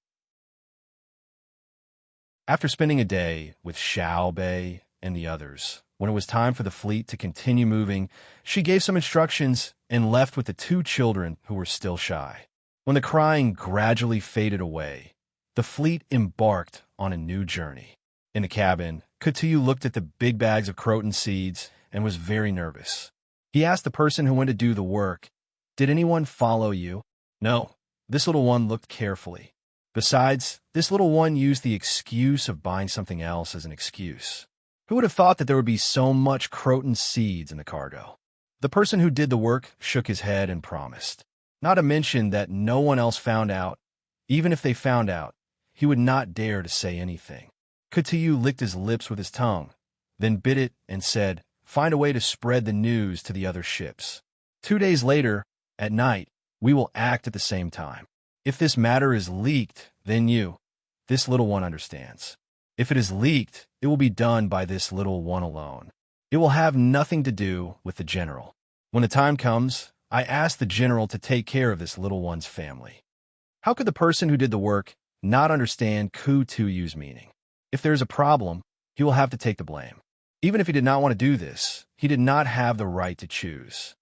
After spending a day with Xiao Bei and the others, when it was time for the fleet to continue moving, she gave some instructions and left with the 2 children who were still shy. When the crying gradually faded away, the fleet embarked on a new journey. In the cabin, Kutuyu looked at the big bags of croton seeds and was very nervous. He asked the person who went to do the work, "Did anyone follow you?" "No." This little one looked carefully. Besides, this little one used the excuse of buying something else as an excuse. Who would have thought that there would be so much croton seeds in the cargo? The person who did the work shook his head and promised. Not to mention that no one else found out. Even if they found out, he would not dare to say anything. Kutuyu licked his lips with his tongue, then bit it and said, "Find a way to spread the news to the other ships. 2 days later, at night, we will act at the same time. If this matter is leaked, then this little one understands. If it is leaked, it will be done by this little one alone. It will have nothing to do with the general. When the time comes, I ask the general to take care of this little one's family." How could the person who did the work not understand Kutuyu's meaning? If there is a problem, he will have to take the blame. Even if he did not want to do this, he did not have the right to choose.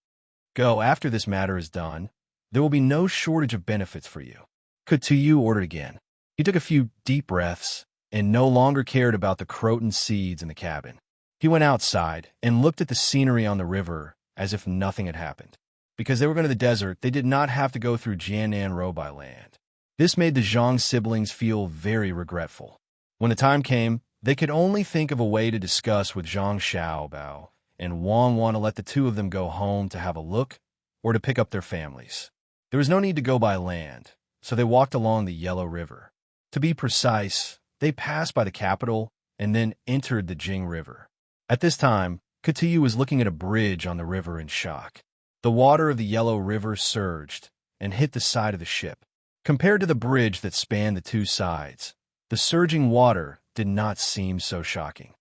Go after this matter is done. There will be no shortage of benefits for you. Kutuyu ordered again. He took a few deep breaths and no longer cared about the croton seeds in the cabin. He went outside and looked at the scenery on the river as if nothing had happened. Because they were going to the desert, they did not have to go through Jianan Robai land. This made the Zhang siblings feel very regretful. When the time came, they could only think of a way to discuss with Zhang Xiaobao, and Wang want to let the two of them go home to have a look or to pick up their families. There was no need to go by land, so they walked along the Yellow River. To be precise, they passed by the capital and then entered the Jing River. At this time, Kutuyu was looking at a bridge on the river in shock. The water of the Yellow River surged and hit the side of the ship. Compared to the bridge that spanned the two sides, the surging water did not seem so shocking.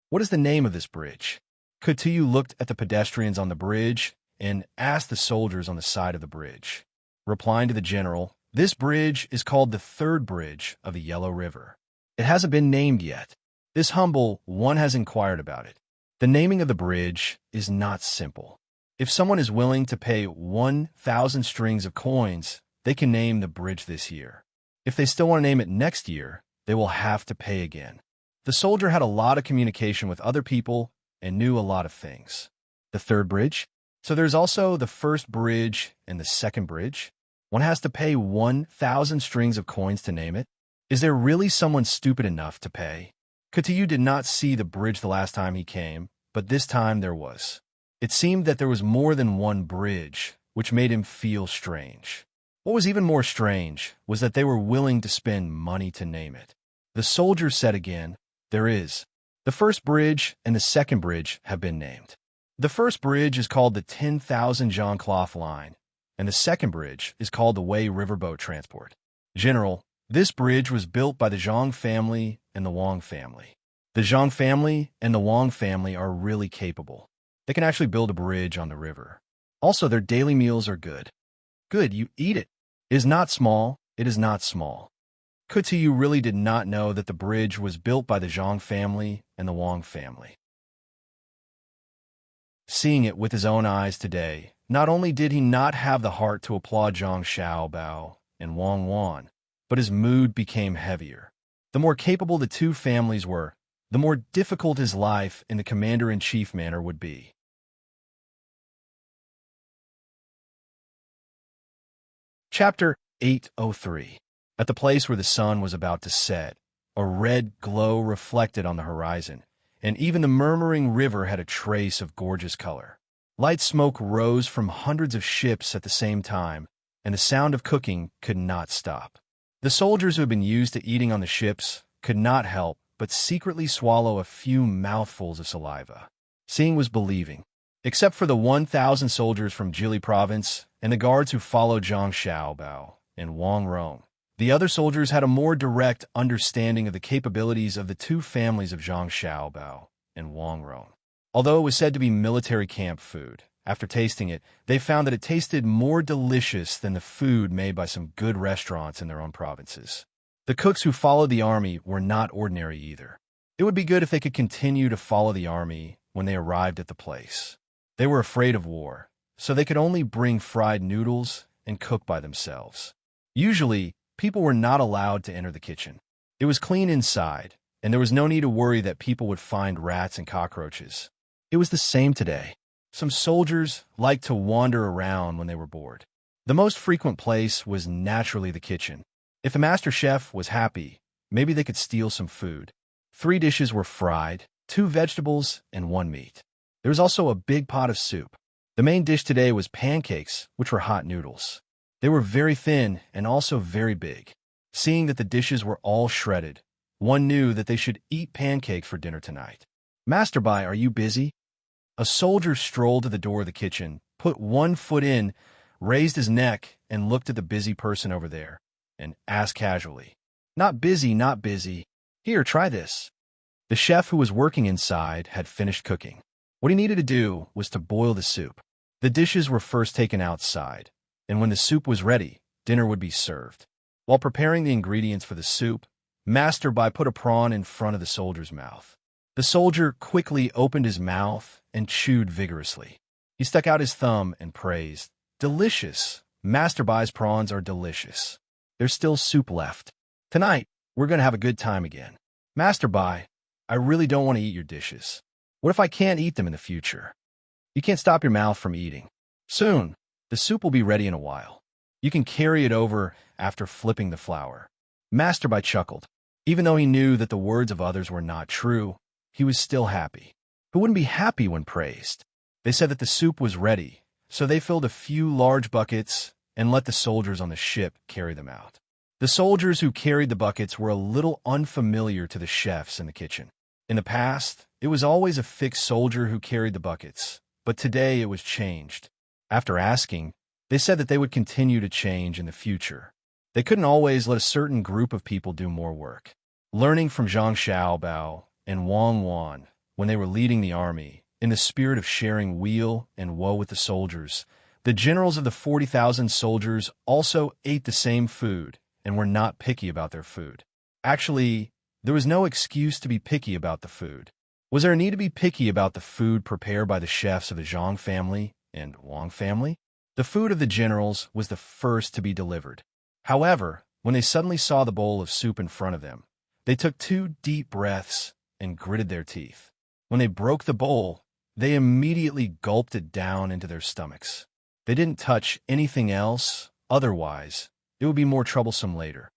What is the name of this bridge? Kutuyu looked at the pedestrians on the bridge and asked the soldiers on the side of the bridge. Replying to the general, "This bridge is called the third bridge of the Yellow River. It hasn't been named yet. This humble one has inquired about it. The naming of the bridge is not simple. If someone is willing to pay 1,000 strings of coins, they can name the bridge this year. If they still want to name it next year, they will have to pay again." The soldier had a lot of communication with other people and knew a lot of things. The third bridge? So there's also the first bridge and the second bridge? One has to pay 1,000 strings of coins to name it? Is there really someone stupid enough to pay? Kutuyu did not see the bridge the last time he came, but this time there was. It seemed that there was more than one bridge, which made him feel strange. What was even more strange was that they were willing to spend money to name it. The soldier said again, "There is. The first bridge and the second bridge have been named. The first bridge is called the 10,000 Zhang Cloth Line, and the second bridge is called the Wei Riverboat Transport. General, this bridge was built by the Zhang family and the Wang family. The Zhang family and the Wang family are really capable. They can actually build a bridge on the river. Also, their daily meals are good." "Good, you eat it. It is not small, it is not small." Kutuyu really did not know that the bridge was built by the Zhang family and the Wang family. Seeing it with his own eyes today, not only did he not have the heart to applaud Zhang Xiaobao and Wang Wan, but his mood became heavier. The more capable the two families were, the more difficult his life in the commander-in-chief manner would be. Chapter 803. At the place where the sun was about to set, a red glow reflected on the horizon, and even the murmuring river had a trace of gorgeous color. Light smoke rose from hundreds of ships at the same time, and the sound of cooking could not stop. The soldiers who had been used to eating on the ships could not help but secretly swallow a few mouthfuls of saliva. Seeing was believing. Except for the 1,000 soldiers from Jili province and the guards who followed Zhang Xiaobao and Wang Rong, the other soldiers had a more direct understanding of the capabilities of the two families of Zhang Xiaobao and Wang Rong. Although it was said to be military camp food, after tasting it, they found that it tasted more delicious than the food made by some good restaurants in their own provinces. The cooks who followed the army were not ordinary either. It would be good if they could continue to follow the army when they arrived at the place. They were afraid of war, so they could only bring fried noodles and cook by themselves. Usually, people were not allowed to enter the kitchen. It was clean inside, and there was no need to worry that people would find rats and cockroaches. It was the same today. Some soldiers liked to wander around when they were bored. The most frequent place was naturally the kitchen. If the master chef was happy, maybe they could steal some food. 3 dishes were fried, 2 vegetables, and 1 meat. There was also a big pot of soup. The main dish today was pancakes, which were hot noodles. They were very thin and also very big. Seeing that the dishes were all shredded, one knew that they should eat pancakes for dinner tonight. Master Bai, are you busy? A soldier strolled to the door of the kitchen, put 1 foot in, raised his neck, and looked at the busy person over there, and asked casually, Not busy, not busy. Here, try this. The chef who was working inside had finished cooking. What he needed to do was to boil the soup. The dishes were first taken outside, and when the soup was ready, dinner would be served. While preparing the ingredients for the soup, Master Bai put a prawn in front of the soldier's mouth. The soldier quickly opened his mouth and chewed vigorously. He stuck out his thumb and praised, Delicious! Master Bai's prawns are delicious. There's still soup left. Tonight, we're going to have a good time again. Master Bai, I really don't want to eat your dishes. What if I can't eat them in the future? You can't stop your mouth from eating. Soon, the soup will be ready in a while. You can carry it over after flipping the flour. Master Bai chuckled. Even though he knew that the words of others were not true, he was still happy. Who wouldn't be happy when praised? They said that the soup was ready, so they filled a few large buckets and let the soldiers on the ship carry them out. The soldiers who carried the buckets were a little unfamiliar to the chefs in the kitchen. In the past, it was always a fixed soldier who carried the buckets, but today it was changed. After asking, they said that they would continue to change in the future. They couldn't always let a certain group of people do more work. Learning from Zhang Xiaobao and Wang Wan, when they were leading the army, in the spirit of sharing weal and woe with the soldiers, the generals of the 40,000 soldiers also ate the same food and were not picky about their food. Actually, there was no excuse to be picky about the food. Was there a need to be picky about the food prepared by the chefs of the Zhang family and Wang family? The food of the generals was the first to be delivered. However, when they suddenly saw the bowl of soup in front of them, they took 2 deep breaths and gritted their teeth. When they broke the bowl, they immediately gulped it down into their stomachs. They didn't touch anything else, otherwise, it would be more troublesome later.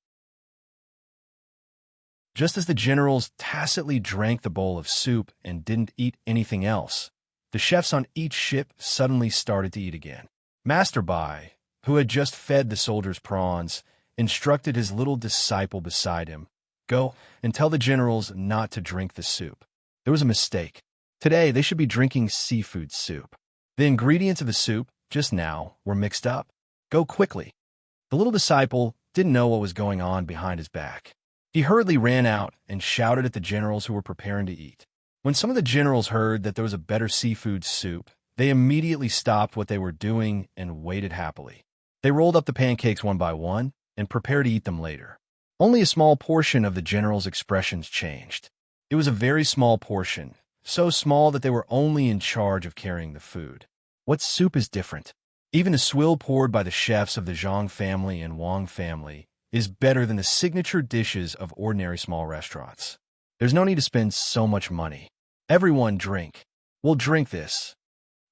Just as the generals tacitly drank the bowl of soup and didn't eat anything else, the chefs on each ship suddenly started to eat again. Master Bai, who had just fed the soldiers prawns, instructed his little disciple beside him, Go and tell the generals not to drink the soup. There was a mistake. Today, they should be drinking seafood soup. The ingredients of the soup, just now, were mixed up. Go quickly. The little disciple didn't know what was going on behind his back. He hurriedly ran out and shouted at the generals who were preparing to eat. When some of the generals heard that there was a better seafood soup, they immediately stopped what they were doing and waited happily. They rolled up the pancakes one by one and prepared to eat them later. Only a small portion of the generals' expressions changed. It was a very small portion, so small that they were only in charge of carrying the food. What soup is different? Even the swill poured by the chefs of the Zhang family and Wang family is better than the signature dishes of ordinary small restaurants. There's no need to spend so much money. Everyone drink. We'll drink this.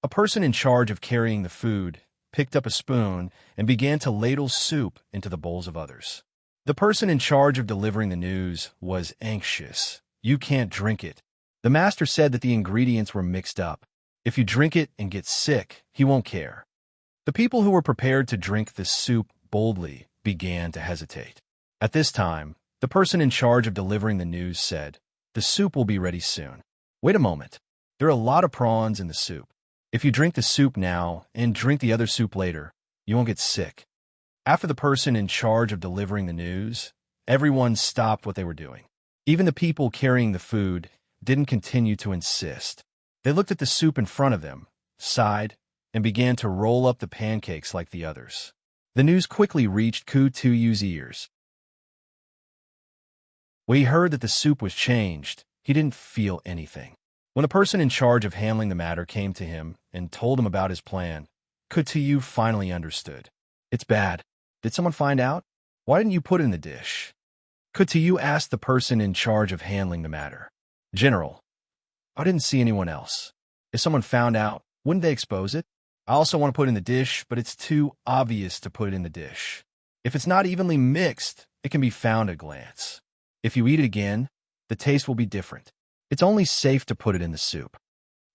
A person in charge of carrying the food picked up a spoon and began to ladle soup into the bowls of others. The person in charge of delivering the news was anxious. You can't drink it. The master said that the ingredients were mixed up. If you drink it and get sick, he won't care. The people who were prepared to drink the soup boldly began to hesitate. At this time, the person in charge of delivering the news said, The soup will be ready soon. Wait a moment. There are a lot of prawns in the soup. If you drink the soup now and drink the other soup later, you won't get sick. After the person in charge of delivering the news, everyone stopped what they were doing. Even the people carrying the food didn't continue to insist. They looked at the soup in front of them, sighed, and began to roll up the pancakes like the others. The news quickly reached Ku Tuyu's ears. When he heard that the soup was changed, he didn't feel anything. When the person in charge of handling the matter came to him and told him about his plan, Ku Tuyu finally understood. It's bad. Did someone find out? Why didn't you put it in the dish? Ku Tuyu asked the person in charge of handling the matter. General, I didn't see anyone else. If someone found out, wouldn't they expose it? I also want to put it in the dish, but it's too obvious to put it in the dish. If it's not evenly mixed, it can be found at a glance. If you eat it again, the taste will be different. It's only safe to put it in the soup.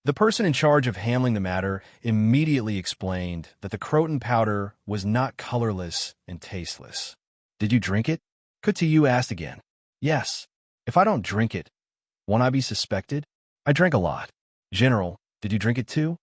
The person in charge of handling the matter immediately explained that the croton powder was not colorless and tasteless. Did you drink it? Kutiyu asked again. Yes. If I don't drink it, won't I be suspected? I drank a lot. General, did you drink it too?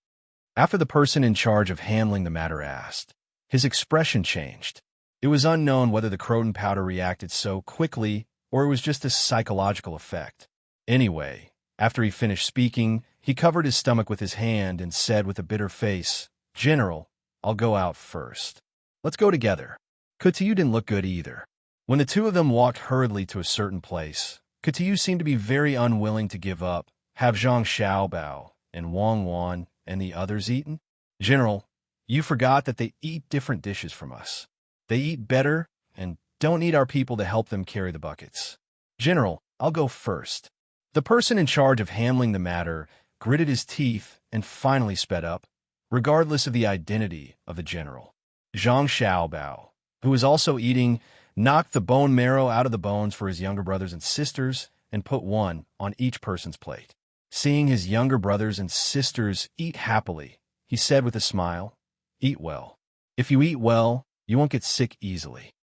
After the person in charge of handling the matter asked, his expression changed. It was unknown whether the croton powder reacted so quickly or it was just a psychological effect. Anyway, after he finished speaking, he covered his stomach with his hand and said with a bitter face, General, I'll go out first. Let's go together. Kutiyu didn't look good either. When the two of them walked hurriedly to a certain place, Kutiyu seemed to be very unwilling to give up, have Zhang Xiaobao and Wang Wan and the others eaten. General, you forgot that they eat different dishes from us. They eat better and don't need our people to help them carry the buckets. General, I'll go first. The person in charge of handling the matter gritted his teeth and finally sped up, regardless of the identity of the general. Zhang Xiaobao, who was also eating, knocked the bone marrow out of the bones for his younger brothers and sisters and put one on each person's plate. Seeing his younger brothers and sisters eat happily, he said with a smile, Eat well. If you eat well, you won't get sick easily.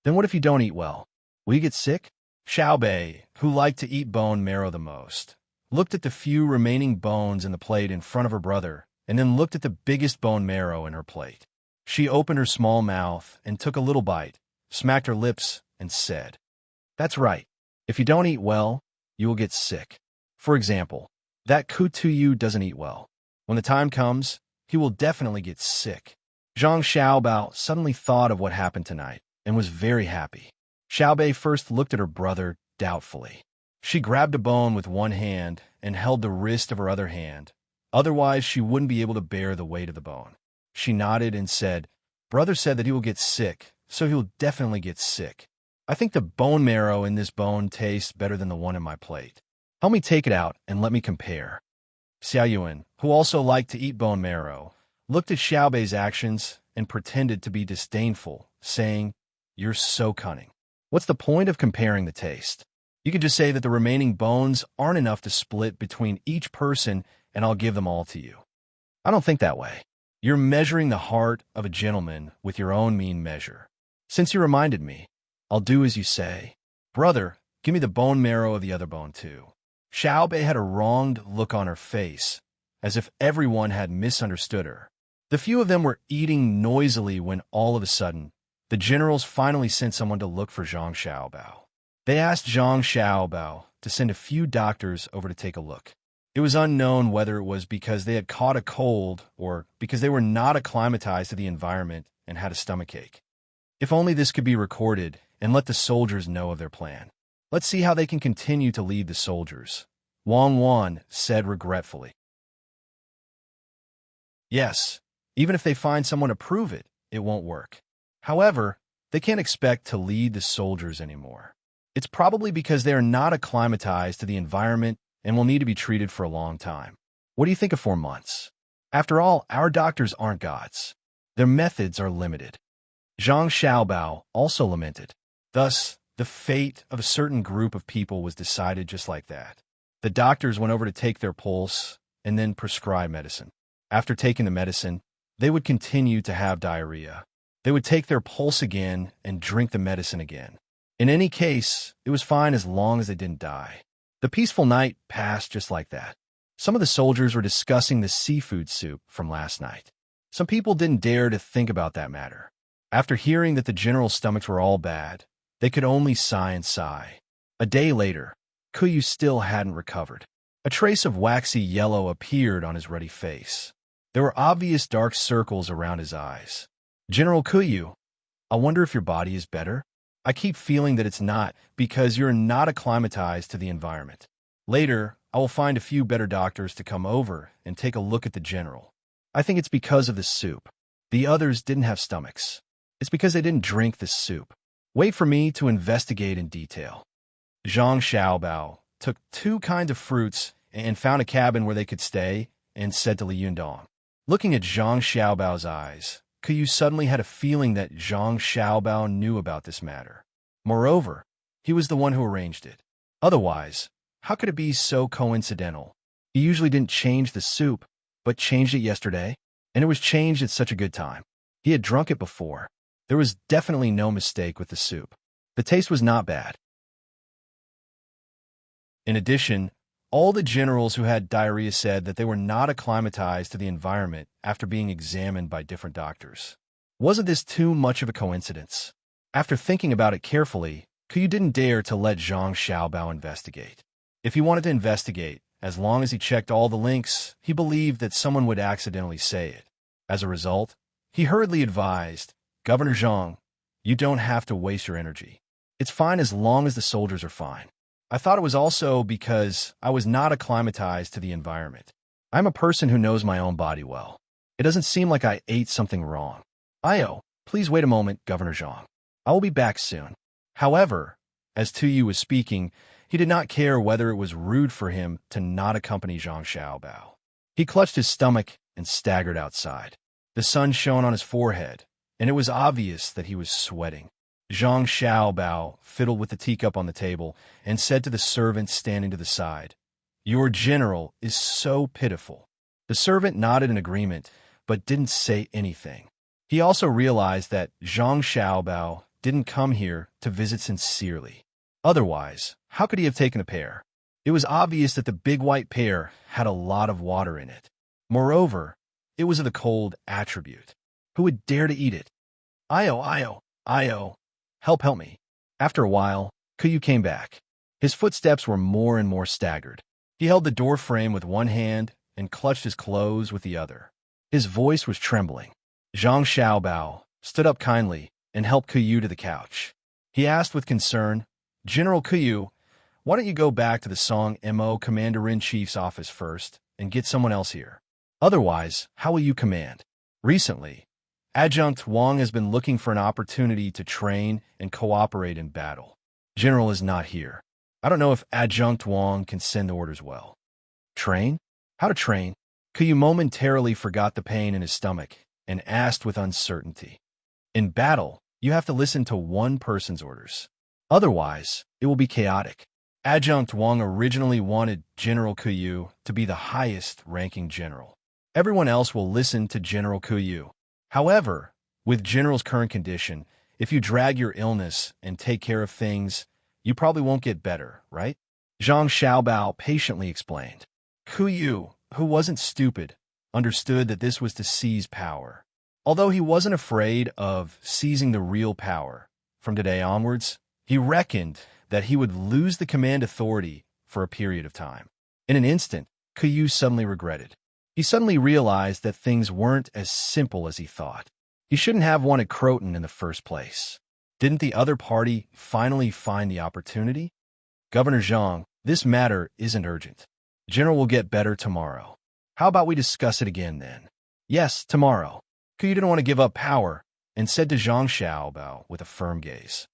Then what if you don't eat well? Will you get sick? Xiaobei, who liked to eat bone marrow the most, looked at the few remaining bones in the plate in front of her brother and then looked at the biggest bone marrow in her plate. She opened her small mouth and took a little bite, smacked her lips, and said, That's right. If you don't eat well, you will get sick. For example, that Kutiyu doesn't eat well. When the time comes, he will definitely get sick. Zhang Xiaobao suddenly thought of what happened tonight and was very happy. Xiaobei first looked at her brother doubtfully. She grabbed a bone with one hand and held the wrist of her other hand. Otherwise, she wouldn't be able to bear the weight of the bone. She nodded and said, Brother said that he will get sick, so he'll definitely get sick. I think the bone marrow in this bone tastes better than the one in my plate. Help me take it out and let me compare. Xiaoyuan, who also liked to eat bone marrow, looked at Xiaobei's actions and pretended to be disdainful, saying, You're so cunning. What's the point of comparing the taste? You could just say that the remaining bones aren't enough to split between each person and I'll give them all to you. I don't think that way. You're measuring the heart of a gentleman with your own mean measure. Since you reminded me, I'll do as you say. Brother, give me the bone marrow of the other bone too. Xiaobei had a wronged look on her face, as if everyone had misunderstood her. The few of them were eating noisily when all of a sudden, the generals finally sent someone to look for Zhang Xiaobao. They asked Zhang Xiaobao to send a few doctors over to take a look. It was unknown whether it was because they had caught a cold or because they were not acclimatized to the environment and had a stomachache. If only this could be recorded and let the soldiers know of their plan. Let's see how they can continue to lead the soldiers. Wang Wan said regretfully. Yes, even if they find someone to prove it, it won't work. However, they can't expect to lead the soldiers anymore. It's probably because they are not acclimatized to the environment and will need to be treated for a long time. What do you think of 4 months? After all, our doctors aren't gods. Their methods are limited. Zhang Xiaobao also lamented. Thus, the fate of a certain group of people was decided just like that. The doctors went over to take their pulse and then prescribe medicine. After taking the medicine, they would continue to have diarrhea. They would take their pulse again and drink the medicine again. In any case, it was fine as long as they didn't die. The peaceful night passed just like that. Some of the soldiers were discussing the seafood soup from last night. Some people didn't dare to think about that matter. After hearing that the general's stomachs were all bad, they could only sigh and sigh. A day later, Kuyu still hadn't recovered. A trace of waxy yellow appeared on his ruddy face. There were obvious dark circles around his eyes. General Kuyu, I wonder if your body is better? I keep feeling that it's not because you're not acclimatized to the environment. Later, I will find a few better doctors to come over and take a look at the general. I think it's because of the soup. The others didn't have stomachs. It's because they didn't drink the soup. Wait for me to investigate in detail. Zhang Xiaobao took 2 kinds of fruits and found a cabin where they could stay and said to Li Yundong. Looking at Zhang Xiaobao's eyes, Kuyu suddenly had a feeling that Zhang Xiaobao knew about this matter. Moreover, he was the one who arranged it. Otherwise, how could it be so coincidental? He usually didn't change the soup, but changed it yesterday, and it was changed at such a good time. He had drunk it before. There was definitely no mistake with the soup. The taste was not bad. In addition, all the generals who had diarrhea said that they were not acclimatized to the environment after being examined by different doctors. Wasn't this too much of a coincidence? After thinking about it carefully, Kuyu didn't dare to let Zhang Xiaobao investigate. If he wanted to investigate, as long as he checked all the links, he believed that someone would accidentally say it. As a result, he hurriedly advised, "Governor Zhang, you don't have to waste your energy. It's fine as long as the soldiers are fine. I thought it was also because I was not acclimatized to the environment. I'm a person who knows my own body well. It doesn't seem like I ate something wrong. Io, please wait a moment, Governor Zhang. I will be back soon." However, as Tuyu was speaking, he did not care whether it was rude for him to not accompany Zhang Xiaobao. He clutched his stomach and staggered outside. The sun shone on his forehead, and it was obvious that he was sweating. Zhang Xiaobao fiddled with the teacup on the table and said to the servant standing to the side, "Your general is so pitiful." The servant nodded in agreement, but didn't say anything. He also realized that Zhang Xiaobao didn't come here to visit sincerely. Otherwise, how could he have taken a pear? It was obvious that the big white pear had a lot of water in it. Moreover, it was of the cold attribute. Who would dare to eat it? Io. Help me. After a while, Kuyu came back. His footsteps were more and more staggered. He held the door frame with one hand and clutched his clothes with the other. His voice was trembling. Zhang Xiaobao stood up kindly and helped Kuyu to the couch. He asked with concern, "General Kuyu, why don't you go back to the Song Mo Commander-in-Chief's office first and get someone else here? Otherwise, how will you command?" Recently, Adjunct Wang has been looking for an opportunity to train and cooperate in battle. General is not here. I don't know if Adjunct Wang can send orders well. Train? How to train? Kuyu momentarily forgot the pain in his stomach and asked with uncertainty. In battle, you have to listen to one person's orders. Otherwise, it will be chaotic. Adjunct Wang originally wanted General Kuyu to be the highest-ranking general. Everyone else will listen to General Kuyu. However, with General's current condition, if you drag your illness and take care of things, you probably won't get better, right? Zhang Xiaobao patiently explained. Kuyu, who wasn't stupid, understood that this was to seize power. Although he wasn't afraid of seizing the real power, from today onwards, he reckoned that he would lose the command authority for a period of time. In an instant, Kuyu suddenly regretted. He suddenly realized that things weren't as simple as he thought. He shouldn't have wanted Croton in the first place. Didn't the other party finally find the opportunity? Governor Zhang, this matter isn't urgent. General will get better tomorrow. How about we discuss it again then? Yes, tomorrow. Kuyu didn't want to give up power and said to Zhang Xiaobao with a firm gaze.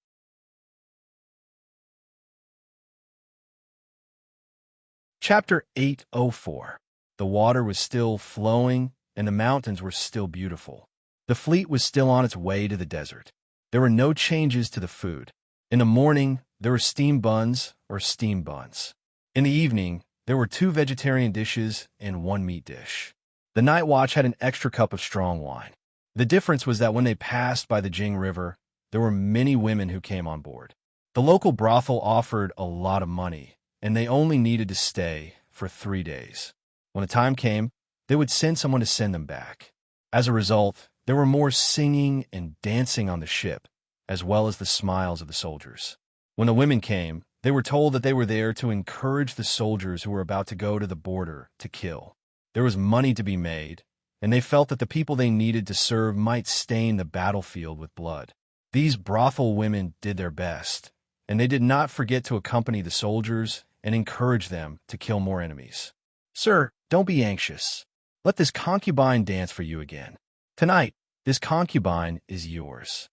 Chapter 804. The water was still flowing, and the mountains were still beautiful. The fleet was still on its way to the desert. There were no changes to the food. In the morning, there were steamed buns or steamed buns. In the evening, there were 2 vegetarian dishes and 1 meat dish. The night watch had an extra cup of strong wine. The difference was that when they passed by the Jing River, there were many women who came on board. The local brothel offered a lot of money, and they only needed to stay for 3 days. When the time came, they would send someone to send them back. As a result, there were more singing and dancing on the ship, as well as the smiles of the soldiers. When the women came, they were told that they were there to encourage the soldiers who were about to go to the border to kill. There was money to be made, and they felt that the people they needed to serve might stain the battlefield with blood. These brothel women did their best, and they did not forget to accompany the soldiers and encourage them to kill more enemies. "Sir, don't be anxious. Let this concubine dance for you again. Tonight, this concubine is yours."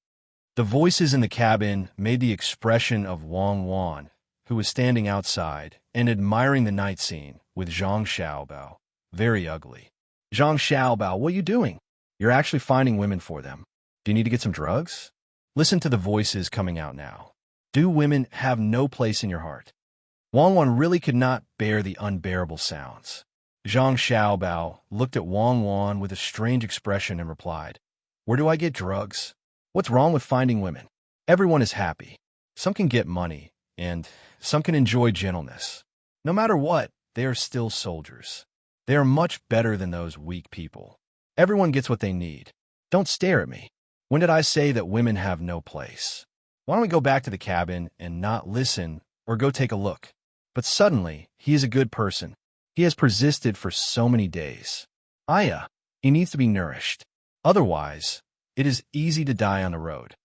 The voices in the cabin made the expression of Wang Wan, who was standing outside and admiring the night scene with Zhang Xiaobao, very ugly. "Zhang Xiaobao, what are you doing? You're actually finding women for them. Do you need to get some drugs? Listen to the voices coming out now. Do women have no place in your heart? Wang Wan really could not bear the unbearable sounds. Zhang Xiaobao looked at Wang Wan with a strange expression and replied, "Where do I get drugs? What's wrong with finding women? Everyone is happy. Some can get money, and some can enjoy gentleness. No matter what, they are still soldiers. They are much better than those weak people. Everyone gets what they need. Don't stare at me. When did I say that women have no place? Why don't we go back to the cabin and not listen or go take a look?" But suddenly, he is a good person. He has persisted for so many days. Aya, he needs to be nourished. Otherwise, it is easy to die on the road.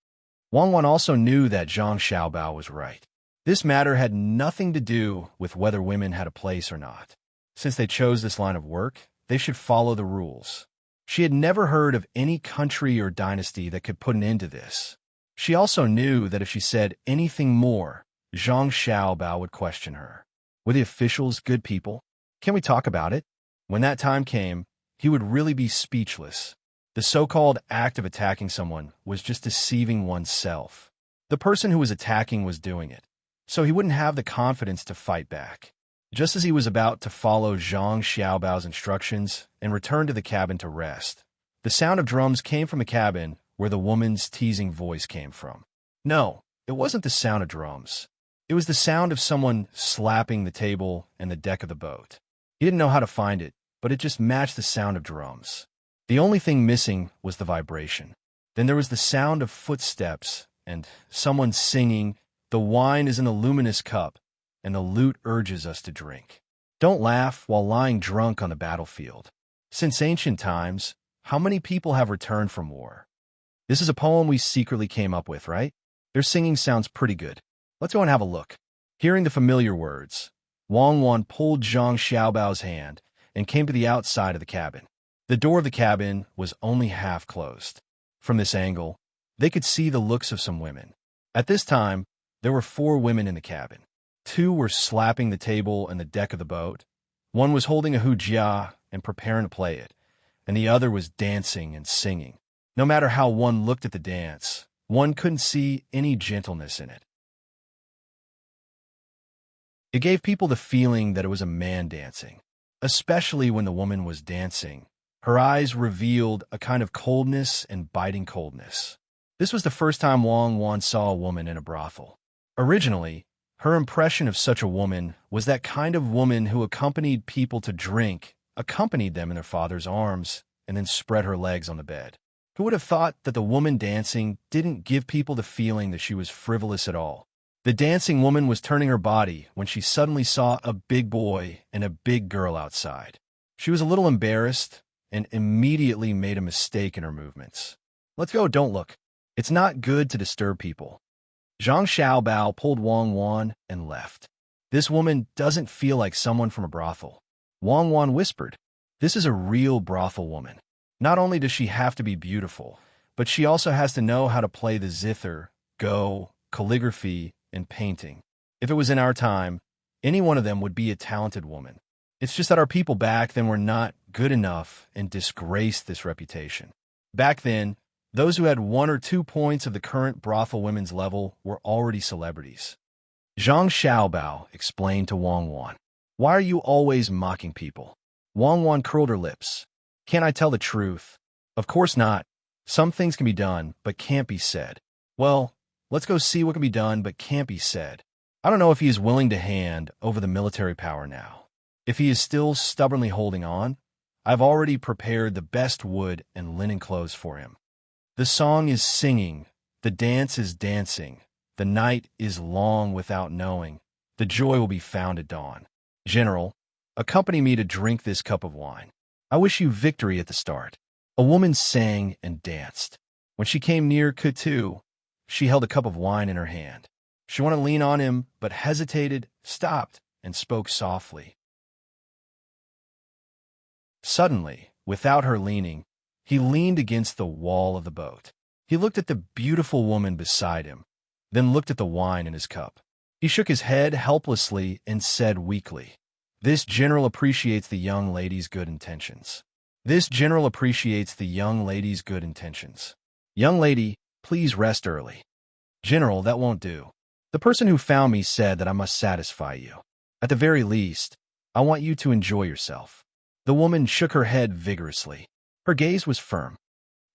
Wang Wan also knew that Zhang Xiaobao was right. This matter had nothing to do with whether women had a place or not. Since they chose this line of work, they should follow the rules. She had never heard of any country or dynasty that could put an end to this. She also knew that if she said anything more, Zhang Xiaobao would question her. Were the officials good people? Can we talk about it? When that time came, he would really be speechless. The so-called act of attacking someone was just deceiving oneself. The person who was attacking was doing it, so he wouldn't have the confidence to fight back. Just as he was about to follow Zhang Xiaobao's instructions and return to the cabin to rest, the sound of drums came from the cabin where the woman's teasing voice came from. No, it wasn't the sound of drums. It was the sound of someone slapping the table and the deck of the boat. He didn't know how to find it, but it just matched the sound of drums. The only thing missing was the vibration. Then there was the sound of footsteps and someone singing, "The wine is in a luminous cup, and the lute urges us to drink." Don't laugh while lying drunk on the battlefield. Since ancient times, how many people have returned from war? This is a poem we secretly came up with, right? Their singing sounds pretty good. Let's go and have a look. Hearing the familiar words, Wang Wan pulled Zhang Xiaobao's hand and came to the outside of the cabin. The door of the cabin was only half closed. From this angle, they could see the looks of some women. At this time, there were 4 women in the cabin. 2 were slapping the table and the deck of the boat. 1 was holding a hujia and preparing to play it, and the other was dancing and singing. No matter how one looked at the dance, one couldn't see any gentleness in it. It gave people the feeling that it was a man dancing, especially when the woman was dancing. Her eyes revealed a kind of coldness and biting coldness. This was the first time Wang Wan saw a woman in a brothel. Originally, her impression of such a woman was that kind of woman who accompanied people to drink, accompanied them in their father's arms, and then spread her legs on the bed. Who would have thought that the woman dancing didn't give people the feeling that she was frivolous at all? The dancing woman was turning her body when she suddenly saw a big boy and a big girl outside. She was a little embarrassed and immediately made a mistake in her movements. "Let's go, don't look. It's not good to disturb people." Zhang Xiaobao pulled Wang Wan and left. "This woman doesn't feel like someone from a brothel." Wang Wan whispered, "This is a real brothel woman. Not only does she have to be beautiful, but she also has to know how to play the zither, go, calligraphy, and painting. If it was in our time, any one of them would be a talented woman. It's just that our people back then were not good enough and disgraced this reputation. Back then, those who had 1 or 2 points of the current brothel women's level were already celebrities." Zhang Xiaobao explained to Wang Wan, "Why are you always mocking people?" Wang Wan curled her lips. "Can't I tell the truth?" "Of course not. Some things can be done, but can't be said." "Well, let's go see what can be done but can't be said. I don't know if he is willing to hand over the military power now. If he is still stubbornly holding on, I've already prepared the best wood and linen clothes for him. The song is singing, the dance is dancing, the night is long without knowing, the joy will be found at dawn. General, accompany me to drink this cup of wine. I wish you victory at the start." A woman sang and danced. When she came near Kutu, she held a cup of wine in her hand. She wanted to lean on him, but hesitated, stopped, and spoke softly. Suddenly, without her leaning, he leaned against the wall of the boat. He looked at the beautiful woman beside him, then looked at the wine in his cup. He shook his head helplessly and said weakly, "This general appreciates the young lady's good intentions. This general appreciates the young lady's good intentions. Young lady, please rest early. General, that won't do. The person who found me said that I must satisfy you. At the very least, I want you to enjoy yourself. The woman shook her head vigorously. Her gaze was firm.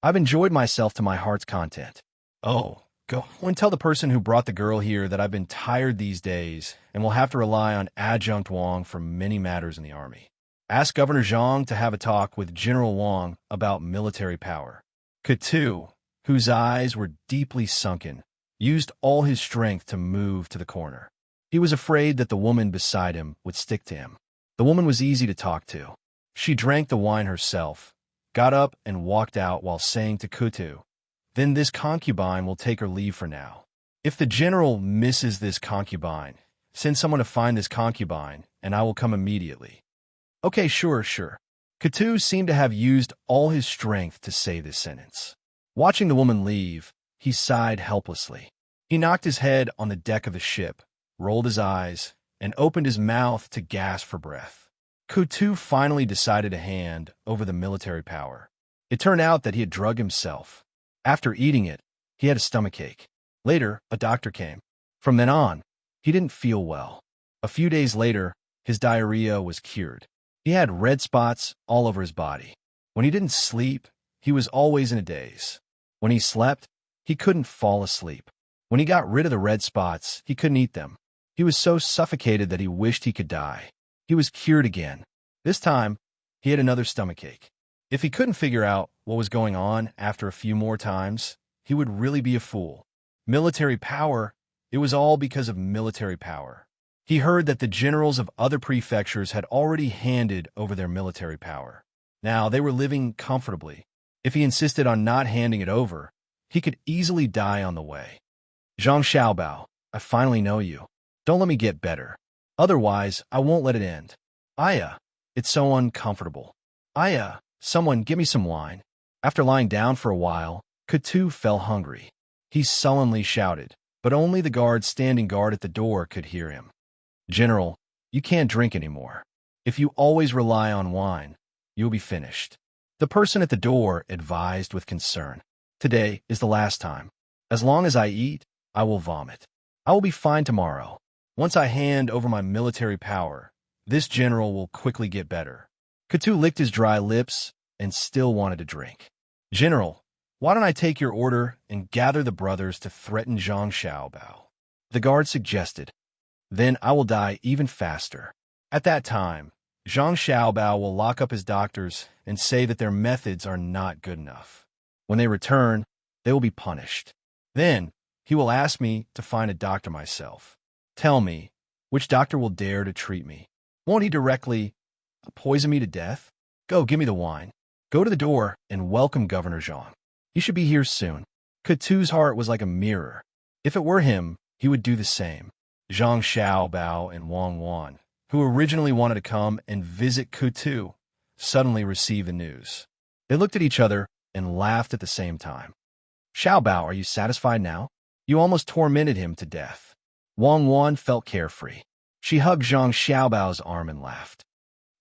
I've enjoyed myself to my heart's content. Oh, go and tell the person who brought the girl here that I've been tired these days and will have to rely on Adjunct Wang for many matters in the army. Ask Governor Zhang to have a talk with General Wang about military power. Ketu, whose eyes were deeply sunken, used all his strength to move to the corner. He was afraid that the woman beside him would stick to him. The woman was easy to talk to. She drank the wine herself, got up and walked out while saying to Ketu, "Then this concubine will take her leave for now. If the general misses this concubine, send someone to find this concubine, and I will come immediately." Okay, sure. Ketu seemed to have used all his strength to say this sentence. Watching the woman leave, he sighed helplessly. He knocked his head on the deck of the ship, rolled his eyes, and opened his mouth to gasp for breath. Ketu finally decided to hand over the military power. It turned out that he had drugged himself. After eating it, he had a stomachache. Later, a doctor came. From then on, he didn't feel well. A few days later, his diarrhea was cured. He had red spots all over his body. When he didn't sleep, he was always in a daze. When he slept, he couldn't fall asleep. When he got rid of the red spots, he couldn't eat them. He was so suffocated that he wished he could die. He was cured again. This time, he had another stomachache. If he couldn't figure out what was going on after a few more times, he would really be a fool. Military power, it was all because of military power. He heard that the generals of other prefectures had already handed over their military power. Now they were living comfortably. If he insisted on not handing it over, he could easily die on the way. Zhang Xiaobao, I finally know you. Don't let me get better. Otherwise, I won't let it end. Aya, it's so uncomfortable. Aya, someone give me some wine. After lying down for a while, Ketu fell hungry. He sullenly shouted, but only the guard standing guard at the door could hear him. General, you can't drink anymore. If you always rely on wine, you'll be finished. The person at the door advised with concern. Today is the last time. As long as I eat, I will vomit. I will be fine tomorrow. Once I hand over my military power, this general will quickly get better. Ketu licked his dry lips and still wanted to drink. General, why don't I take your order and gather the brothers to threaten Zhang Xiaobao? The guard suggested. Then I will die even faster. At that time, Zhang Xiaobao will lock up his doctors and say that their methods are not good enough. When they return, they will be punished. Then, he will ask me to find a doctor myself. Tell me, which doctor will dare to treat me? Won't he directly poison me to death? Go, give me the wine. Go to the door and welcome Governor Zhang. He should be here soon. Ketu's heart was like a mirror. If it were him, he would do the same. Zhang Xiaobao and Wang Wan, who originally wanted to come and visit Ketu, suddenly received the news. They looked at each other and laughed at the same time. Xiaobao, are you satisfied now? You almost tormented him to death. Wang Wan felt carefree. She hugged Zhang Xiaobao's arm and laughed.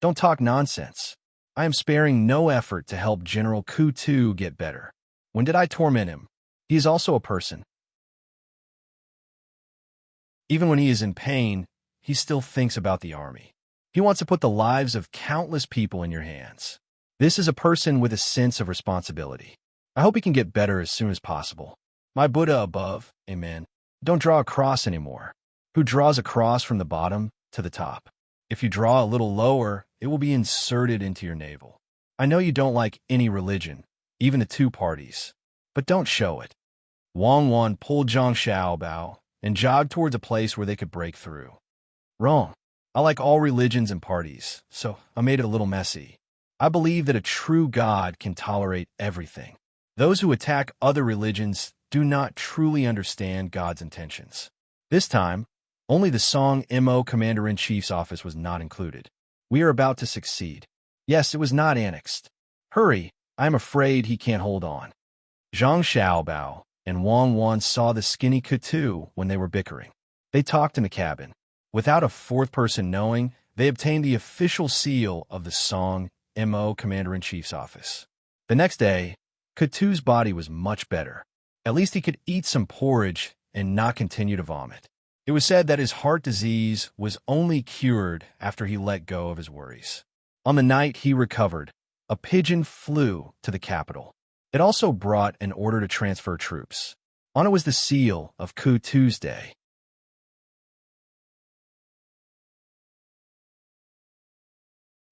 Don't talk nonsense. I am sparing no effort to help General Ketu get better. When did I torment him? He is also a person. Even when he is in pain, he still thinks about the army. He wants to put the lives of countless people in your hands. This is a person with a sense of responsibility. I hope he can get better as soon as possible. My Buddha above, amen. Don't draw a cross anymore. Who draws a cross from the bottom to the top? If you draw a little lower, it will be inserted into your navel. I know you don't like any religion, even the two parties, but don't show it. Wang Wan pulled Zhang Xiaobao and jogged towards a place where they could break through. Wrong. I like all religions and parties, so I made it a little messy. I believe that a true God can tolerate everything. Those who attack other religions do not truly understand God's intentions. This time, only the Song Mo Commander-in-Chief's office was not included. We are about to succeed. Yes, it was not annexed. Hurry, I am afraid he can't hold on. Zhang Xiaobao and Wang Wan saw the skinny Ketu when they were bickering. They talked in the cabin. Without a fourth person knowing, they obtained the official seal of the Song Mo Commander-in-Chief's office. The next day, Kutu's body was much better. At least he could eat some porridge and not continue to vomit. It was said that his heart disease was only cured after he let go of his worries. On the night he recovered, a pigeon flew to the capital. It also brought an order to transfer troops. On it was the seal of Kutu's day.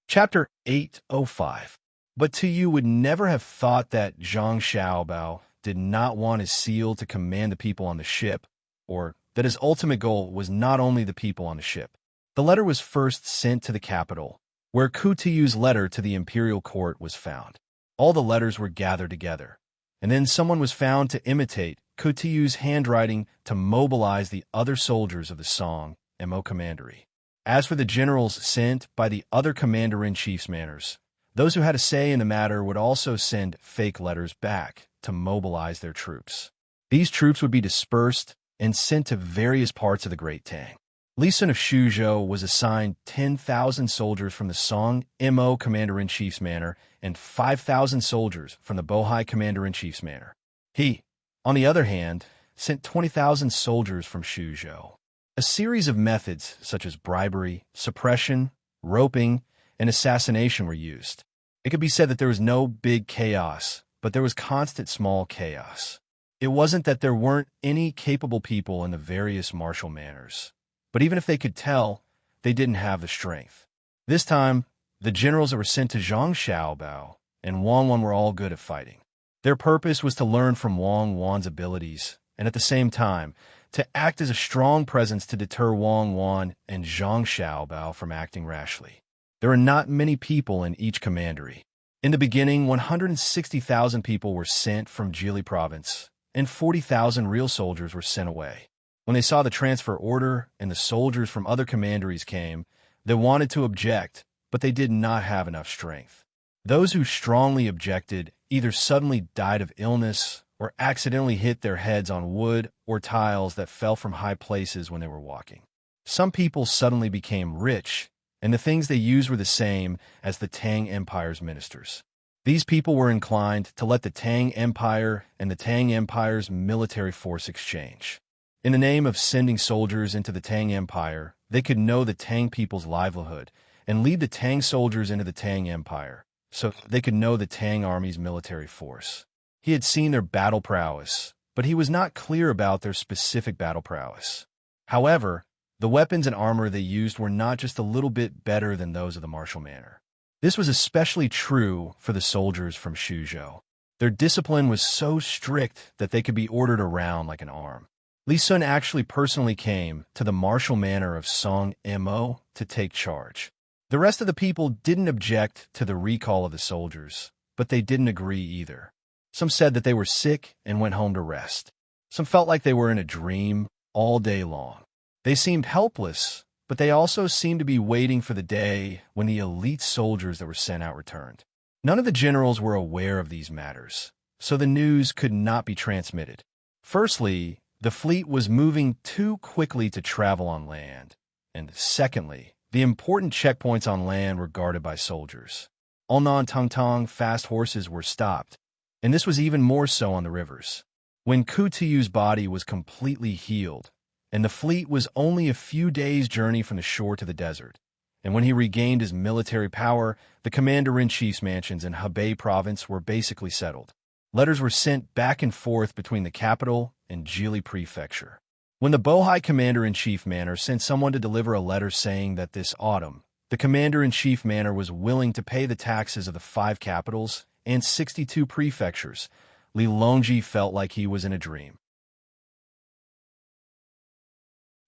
Chapter 805. But Tu would never have thought that Zhang Xiaobao did not want his seal to command the people on the ship, or that his ultimate goal was not only the people on the ship. The letter was first sent to the capital, where Kutu's letter to the imperial court was found. All the letters were gathered together, and then someone was found to imitate Kutu's handwriting to mobilize the other soldiers of the Song Mo Commandery. As for the generals sent by the other commander-in-chief's manners, those who had a say in the matter would also send fake letters back to mobilize their troops. These troops would be dispersed and sent to various parts of the Great Tang. Li Sun of Shuzhou was assigned 10,000 soldiers from the Song Mo Commander-in-Chief's manor and 5,000 soldiers from the Bohai Commander-in-Chief's manor. He, on the other hand, sent 20,000 soldiers from Shuzhou. A series of methods such as bribery, suppression, roping, and assassination were used. It could be said that there was no big chaos, but there was constant small chaos. It wasn't that there weren't any capable people in the various martial manors, but even if they could tell, they didn't have the strength. This time, the generals that were sent to Zhang Xiaobao and Wang Wan were all good at fighting. Their purpose was to learn from Wang Wan's abilities, and at the same time, to act as a strong presence to deter Wang Wan and Zhang Xiaobao from acting rashly. There are not many people in each commandery. In the beginning, 160,000 people were sent from Jili province, and 40,000 real soldiers were sent away. When they saw the transfer order and the soldiers from other commanderies came, they wanted to object, but they did not have enough strength. Those who strongly objected either suddenly died of illness or accidentally hit their heads on wood or tiles that fell from high places when they were walking. Some people suddenly became rich, and the things they used were the same as the Tang Empire's ministers. These people were inclined to let the Tang Empire and the Tang Empire's military force exchange. In the name of sending soldiers into the Tang Empire, they could know the Tang people's livelihood and lead the Tang soldiers into the Tang Empire, so they could know the Tang army's military force. He had seen their battle prowess, but he was not clear about their specific battle prowess. However, the weapons and armor they used were not just a little bit better than those of the martial manor. This was especially true for the soldiers from Shuzhou. Their discipline was so strict that they could be ordered around like an arm. Li Sun actually personally came to the martial manor of Song Mo to take charge. The rest of the people didn't object to the recall of the soldiers, but they didn't agree either. Some said that they were sick and went home to rest. Some felt like they were in a dream all day long. They seemed helpless, but they also seemed to be waiting for the day when the elite soldiers that were sent out returned. None of the generals were aware of these matters, so the news could not be transmitted. Firstly, the fleet was moving too quickly to travel on land, and secondly, the important checkpoints on land were guarded by soldiers. All non-Tang fast horses were stopped, and this was even more so on the rivers. When Kutu's body was completely healed, and the fleet was only a few days' journey from the shore to the desert, and when he regained his military power, the commander-in-chief's mansions in Hebei province were basically settled. Letters were sent back and forth between the capital and Jili prefecture. When the Bohai commander-in-chief manor sent someone to deliver a letter saying that this autumn, the commander-in-chief manor was willing to pay the taxes of the 5 capitals and 62 prefectures, Li Longji felt like he was in a dream.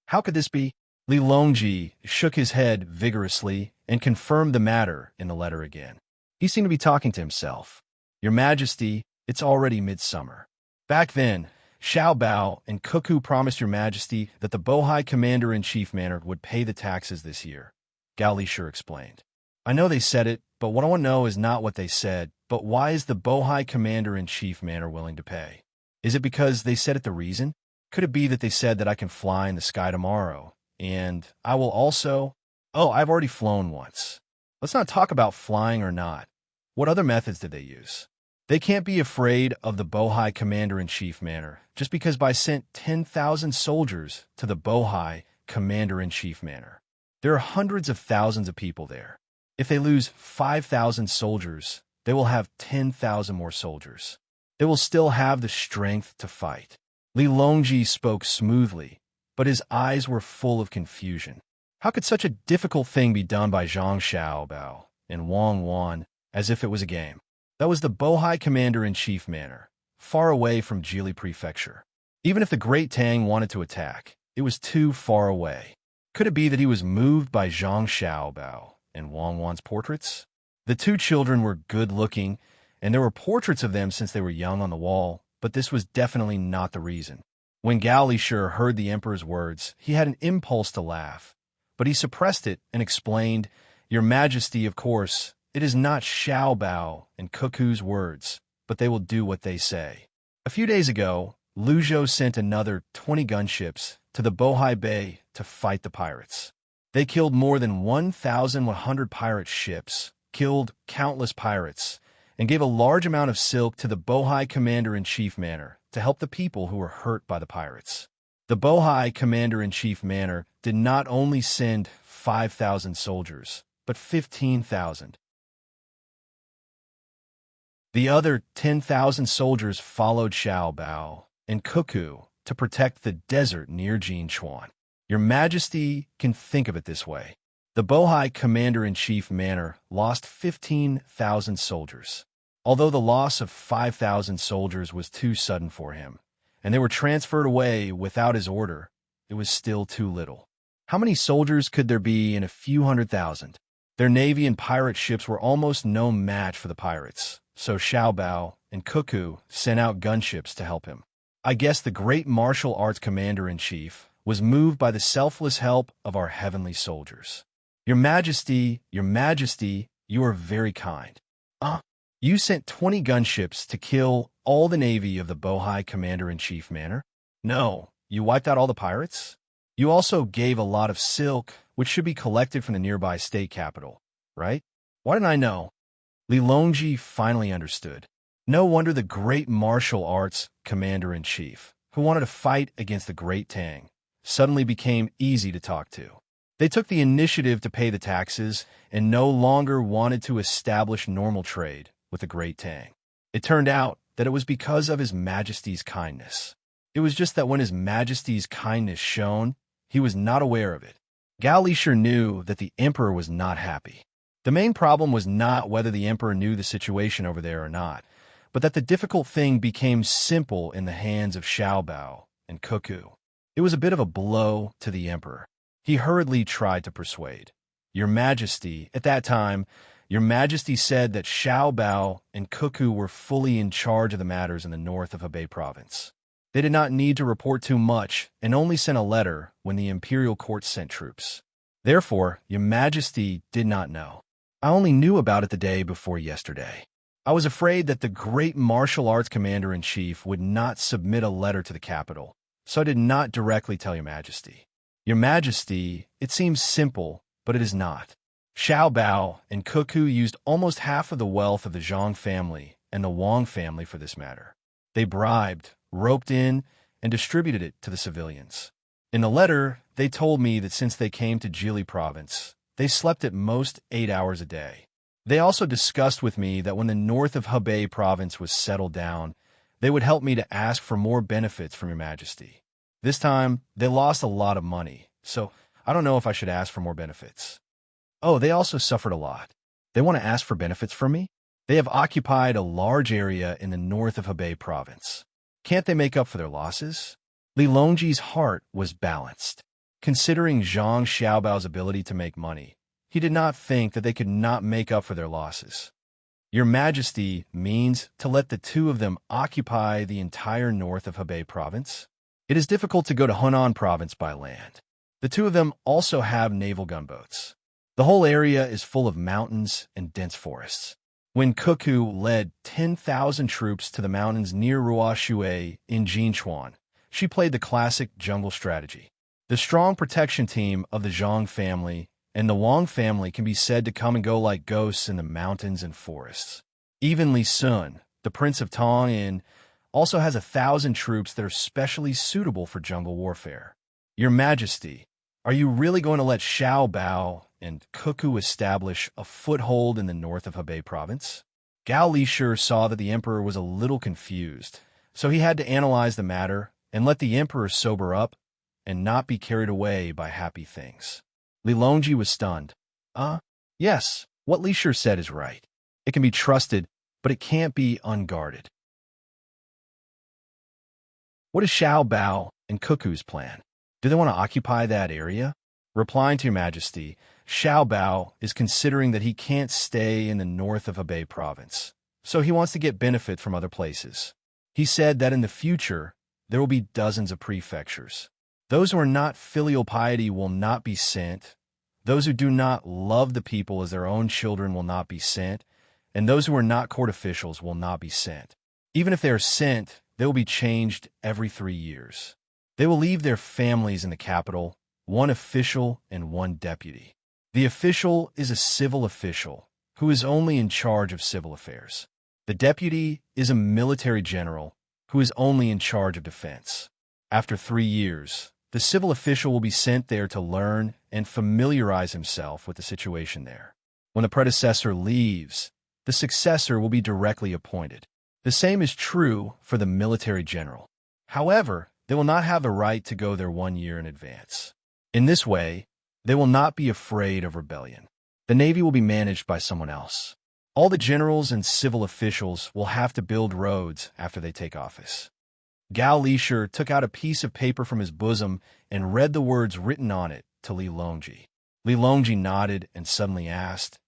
How could this be? Li Longji shook his head vigorously and confirmed the matter in the letter again. He seemed to be talking to himself. Your Majesty, it's already midsummer. Back then, Xiao Bao and Cuckoo promised Your Majesty that the Bohai commander-in-chief manor would pay the taxes this year, Gao Lishur explained. I know they said it, but what I want to know is not what they said, but why is the Bohai commander-in-chief manor willing to pay? Is it because they said it the reason? Could it be that they said that I can fly in the sky tomorrow, and I will also... Oh, I've already flown once. Let's not talk about flying or not. What other methods did they use? They can't be afraid of the Bohai Commander-in-Chief Manor just because I sent 10,000 soldiers to the Bohai Commander-in-Chief Manor. There are hundreds of thousands of people there. If they lose 5,000 soldiers, they will have 10,000 more soldiers. They will still have the strength to fight. Li Longji spoke smoothly, but his eyes were full of confusion. How could such a difficult thing be done by Zhang Xiaobao and Wang Wan as if it was a game? That was the Bohai Commander-in-Chief Manor, far away from Jili Prefecture. Even if the Great Tang wanted to attack, it was too far away. Could it be that he was moved by Zhang Xiaobao and Wang Wan's portraits? The two children were good-looking, and there were portraits of them since they were young on the wall, but this was definitely not the reason. When Gao Lishi heard the emperor's words, he had an impulse to laugh, but he suppressed it and explained, "Your Majesty, of course, it is not Xiaobao and Cuckoo's words, but they will do what they say." A few days ago, Lu Zhou sent another 20 gunships to the Bohai Bay to fight the pirates. They killed more than 1,100 pirate ships, killed countless pirates, and gave a large amount of silk to the Bohai Commander-in-Chief Manor to help the people who were hurt by the pirates. The Bohai Commander-in-Chief Manor did not only send 5,000 soldiers, but 15,000. The other 10,000 soldiers followed Xiaobao and Cuckoo to protect the desert near Jinchuan. Your Majesty can think of it this way. The Bohai Commander-in-Chief Manor lost 15,000 soldiers. Although the loss of 5,000 soldiers was too sudden for him, and they were transferred away without his order, it was still too little. How many soldiers could there be in a few 100,000? Their navy and pirate ships were almost no match for the pirates, so Xiaobao and Cuckoo sent out gunships to help him. I guess the great martial arts commander-in-chief was moved by the selfless help of our heavenly soldiers. Your Majesty, you are very kind. You sent 20 gunships to kill all the navy of the Bohai Commander-in-Chief Manor? No, you wiped out all the pirates? You also gave a lot of silk, which should be collected from the nearby state capital, right? Why didn't I know? Li Longji finally understood. No wonder the great martial arts commander-in-chief, who wanted to fight against the Great Tang, suddenly became easy to talk to. They took the initiative to pay the taxes and no longer wanted to establish normal trade with the Great Tang. It turned out that it was because of His Majesty's kindness. It was just that when His Majesty's kindness shone, he was not aware of it. Gao Lishi knew that the emperor was not happy. The main problem was not whether the emperor knew the situation over there or not, but that the difficult thing became simple in the hands of Xiaobao and Cuckoo. It was a bit of a blow to the emperor. He hurriedly tried to persuade. Your Majesty, at that time, Your Majesty said that Xiaobao and Cuckoo were fully in charge of the matters in the north of Hebei province. They did not need to report too much and only sent a letter when the imperial court sent troops. Therefore, Your Majesty did not know. I only knew about it the day before yesterday. I was afraid that the great martial arts commander-in-chief would not submit a letter to the capital, so I did not directly tell Your Majesty. Your Majesty, it seems simple, but it is not. Xiaobao and Cuckoo used almost half of the wealth of the Zhang family and the Wang family for this matter. They bribed, roped in, and distributed it to the civilians. In the letter, they told me that since they came to Jili province, they slept at most 8 hours a day. They also discussed with me that when the north of Hebei province was settled down, they would help me to ask for more benefits from Your Majesty. This time, they lost a lot of money, so I don't know if I should ask for more benefits. Oh, they also suffered a lot. They want to ask for benefits from me? They have occupied a large area in the north of Hebei province. Can't they make up for their losses? Li Longji's heart was balanced. Considering Zhang Xiaobao's ability to make money, he did not think that they could not make up for their losses. Your Majesty means to let the two of them occupy the entire north of Hebei province? It is difficult to go to Hunan province by land. The two of them also have naval gunboats. The whole area is full of mountains and dense forests. When Cuckoo led 10,000 troops to the mountains near Ruoshui in Jinchuan, she played the classic jungle strategy. The strong protection team of the Zhang family and the Wang family can be said to come and go like ghosts in the mountains and forests. Even Li Sun, the Prince of Tang, also has 1,000 troops that are specially suitable for jungle warfare. Your Majesty, are you really going to let Xiao Bao and Cuckoo establish a foothold in the north of Hebei province? Gao Lisher saw that the emperor was a little confused, so he had to analyze the matter and let the emperor sober up and not be carried away by happy things. Li Longji was stunned. Yes, what Lisher said is right. It can be trusted, but it can't be unguarded. What is Xiao Bao and Cuckoo's plan? Do they want to occupy that area? Replying to Your Majesty, Xiao Bao is considering that he can't stay in the north of Hebei province, so he wants to get benefit from other places. He said that in the future, there will be dozens of prefectures. Those who are not filial piety will not be sent. Those who do not love the people as their own children will not be sent, and those who are not court officials will not be sent. Even if they are sent, they will be changed every 3 years. They will leave their families in the capital, one official and one deputy. The official is a civil official who is only in charge of civil affairs. The deputy is a military general who is only in charge of defense. After 3 years, the civil official will be sent there to learn and familiarize himself with the situation there. When the predecessor leaves, the successor will be directly appointed. The same is true for the military general. However, they will not have the right to go there 1 year in advance. In this way, they will not be afraid of rebellion. The Navy will be managed by someone else. All the generals and civil officials will have to build roads after they take office. Gao Lisher took out a piece of paper from his bosom and read the words written on it to Li Longji. Li Longji nodded and suddenly asked,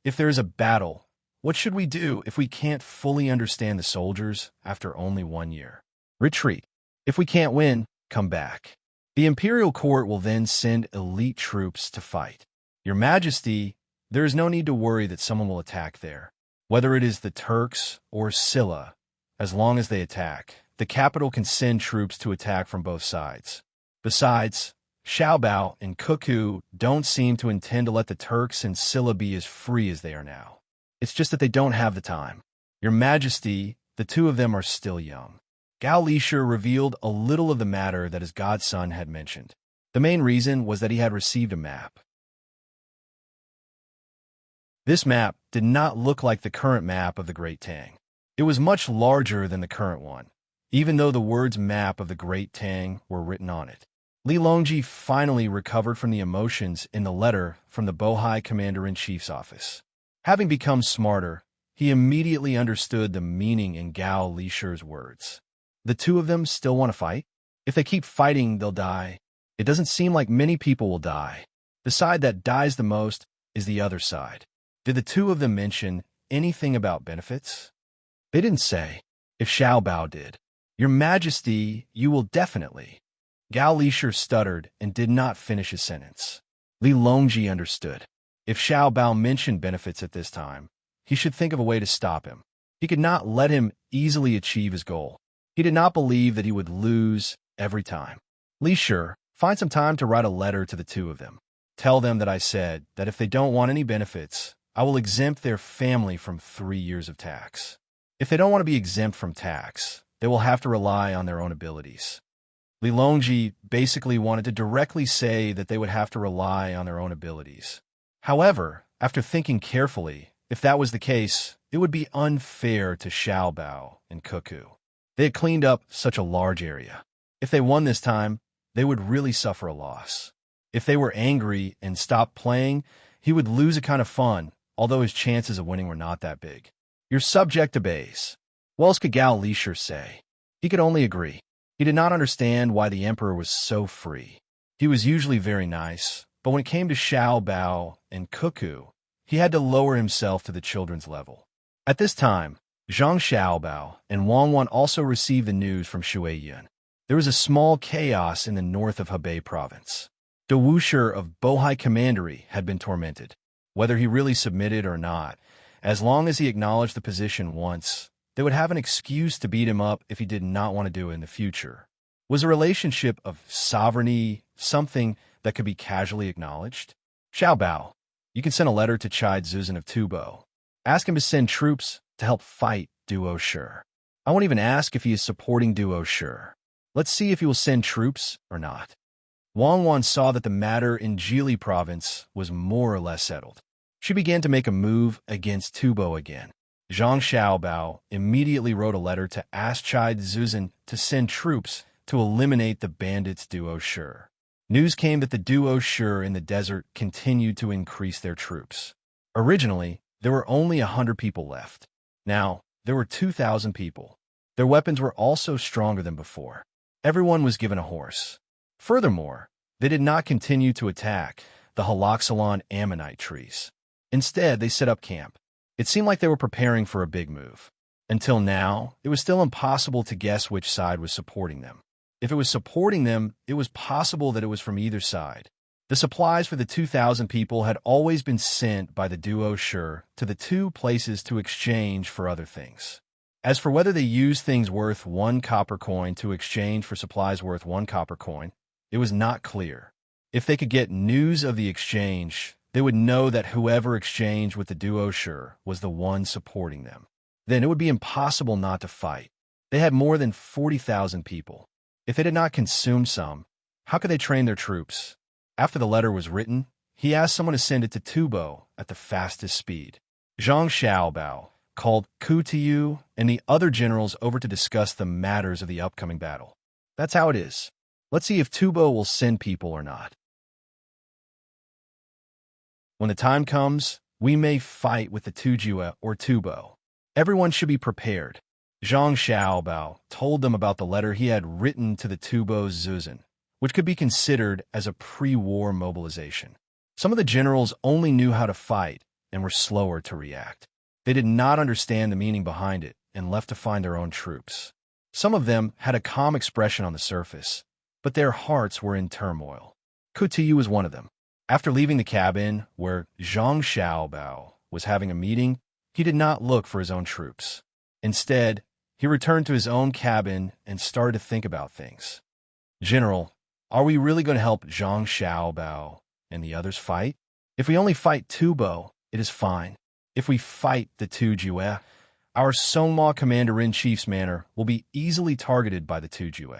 "If there is a battle, what should we do if we can't fully understand the soldiers after only 1 year?" "Retreat. If we can't win, come back. The imperial court will then send elite troops to fight. Your Majesty, there is no need to worry that someone will attack there. Whether it is the Turks or Silla, as long as they attack, the capital can send troops to attack from both sides. Besides, Xiao Bao and Cuckoo don't seem to intend to let the Turks and Silla be as free as they are now. It's just that they don't have the time. Your Majesty, the two of them are still young." Gao Lisher revealed a little of the matter that his godson had mentioned. The main reason was that he had received a map. This map did not look like the current map of the Great Tang. It was much larger than the current one, even though the words "map of the Great Tang" were written on it. Li Longji finally recovered from the emotions in the letter from the Bohai Commander-in-Chief's office. Having become smarter, he immediately understood the meaning in Gao Lisher's words. The two of them still want to fight? If they keep fighting, they'll die. It doesn't seem like many people will die. The side that dies the most is the other side. Did the two of them mention anything about benefits? They didn't say. If Xiao Bao did. Your Majesty, you will definitely. Gao Lisher stuttered and did not finish his sentence. Li Longji understood. If Xiao Bao mentioned benefits at this time, he should think of a way to stop him. He could not let him easily achieve his goal. He did not believe that he would lose every time. "Lisher, find some time to write a letter to the two of them. Tell them that I said that if they don't want any benefits, I will exempt their family from 3 years of tax. If they don't want to be exempt from tax, they will have to rely on their own abilities." Li Longji basically wanted to directly say that they would have to rely on their own abilities. However, after thinking carefully, if that was the case, it would be unfair to Xiao Bao and Cuckoo. They had cleaned up such a large area. If they won this time, they would really suffer a loss. If they were angry and stopped playing, he would lose a kind of fun, although his chances of winning were not that big. Your subject obeys. What else could Gao Lisher say? He could only agree. He did not understand why the emperor was so free. He was usually very nice, but when it came to Xiao Bao and Cuckoo, he had to lower himself to the children's level. At this time, Zhang Xiaobao and Wang Wan also received the news from Shuiyan. There was a small chaos in the north of Hebei province. The Wusher of Bohai Commandery had been tormented. Whether he really submitted or not, as long as he acknowledged the position once, they would have an excuse to beat him up if he did not want to do it in the future. Was a relationship of sovereignty something that could be casually acknowledged? Xiaobao, you can send a letter to Chide Zuzan of Tubo. Ask him to send troops to help fight Duo Shi. I won't even ask if he is supporting Duo Shi. Let's see if he will send troops or not. Wang Wan saw that the matter in Jili province was more or less settled. She began to make a move against Tubo again. Zhang Xiaobao immediately wrote a letter to ask Chide Zuzan to send troops to eliminate the bandits Duo Shi. News came that the Duo Shi in the desert continued to increase their troops. Originally, there were only 100 people left. Now, there were 2,000 people. Their weapons were also stronger than before. Everyone was given a horse. Furthermore, they did not continue to attack the Haloxylon ammonite trees. Instead, they set up camp. It seemed like they were preparing for a big move. Until now, it was still impossible to guess which side was supporting them. If it was supporting them, it was possible that it was from either side. The supplies for the 2,000 people had always been sent by the Duo Shi to the two places to exchange for other things. As for whether they used things worth 1 copper coin to exchange for supplies worth 1 copper coin, it was not clear. If they could get news of the exchange, they would know that whoever exchanged with the Duo Shi was the one supporting them. Then it would be impossible not to fight. They had more than 40,000 people. If they did not consume some, how could they train their troops? After the letter was written, he asked someone to send it to Tubo at the fastest speed. Zhang Xiaobao called Ku Tiyu and the other generals over to discuss the matters of the upcoming battle. That's how it is. Let's see if Tubo will send people or not. When the time comes, we may fight with the Tujue or Tubo. Everyone should be prepared. Zhang Xiaobao told them about the letter he had written to the Tubo Zuzan, which could be considered as a pre-war mobilization. Some of the generals only knew how to fight and were slower to react. They did not understand the meaning behind it and left to find their own troops. Some of them had a calm expression on the surface, but their hearts were in turmoil. Ku Tiyu was one of them. After leaving the cabin where Zhang Xiaobao was having a meeting, he did not look for his own troops. Instead, he returned to his own cabin and started to think about things. General, are we really going to help Zhang Xiaobao and the others fight? If we only fight Tubo, it is fine. If we fight the Tujue, our Songma Commander-in-Chief's manor will be easily targeted by the Tujue.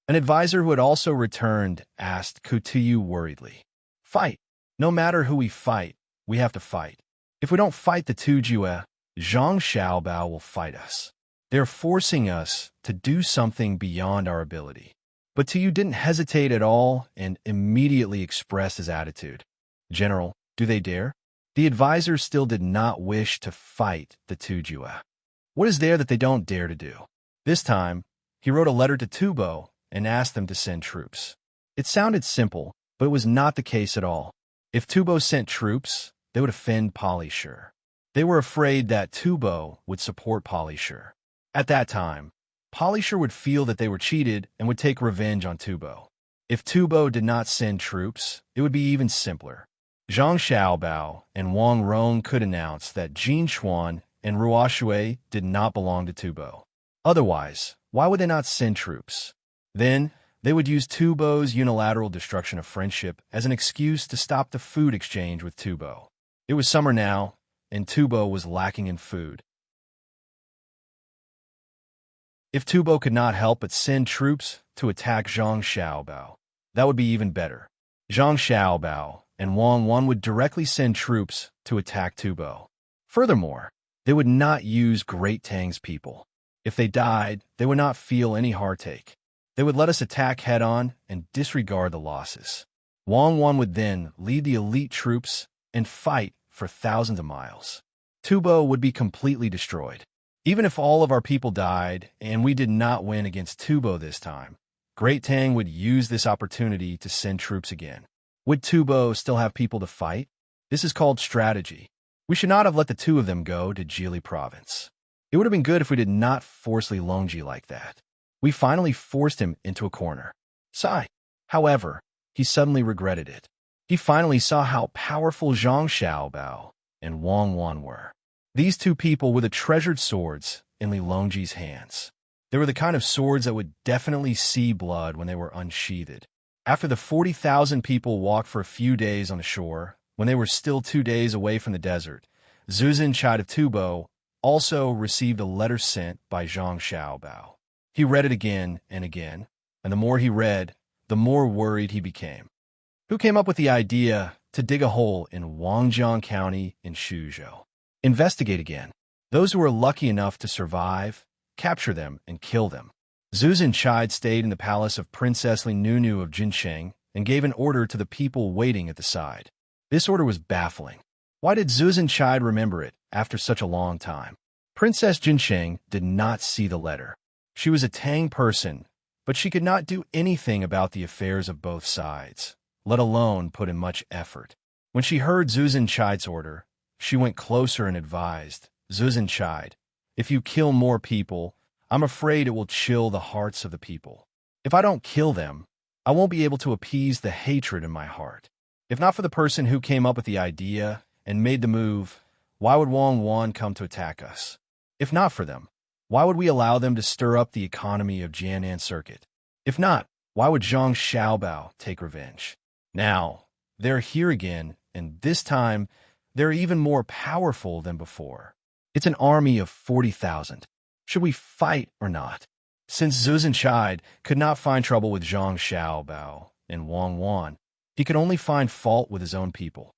An advisor who had also returned asked Ku Tiyu worriedly. Fight. No matter who we fight, we have to fight. If we don't fight the Tujue, Zhang Xiaobao will fight us. They're forcing us to do something beyond our ability. But Tiyu didn't hesitate at all and immediately expressed his attitude. General, do they dare? The advisor still did not wish to fight the Tujue. What is there that they don't dare to do? This time, he wrote a letter to Tubo and asked them to send troops. It sounded simple, but it was not the case at all. If Tubo sent troops, they would offend Shi. They were afraid that Tubo would support Shi. At that time, Shi would feel that they were cheated and would take revenge on Tubo. If Tubo did not send troops, it would be even simpler. Zhang Xiaobao and Wang Rong could announce that Jin Xuan and Ruoshui did not belong to Tubo. Otherwise, why would they not send troops? Then, they would use Tubo's unilateral destruction of friendship as an excuse to stop the food exchange with Tubo. It was summer now, and Tubo was lacking in food. If Tubo could not help but send troops to attack Zhang Xiaobao, that would be even better. Zhang Xiaobao and Wang Wan would directly send troops to attack Tubo. Furthermore, they would not use Great Tang's people. If they died, they would not feel any heartache. They would let us attack head-on and disregard the losses. Wang Wan would then lead the elite troops and fight for thousands of miles. Tubo would be completely destroyed. Even if all of our people died and we did not win against Tubo this time, Great Tang would use this opportunity to send troops again. Would Tubo still have people to fight? This is called strategy. We should not have let the two of them go to Jili province. It would have been good if we did not force Li Longji like that. We finally forced him into a corner. Sigh. However, he suddenly regretted it. He finally saw how powerful Zhang Xiaobao and Wang Wan were. These two people were the treasured swords in Li Longji's hands. They were the kind of swords that would definitely see blood when they were unsheathed. After the 40,000 people walked for a few days on the shore, when they were still 2 days away from the desert, Zuzan Chide of Tubo also received a letter sent by Zhang Xiaobao. He read it again and again, and the more he read, the more worried he became. Who came up with the idea to dig a hole in Wangjiang County in Shuzhou? Investigate again. Those who were lucky enough to survive, capture them and kill them. Zuzan Chide stayed in the palace of Princess Li Nunu of Jinsheng and gave an order to the people waiting at the side. This order was baffling. Why did Zuzan Chide remember it after such a long time? Princess Jinsheng did not see the letter. She was a Tang person, but she could not do anything about the affairs of both sides, let alone put in much effort. When she heard Zuzan Chide's order, she went closer and advised, Zuzan Chide, if you kill more people, I'm afraid it will chill the hearts of the people. If I don't kill them, I won't be able to appease the hatred in my heart. If not for the person who came up with the idea and made the move, why would Wang Wan come to attack us? If not for them, why would we allow them to stir up the economy of Jianan Circuit? If not, why would Zhang Xiaobao take revenge? Now, they're here again, and this time, they're even more powerful than before. It's an army of 40,000. Should we fight or not? Since Zuzan Chide could not find trouble with Zhang Xiaobao and Wang Wan, he could only find fault with his own people.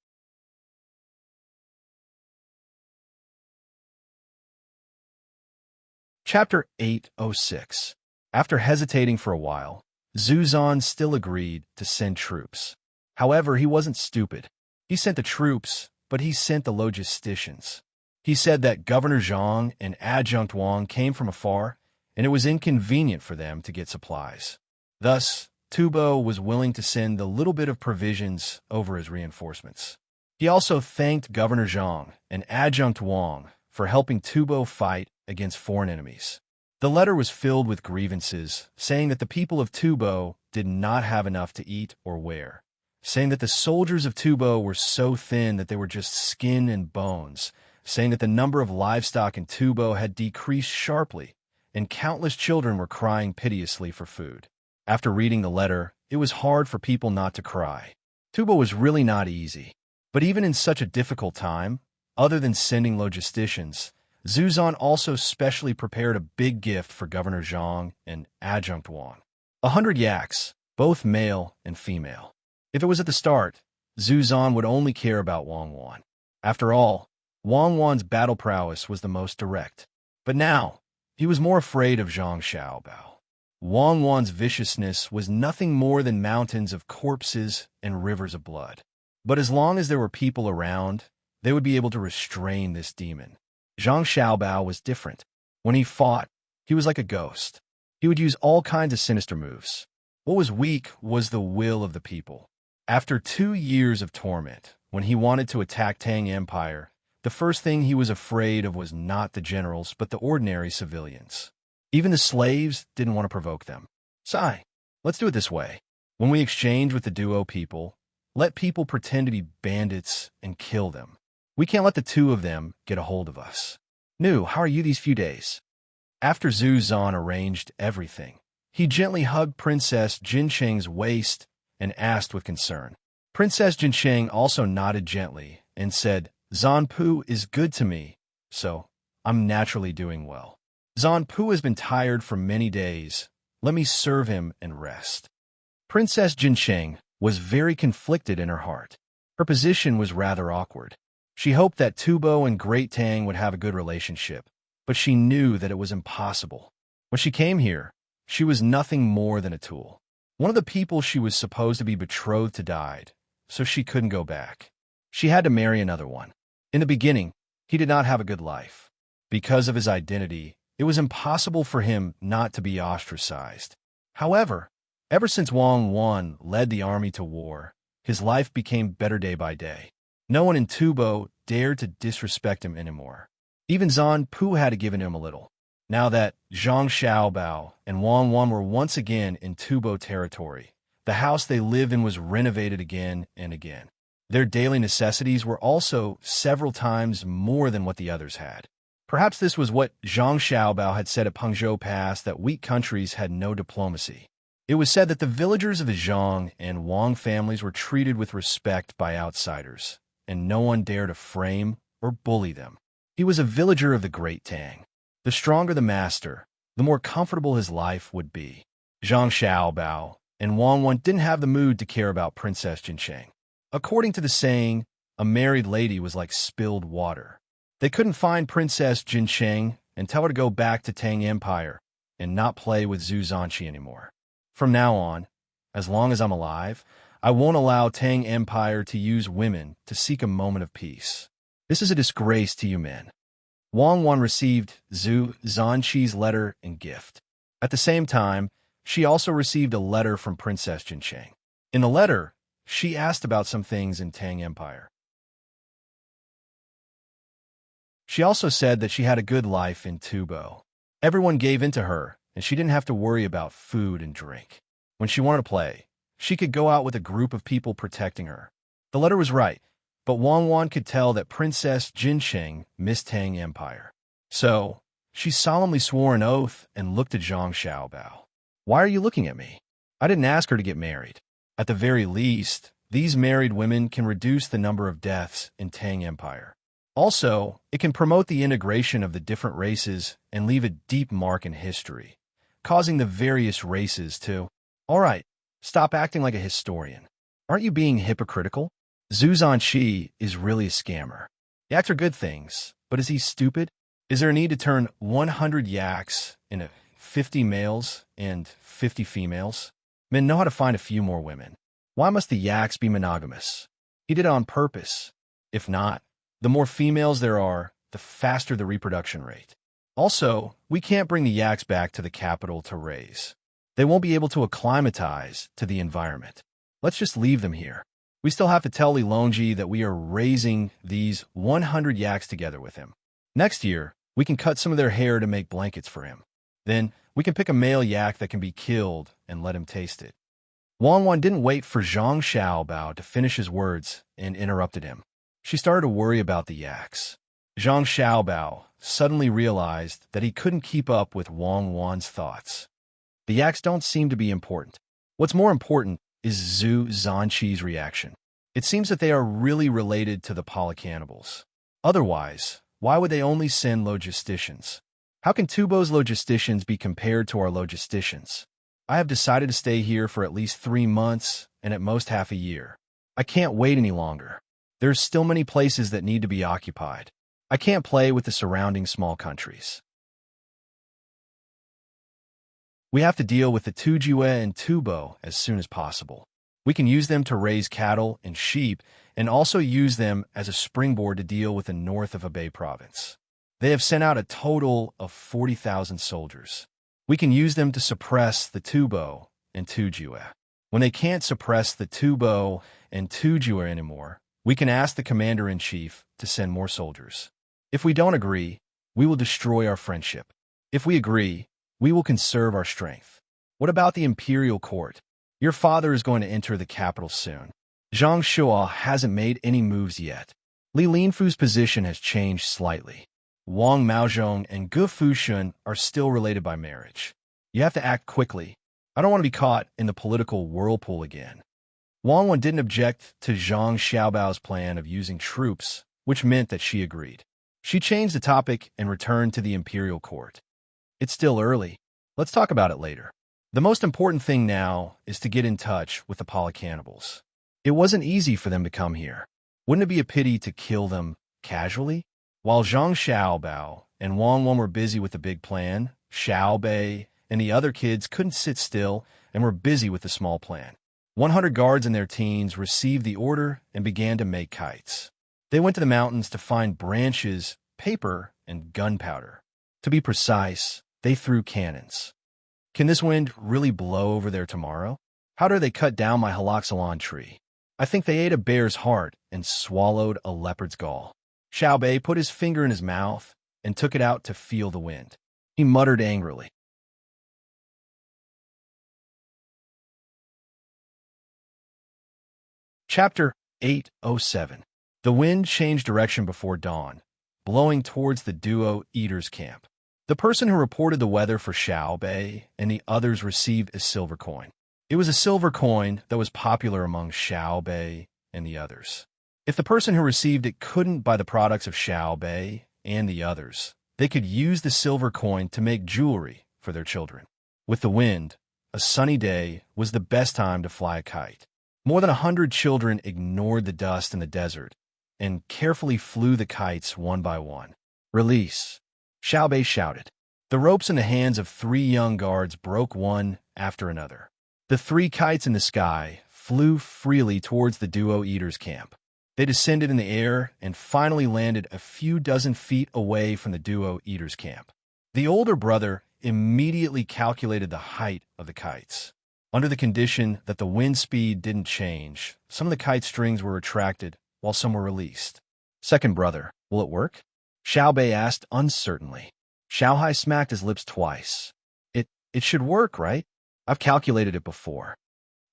Chapter 806. After hesitating for a while, Zuzan still agreed to send troops. However, he wasn't stupid. He sent the troops, but he sent the logisticians. He said that Governor Zhang and Adjunct Wang came from afar, and it was inconvenient for them to get supplies. Thus, Tubo was willing to send the little bit of provisions over as reinforcements. He also thanked Governor Zhang and Adjunct Wang for helping Tubo fight against foreign enemies. The letter was filled with grievances, saying that the people of Tubo did not have enough to eat or wear, saying that the soldiers of Tubo were so thin that they were just skin and bones, saying that the number of livestock in Tubo had decreased sharply, and countless children were crying piteously for food. After reading the letter, it was hard for people not to cry. Tubo was really not easy. But even in such a difficult time, other than sending logisticians, Zuzan also specially prepared a big gift for Governor Zhang and Adjunct Wang. 100 yaks, both male and female. If it was at the start, Zuzan would only care about Wang Wan. After all, Wang Wan's battle prowess was the most direct. But now, he was more afraid of Zhang Xiaobao. Wang Wan's viciousness was nothing more than mountains of corpses and rivers of blood. But as long as there were people around, they would be able to restrain this demon. Zhang Xiaobao was different. When he fought, he was like a ghost. He would use all kinds of sinister moves. What was weak was the will of the people. After 2 years of torment, when he wanted to attack Tang Empire, the first thing he was afraid of was not the generals, but the ordinary civilians. Even the slaves didn't want to provoke them. Sai, let's do it this way. When we exchange with the duo people, let people pretend to be bandits and kill them. We can't let the two of them get a hold of us. Nu, how are you these few days? After Zuzan arranged everything, he gently hugged Princess Jinsheng's waist and asked with concern. Princess Jinsheng also nodded gently and said, Zanpu is good to me, so I'm naturally doing well. Zanpu has been tired for many days. Let me serve him and rest. Princess Jinsheng was very conflicted in her heart. Her position was rather awkward. She hoped that Tubo and Great Tang would have a good relationship, but she knew that it was impossible. When she came here, she was nothing more than a tool. One of the people she was supposed to be betrothed to died, so she couldn't go back. She had to marry another one. In the beginning, he did not have a good life. Because of his identity, it was impossible for him not to be ostracized. However, ever since Wang Wan led the army to war, his life became better day by day. No one in Tubo dared to disrespect him anymore. Even Zanpu had given him a little. Now that Zhang Xiaobao and Wang Wan were once again in Tubo territory, the house they lived in was renovated again and again. Their daily necessities were also several times more than what the others had. Perhaps this was what Zhang Xiaobao had said at Pengzhou Pass, that weak countries had no diplomacy. It was said that the villagers of the Zhang and Wang families were treated with respect by outsiders, and no one dared to frame or bully them. He was a villager of the great Tang. The stronger the master, the more comfortable his life would be. Zhang Xiaobao and Wang Wan didn't have the mood to care about Princess Jincheng. According to the saying, a married lady was like spilled water. They couldn't find Princess Jincheng and tell her to go back to Tang Empire and not play with Zhu Zanqi anymore. From now on, as long as I'm alive, I won't allow Tang Empire to use women to seek a moment of peace. This is a disgrace to you men. Wang Wan received Zhu Zanqi's letter and gift. At the same time, she also received a letter from Princess Jincheng. In the letter, she asked about some things in Tang Empire. She also said that she had a good life in Tubo. Everyone gave in to her, and she didn't have to worry about food and drink. When she wanted to play, she could go out with a group of people protecting her. The letter was right, but Wang Wan could tell that Princess Jincheng missed Tang Empire. So, she solemnly swore an oath and looked at Zhang Xiaobao. Why are you looking at me? I didn't ask her to get married. At the very least, these married women can reduce the number of deaths in Tang Empire. Also, it can promote the integration of the different races and leave a deep mark in history, causing the various races to, all right, stop acting like a historian. Aren't you being hypocritical? Zhu Zanqi is really a scammer. Yaks are good things, but is he stupid? Is there a need to turn 100 yaks into 50 males and 50 females? Men know how to find a few more women. Why must the yaks be monogamous? He did it on purpose. If not, the more females there are, the faster the reproduction rate. Also, we can't bring the yaks back to the capital to raise. They won't be able to acclimatize to the environment. Let's just leave them here. We still have to tell Li Longji that we are raising these 100 yaks together with him. Next year, we can cut some of their hair to make blankets for him. Then, we can pick a male yak that can be killed and let him taste it. Wang Wan didn't wait for Zhang Xiaobao to finish his words and interrupted him. She started to worry about the yaks. Zhang Xiaobao suddenly realized that he couldn't keep up with Wang Wan's thoughts. The yaks don't seem to be important. What's more important is Zhu Zanqi's reaction. It seems that they are really related to the polycannibals. Otherwise, why would they only send logisticians? How can Tubo's logisticians be compared to our logisticians? I have decided to stay here for at least 3 months and at most half a year. I can't wait any longer. There's still many places that need to be occupied. I can't play with the surrounding small countries. We have to deal with the Tujue and Tubo as soon as possible. We can use them to raise cattle and sheep and also use them as a springboard to deal with the north of Hebei province. They have sent out a total of 40,000 soldiers. We can use them to suppress the Tubo and Tujue. When they can't suppress the Tubo and Tujue anymore, we can ask the commander-in-chief to send more soldiers. If we don't agree, we will destroy our friendship. If we agree, we will conserve our strength. What about the imperial court? Your father is going to enter the capital soon. Zhang Shuo hasn't made any moves yet. Li Linfu's position has changed slightly. Wang Maozhong and Gu Fushun are still related by marriage. You have to act quickly. I don't want to be caught in the political whirlpool again. Wang Wan didn't object to Zhang Xiaobao's plan of using troops, which meant that she agreed. She changed the topic and returned to the imperial court. It's still early. Let's talk about it later. The most important thing now is to get in touch with the polycannibals. It wasn't easy for them to come here. Wouldn't it be a pity to kill them casually? While Zhang Xiaobao and Wang Wan were busy with the big plan, Xiao Bei and the other kids couldn't sit still and were busy with the small plan. 100 guards and their teens received the order and began to make kites. They went to the mountains to find branches, paper, and gunpowder. To be precise, they threw cannons. Can this wind really blow over there tomorrow? How dare they cut down my haloxylon tree? I think they ate a bear's heart and swallowed a leopard's gall. Xiao Bei put his finger in his mouth and took it out to feel the wind. He muttered angrily. Chapter 807. The wind changed direction before dawn, blowing towards the duo eater's camp. The person who reported the weather for Xiao Bei and the others received a silver coin. It was a silver coin that was popular among Xiao Bei and the others. If the person who received it couldn't buy the products of Xiao Bei and the others, they could use the silver coin to make jewelry for their children. With the wind, a sunny day was the best time to fly a kite. More than 100 children ignored the dust in the desert and carefully flew the kites one by one. Release! Xiao Bei shouted. The ropes in the hands of 3 young guards broke one after another. The 3 kites in the sky flew freely towards the duo eaters' camp. They descended in the air and finally landed a few dozen feet away from the duo eaters' camp. The older brother immediately calculated the height of the kites. Under the condition that the wind speed didn't change, some of the kite strings were retracted while some were released. Second brother, will it work? Xiao Bei asked uncertainly. Xiao Hai smacked his lips twice. It should work, right? I've calculated it before.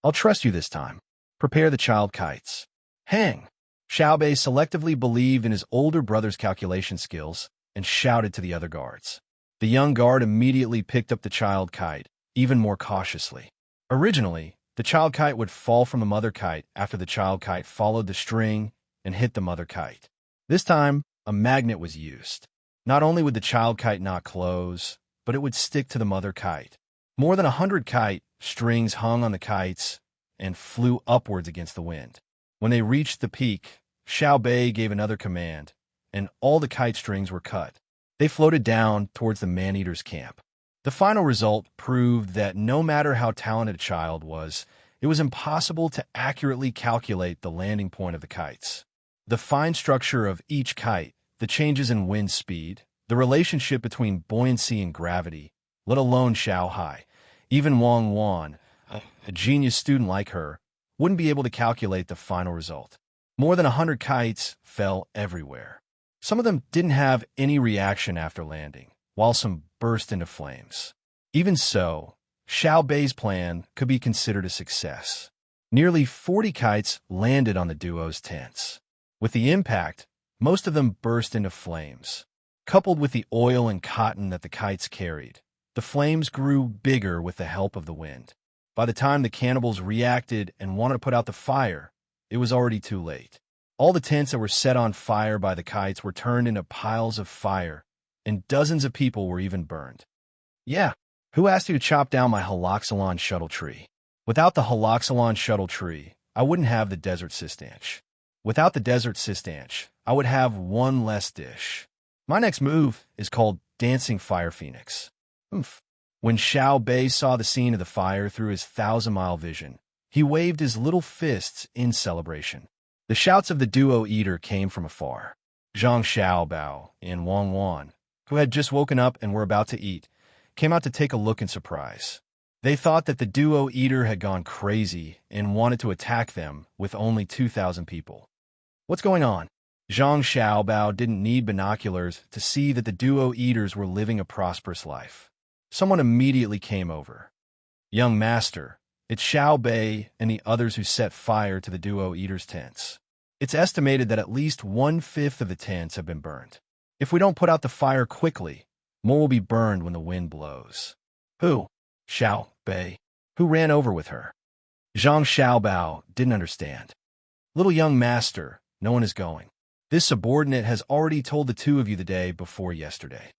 I'll trust you this time. Prepare the child kites. Hang! Xiao Bei selectively believed in his older brother's calculation skills and shouted to the other guards. The young guard immediately picked up the child kite, even more cautiously. Originally, the child kite would fall from the mother kite after the child kite followed the string and hit the mother kite. This time, a magnet was used. Not only would the child kite not close, but it would stick to the mother kite. More than 100 kite strings hung on the kites and flew upwards against the wind. When they reached the peak, Xiao Bei gave another command, and all the kite strings were cut. They floated down towards the man-eater's camp. The final result proved that no matter how talented a child was, it was impossible to accurately calculate the landing point of the kites. The fine structure of each kite, the changes in wind speed, the relationship between buoyancy and gravity, let alone Xiao Hai, even Wang Wan, a genius student like her, wouldn't be able to calculate the final result. More than 100 kites fell everywhere. Some of them didn't have any reaction after landing, while some burst into flames. Even so, Xiao Bei's plan could be considered a success. Nearly 40 kites landed on the duo's tents. With the impact, most of them burst into flames. Coupled with the oil and cotton that the kites carried, the flames grew bigger with the help of the wind. By the time the cannibals reacted and wanted to put out the fire, it was already too late. All the tents that were set on fire by the kites were turned into piles of fire, and dozens of people were even burned. Yeah, who asked you to chop down my haloxylon shuttle tree? Without the haloxylon shuttle tree, I wouldn't have the desert sistanch. Without the desert sistanch, I would have one less dish. My next move is called Dancing Fire Phoenix. Oomph. When Xiao Bei saw the scene of the fire through his 1,000-mile vision, he waved his little fists in celebration. The shouts of the duo eater came from afar. Zhang Xiaobao and Wang Wan, who had just woken up and were about to eat, came out to take a look in surprise. They thought that the duo eater had gone crazy and wanted to attack them with only 2,000 people. What's going on? Zhang Xiaobao didn't need binoculars to see that the duo eaters were living a prosperous life. Someone immediately came over. Young master, it's Xiao Bei and the others who set fire to the duo eaters' tents. It's estimated that at least 1/5 of the tents have been burned. If we don't put out the fire quickly, more will be burned when the wind blows. Who? Xiao Bei. Who ran over with her? Zhang Xiaobao didn't understand. Little young master, no one is going. This subordinate has already told the two of you the day before yesterday.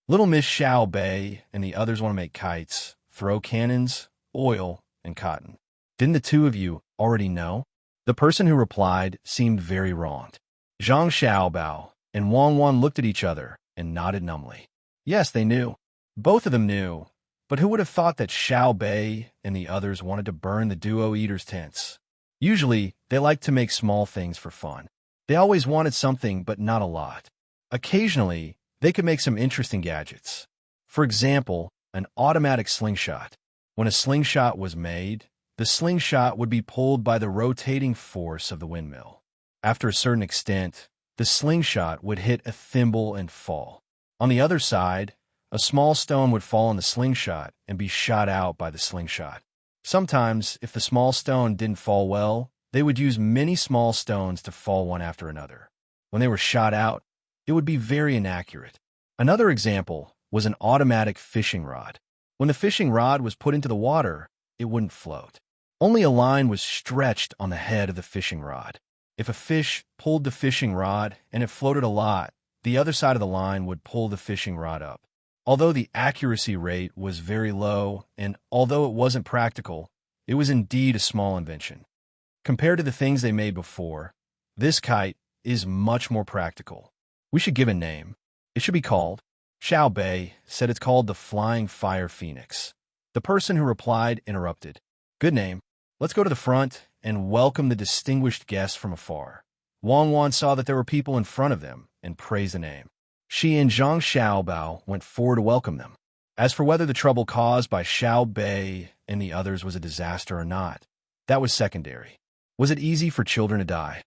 Little Miss Xiao Bei and the others want to make kites, throw cannons, oil, and cotton. Didn't the two of you already know? The person who replied seemed very wronged. Zhang Xiaobao and Wang Wan looked at each other and nodded numbly. Yes, they knew. Both of them knew. But who would have thought that Xiao Bei and the others wanted to burn the duo eaters' tents? Usually, they like to make small things for fun. They always wanted something, but not a lot. Occasionally, they could make some interesting gadgets. For example, an automatic slingshot. When a slingshot was made, the slingshot would be pulled by the rotating force of the windmill. After a certain extent, the slingshot would hit a thimble and fall. On the other side, a small stone would fall on the slingshot and be shot out by the slingshot. Sometimes, if the small stone didn't fall well, they would use many small stones to fall one after another. When they were shot out, it would be very inaccurate. Another example was an automatic fishing rod. When the fishing rod was put into the water, it wouldn't float. Only a line was stretched on the head of the fishing rod. If a fish pulled the fishing rod and it floated a lot, the other side of the line would pull the fishing rod up. Although the accuracy rate was very low, and although it wasn't practical, it was indeed a small invention. Compared to the things they made before, this kite is much more practical. We should give a name. It should be called. Xiao Bei said it's called the Flying Fire Phoenix. The person who replied interrupted. Good name. Let's go to the front and welcome the distinguished guests from afar. Wang Wan saw that there were people in front of them and praised the name. She and Zhang Xiaobao went forward to welcome them. As for whether the trouble caused by Xiao Bei and the others was a disaster or not, that was secondary. Was it easy for children to die?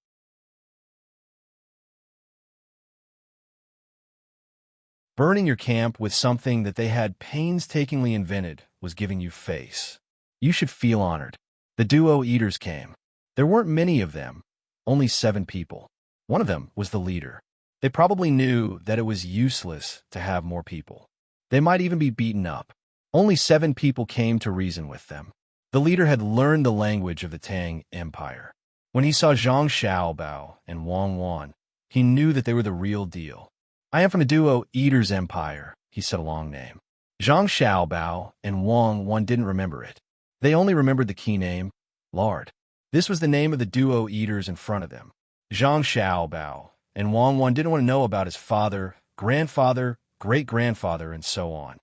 Burning your camp with something that they had painstakingly invented was giving you face. You should feel honored. The duo eaters came. There weren't many of them, only 7 people. One of them was the leader. They probably knew that it was useless to have more people. They might even be beaten up. Only 7 people came to reason with them. The leader had learned the language of the Tang Empire. When he saw Zhang Xiaobao and Wang Wan, he knew that they were the real deal. I am from the duo Eaters Empire, he said a long name. Zhang Xiaobao and Wang Wan didn't remember it. They only remembered the key name, Lard. This was the name of the duo eaters in front of them. Zhang Xiaobao and Wang Wan didn't want to know about his father, grandfather, great-grandfather, and so on.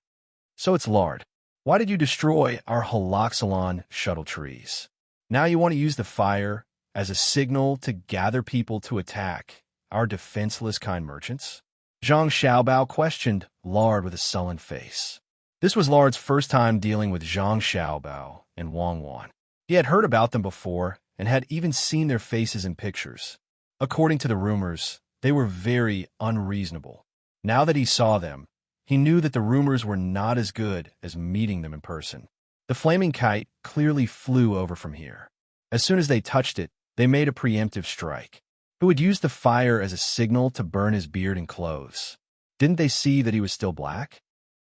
So it's Lard. Why did you destroy our holoxylon shuttle trees? Now you want to use the fire as a signal to gather people to attack our defenseless kind merchants? Zhang Xiaobao questioned Lard with a sullen face. This was Lard's first time dealing with Zhang Xiaobao and Wang Wan. He had heard about them before and had even seen their faces in pictures. According to the rumors, they were very unreasonable. Now that he saw them, he knew that the rumors were not as good as meeting them in person. The flaming kite clearly flew over from here. As soon as they touched it, they made a preemptive strike. Who would use the fire as a signal to burn his beard and clothes? Didn't they see that he was still black?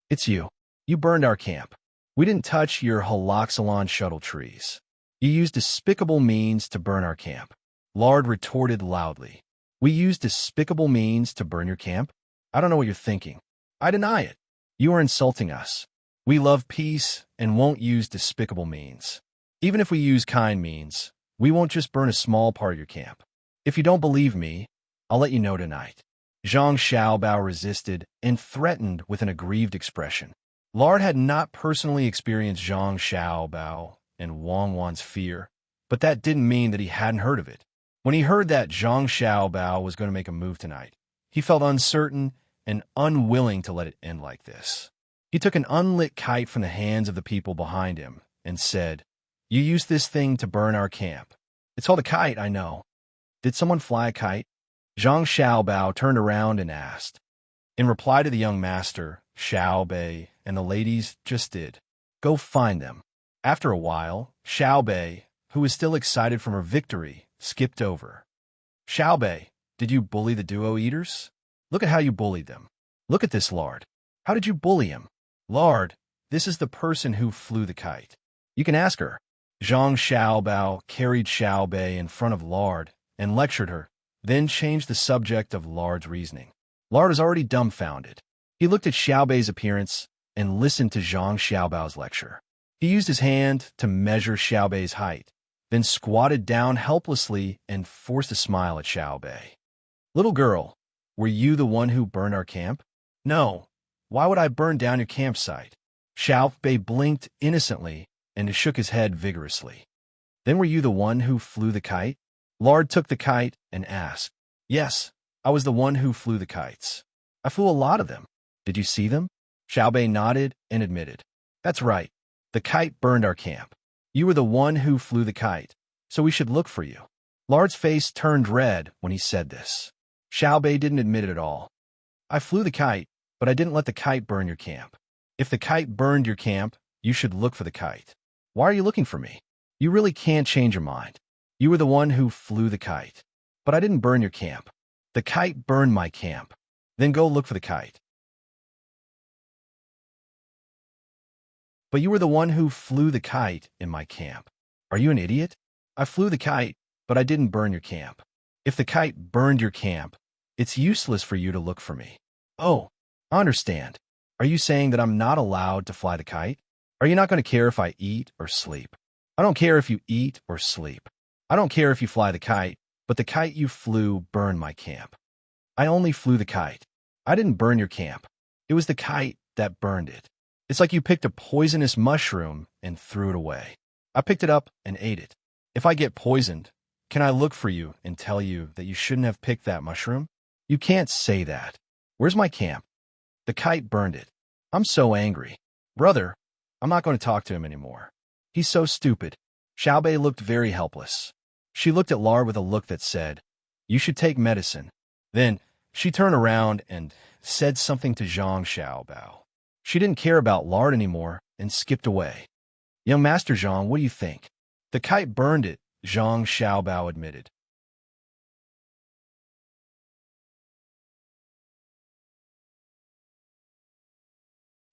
It's you. You burned our camp. We didn't touch your holoxylon shuttle trees. You used despicable means to burn our camp. Lard retorted loudly. We used despicable means to burn your camp? I don't know what you're thinking. I deny it. You are insulting us. We love peace and won't use despicable means. Even if we use kind means, we won't just burn a small part of your camp. If you don't believe me, I'll let you know tonight. Zhang Xiaobao resisted and threatened with an aggrieved expression. Lard had not personally experienced Zhang Xiaobao and Wang Wan's fear, but that didn't mean that he hadn't heard of it. When he heard that Zhang Xiaobao was going to make a move tonight, he felt uncertain and unwilling to let it end like this. He took an unlit kite from the hands of the people behind him and said, You used this thing to burn our camp. It's called a kite, I know. Did someone fly a kite? Zhang Xiaobao turned around and asked. In reply to the young master, Xiao Bei and the ladies just did. Go find them. After a while, Xiao Bei, who was still excited from her victory, skipped over. Xiao Bei, did you bully the duo eaters? Look at how you bullied them. Look at this Lard. How did you bully him? Lard, this is the person who flew the kite. You can ask her. Zhang Xiaobao carried Xiao Bei in front of Lard and lectured her, then changed the subject of Lard's reasoning. Lard was already dumbfounded. He looked at Xiao Bei's appearance and listened to Zhang Xiaobao's lecture. He used his hand to measure Xiao Bei's height, then squatted down helplessly and forced a smile at Xiao Bei. Little girl, were you the one who burned our camp? No. Why would I burn down your campsite? Xiao Bei blinked innocently and shook his head vigorously. Then were you the one who flew the kite? Lard took the kite and asked. Yes, I was the one who flew the kites. I flew a lot of them. Did you see them? Xiao Bei nodded and admitted. That's right. The kite burned our camp. You were the one who flew the kite, so we should look for you. Lard's face turned red when he said this. Xiao Bei didn't admit it at all. I flew the kite, but I didn't let the kite burn your camp. If the kite burned your camp, you should look for the kite. Why are you looking for me? You really can't change your mind. You were the one who flew the kite. But I didn't burn your camp. The kite burned my camp. Then go look for the kite. But you were the one who flew the kite in my camp. Are you an idiot? I flew the kite, but I didn't burn your camp. If the kite burned your camp, it's useless for you to look for me. Oh, I understand. Are you saying that I'm not allowed to fly the kite? Are you not going to care if I eat or sleep? I don't care if you eat or sleep. I don't care if you fly the kite, but the kite you flew burned my camp. I only flew the kite. I didn't burn your camp. It was the kite that burned it. It's like you picked a poisonous mushroom and threw it away. I picked it up and ate it. If I get poisoned, can I look for you and tell you that you shouldn't have picked that mushroom? You can't say that. Where's my camp? The kite burned it. I'm so angry. Brother, I'm not going to talk to him anymore. He's so stupid. Xiaobei looked very helpless. She looked at Lard with a look that said, "You should take medicine." Then she turned around and said something to Zhang Xiaobao. She didn't care about Lard anymore and skipped away. "Young Master Zhang, what do you think?" "The kite burned it," Zhang Xiaobao admitted.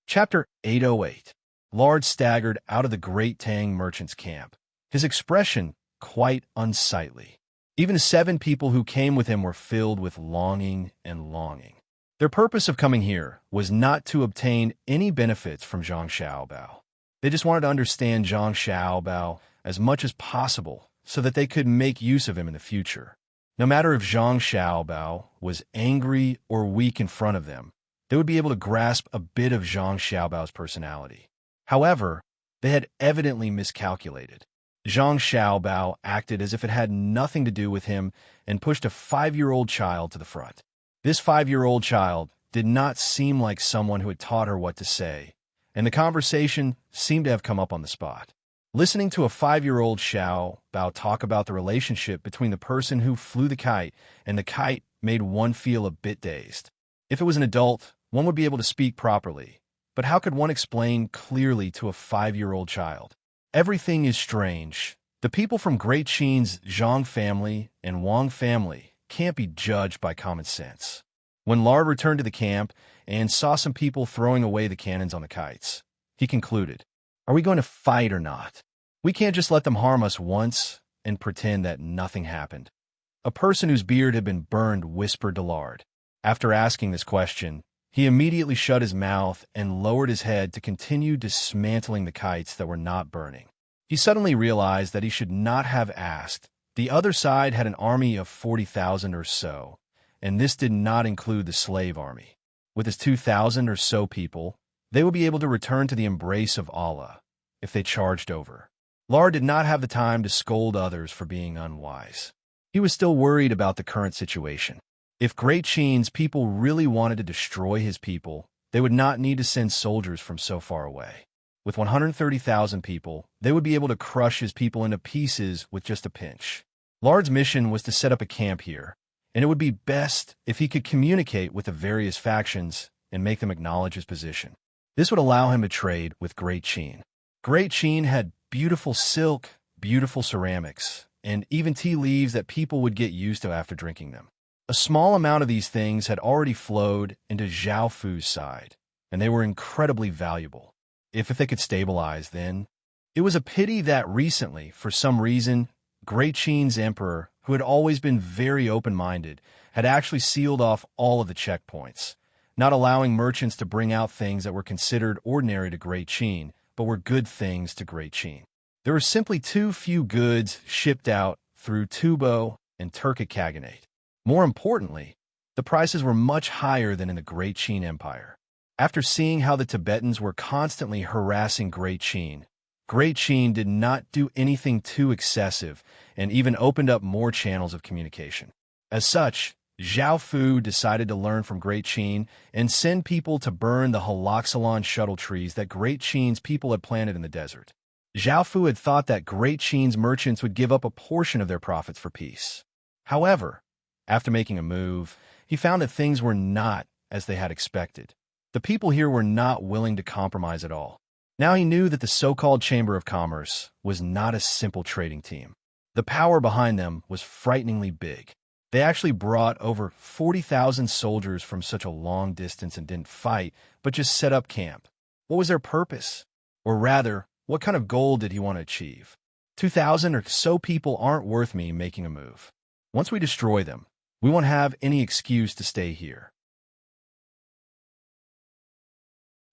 Chapter 808. Lard staggered out of the great Tang merchant's camp, his expression quite unsightly. Even the 7 people who came with him were filled with longing and longing. Their purpose of coming here was not to obtain any benefits from Zhang Xiaobao. They just wanted to understand Zhang Xiaobao as much as possible so that they could make use of him in the future. No matter if Zhang Xiaobao was angry or weak in front of them, they would be able to grasp a bit of Zhang Xiaobao's personality. However, they had evidently miscalculated. Zhang Xiaobao acted as if it had nothing to do with him and pushed a 5-year-old child to the front. This 5-year-old child did not seem like someone who had taught her what to say, and the conversation seemed to have come up on the spot. Listening to a 5-year-old Xiaobao talk about the relationship between the person who flew the kite and the kite made one feel a bit dazed. If it was an adult, one would be able to speak properly, but how could one explain clearly to a 5-year-old child? Everything is strange. The people from Great Qin's Zhang family and Wang family can't be judged by common sense. When Lard returned to the camp and saw some people throwing away the cannons on the kites, he concluded, "Are we going to fight or not? We can't just let them harm us once and pretend that nothing happened." A person whose beard had been burned whispered to Lard. After asking this question, he immediately shut his mouth and lowered his head to continue dismantling the kites that were not burning. He suddenly realized that he should not have asked. The other side had an army of 40,000 or so, and this did not include the slave army. With his 2,000 or so people, they would be able to return to the embrace of Allah if they charged over. Lard did not have the time to scold others for being unwise. He was still worried about the current situation. If Great Qin's people really wanted to destroy his people, they would not need to send soldiers from so far away. With 130,000 people, they would be able to crush his people into pieces with just a pinch. Lard's mission was to set up a camp here, and it would be best if he could communicate with the various factions and make them acknowledge his position. This would allow him to trade with Great Qin. Great Qin had beautiful silk, beautiful ceramics, and even tea leaves that people would get used to after drinking them. A small amount of these things had already flowed into Zhao Fu's side, and they were incredibly valuable. If they could stabilize, then. It was a pity that recently, for some reason, Great Qin's emperor, who had always been very open-minded, had actually sealed off all of the checkpoints, not allowing merchants to bring out things that were considered ordinary to Great Qin, but were good things to Great Qin. There were simply too few goods shipped out through Tubo and Turkic Khaganate. More importantly, the prices were much higher than in the Great Qin Empire. After seeing how the Tibetans were constantly harassing Great Qin did not do anything too excessive and even opened up more channels of communication. As such, Zhao Fu decided to learn from Great Qin and send people to burn the haloxylon shuttle trees that Great Qin's people had planted in the desert. Zhao Fu had thought that Great Qin's merchants would give up a portion of their profits for peace. However, after making a move, he found that things were not as they had expected. The people here were not willing to compromise at all. Now he knew that the so-called Chamber of Commerce was not a simple trading team. The power behind them was frighteningly big. They actually brought over 40,000 soldiers from such a long distance and didn't fight, but just set up camp. What was their purpose? Or rather, what kind of goal did he want to achieve? 2,000 or so people aren't worth me making a move. Once we destroy them, we won't have any excuse to stay here.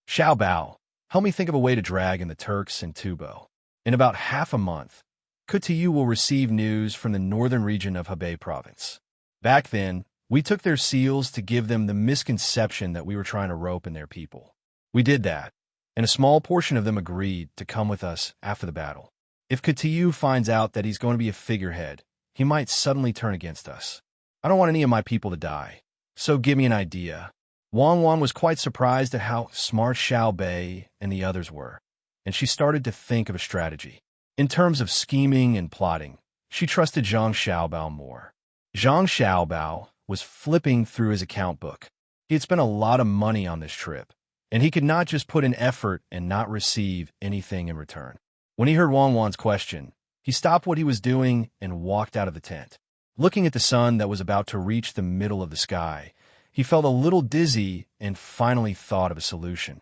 Xiao Bao, help me think of a way to drag in the Turks and Tubo. In about half a month, Kutiyu will receive news from the northern region of Hebei province. Back then, we took their seals to give them the misconception that we were trying to rope in their people. We did that, and a small portion of them agreed to come with us after the battle. If Kutiyu finds out that he's going to be a figurehead, he might suddenly turn against us. I don't want any of my people to die, so give me an idea. Wang Wan was quite surprised at how smart Xiao Bei and the others were, and she started to think of a strategy. In terms of scheming and plotting, she trusted Zhang Xiaobao more. Zhang Xiaobao was flipping through his account book. He had spent a lot of money on this trip, and he could not just put in effort and not receive anything in return. When he heard Wang Wan's question, he stopped what he was doing and walked out of the tent. Looking at the sun that was about to reach the middle of the sky, he felt a little dizzy and finally thought of a solution.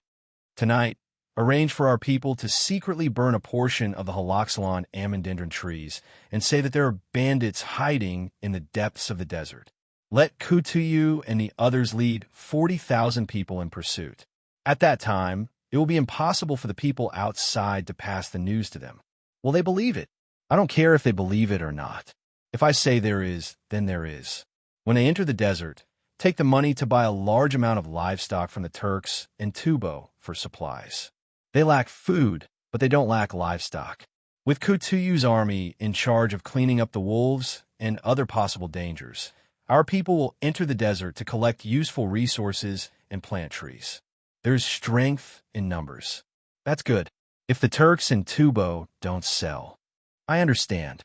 Tonight, arrange for our people to secretly burn a portion of the Haloxylon amandindron trees and say that there are bandits hiding in the depths of the desert. Let Kutuyu and the others lead 40,000 people in pursuit. At that time, it will be impossible for the people outside to pass the news to them. Will they believe it? I don't care if they believe it or not. If I say there is, then there is. When they enter the desert, take the money to buy a large amount of livestock from the Turks and Tubo for supplies. They lack food, but they don't lack livestock. With Kutuyu's army in charge of cleaning up the wolves and other possible dangers, our people will enter the desert to collect useful resources and plant trees. There's strength in numbers. That's good. If the Turks and Tubo don't sell, I understand.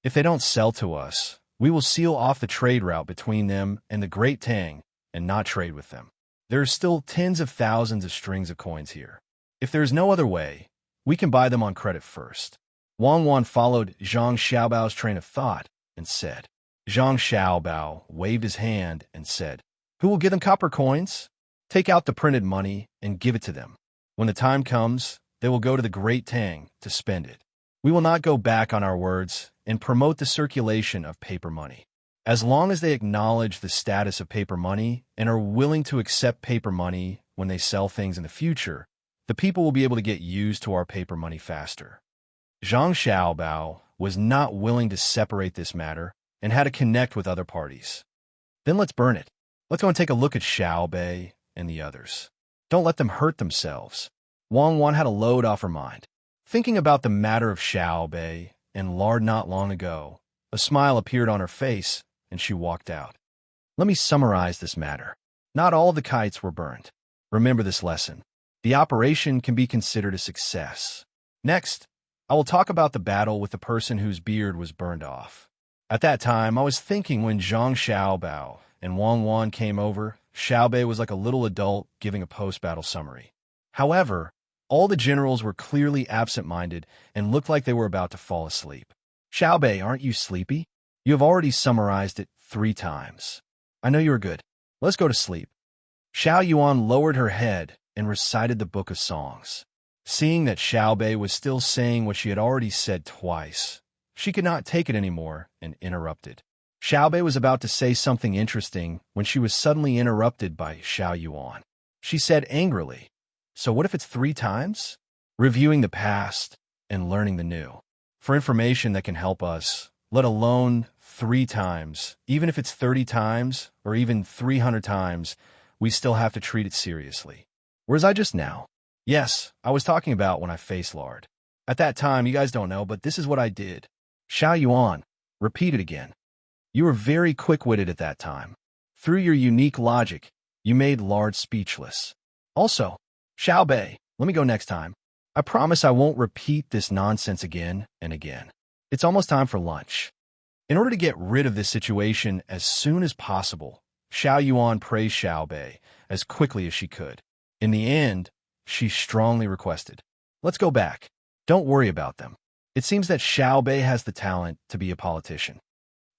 If they don't sell to us, we will seal off the trade route between them and the Great Tang and not trade with them. There are still tens of thousands of strings of coins here. If there is no other way, we can buy them on credit first. Wang Wan followed Zhang Xiaobao's train of thought and said. Zhang Xiaobao waved his hand and said, "Who will give them copper coins? Take out the printed money and give it to them. When the time comes, they will go to the Great Tang to spend it. We will not go back on our words and promote the circulation of paper money. As long as they acknowledge the status of paper money and are willing to accept paper money when they sell things in the future, the people will be able to get used to our paper money faster." Zhang Xiaobao was not willing to separate this matter and had to connect with other parties. Then let's burn it. Let's go and take a look at Xiao Bei and the others. Don't let them hurt themselves. Wang Wan had a load off her mind. Thinking about the matter of Xiao Bei and Lard not long ago, a smile appeared on her face and she walked out. Let me summarize this matter. Not all the kites were burned. Remember this lesson. The operation can be considered a success. Next, I will talk about the battle with the person whose beard was burned off. At that time, I was thinking when Zhang Xiaobao and Wang Wan came over, Xiao Bei was like a little adult giving a post-battle summary. However, all the generals were clearly absent-minded and looked like they were about to fall asleep. Xiao Bei, aren't you sleepy? You have already summarized it 3 times. I know you are good. Let's go to sleep. Xiao Yuan lowered her head and recited the book of songs. Seeing that Xiao Bei was still saying what she had already said twice, she could not take it anymore and interrupted. Xiao Bei was about to say something interesting when she was suddenly interrupted by Xiao Yuan. She said angrily, "So what if it's 3 times? Reviewing the past and learning the new. For information that can help us, let alone 3 times, even if it's 30 times or even 300 times, we still have to treat it seriously." Where was I just now? Yes, I was talking about when I faced Lard. At that time, you guys don't know, but this is what I did. Xiao Yuan, repeat it again. You were very quick-witted at that time. Through your unique logic, you made Lard speechless. Also, Xiao Bei, let me go next time. I promise I won't repeat this nonsense again and again. It's almost time for lunch. In order to get rid of this situation as soon as possible, Xiao Yuan praised Xiao Bei as quickly as she could. In the end, she strongly requested, "Let's go back. Don't worry about them. It seems that Xiao Bei has the talent to be a politician."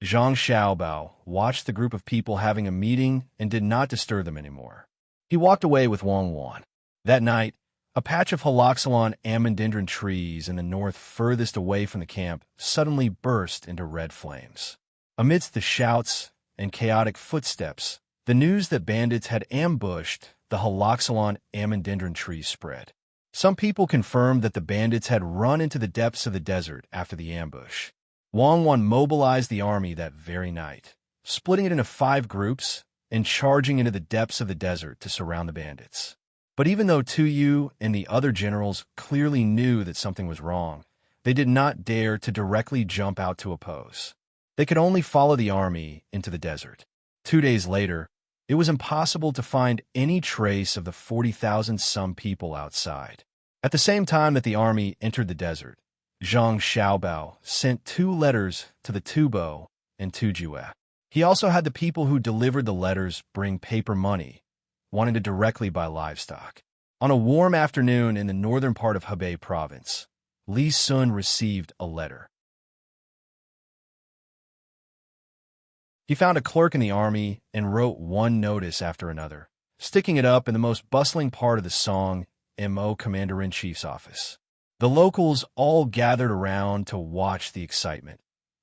Zhang Xiaobao watched the group of people having a meeting and did not disturb them anymore. He walked away with Wang Wan. That night, A patch of holoxylon amandindron trees in the north furthest away from the camp suddenly burst into red flames. Amidst the shouts and chaotic footsteps, the news that bandits had ambushed the holoxylon amandindron trees spread. Some people confirmed that the bandits had run into the depths of the desert after the ambush. Wang Wan mobilized the army that very night, splitting it into 5 groups and charging into the depths of the desert to surround the bandits. But even though Tu Yu and the other generals clearly knew that something was wrong, they did not dare to directly jump out to oppose. They could only follow the army into the desert. 2 days later, it was impossible to find any trace of the 40,000-some people outside. At the same time that the army entered the desert, Zhang Xiaobao sent 2 letters to the Tubo and Tujue. He also had the people who delivered the letters bring paper money, wanting to directly buy livestock. On a warm afternoon in the northern part of Hebei province, Li Sun received a letter. He found a clerk in the army and wrote one notice after another, sticking it up in the most bustling part of the Song Mo Commander-in-Chief's office. The locals all gathered around to watch the excitement,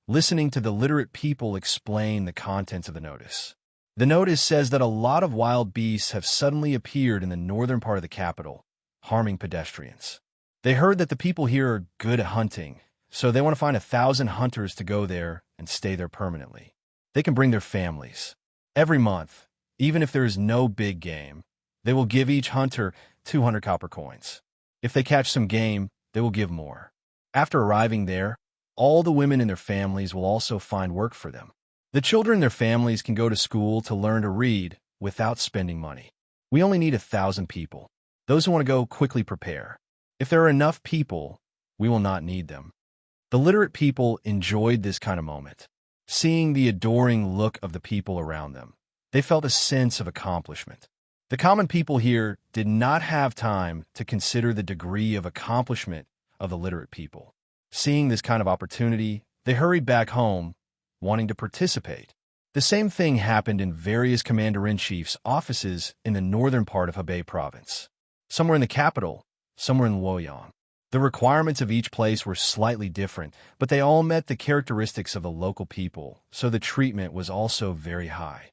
listening to the literate people explain the contents of the notice. The notice says that a lot of wild beasts have suddenly appeared in the northern part of the capital, harming pedestrians. They heard that the people here are good at hunting, so they want to find 1,000 hunters to go there and stay there permanently. They can bring their families. Every month, even if there is no big game, they will give each hunter 200 copper coins. If they catch some game, they will give more. After arriving there, all the women and their families will also find work for them. The children and their families can go to school to learn to read without spending money. We only need 1,000 people. Those who want to go quickly prepare. If there are enough people, we will not need them. The literate people enjoyed this kind of moment. Seeing the adoring look of the people around them, they felt a sense of accomplishment. The common people here did not have time to consider the degree of accomplishment of the literate people. Seeing this kind of opportunity, they hurried back home, wanting to participate. The same thing happened in various commander-in-chief's offices in the northern part of Hebei province. Some were in the capital, some were in Luoyang. The requirements of each place were slightly different, but they all met the characteristics of the local people, so the treatment was also very high.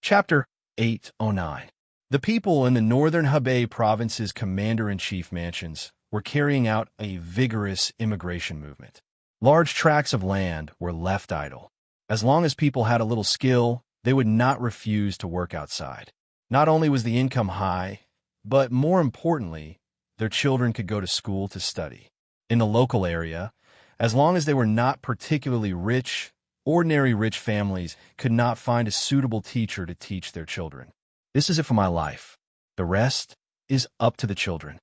Chapter 809. The people in the northern Hebei province's commander-in-chief mansions were carrying out a vigorous immigration movement. Large tracts of land were left idle. As long as people had a little skill, they would not refuse to work outside. Not only was the income high, but more importantly, their children could go to school to study. In the local area, as long as they were not particularly rich, ordinary rich families could not find a suitable teacher to teach their children. This is it for my life. The rest is up to the children.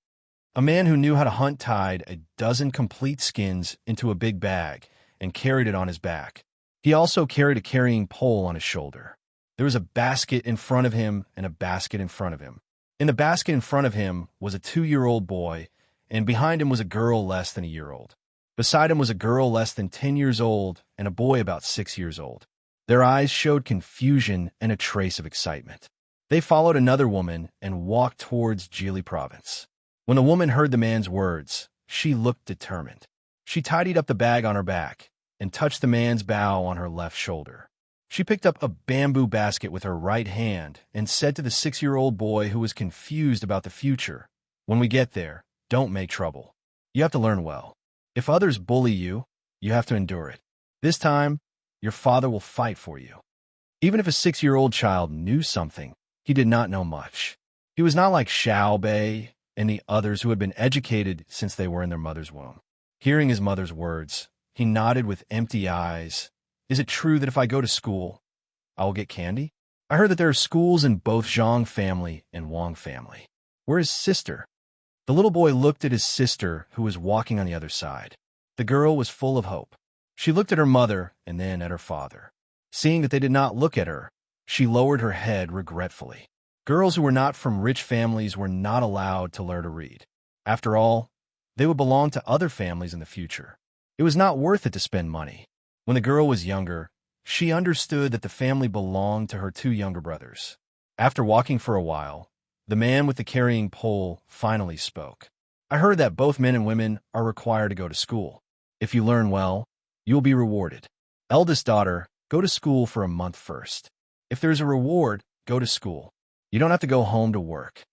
A man who knew how to hunt tied a dozen complete skins into a big bag and carried it on his back. He also carried a carrying pole on his shoulder. There was a basket in front of him and a basket in front of him. In the basket in front of him was a 2-year-old boy, and behind him was a girl less than a year old. Beside him was a girl less than 10 years old and a boy about 6 years old. Their eyes showed confusion and a trace of excitement. They followed another woman and walked towards Jili province. When the woman heard the man's words, she looked determined. She tidied up the bag on her back and touched the man's bow on her left shoulder. She picked up a bamboo basket with her right hand and said to the 6-year-old boy who was confused about the future, "When we get there, don't make trouble. You have to learn well. If others bully you, you have to endure it. This time, your father will fight for you." Even if a 6-year-old child knew something, he did not know much. He was not like Xiao Bei and the others who had been educated since they were in their mother's womb. Hearing his mother's words, he nodded with empty eyes. "Is it true that if I go to school, I will get candy? I heard that there are schools in both Zhang family and Wang family. Where is sister?" The little boy looked at his sister, who was walking on the other side. The girl was full of hope. She looked at her mother and then at her father. Seeing that they did not look at her, she lowered her head regretfully. Girls who were not from rich families were not allowed to learn to read. After all, they would belong to other families in the future. It was not worth it to spend money. When the girl was younger, She understood that the family belonged to her two younger brothers. After walking for a while, the man with the carrying pole finally spoke. I heard that both men and women are required to go to school. If you learn well, you will be rewarded. Eldest daughter, go to school for a month first. If there's a reward, go to school. You don't have to go home to work.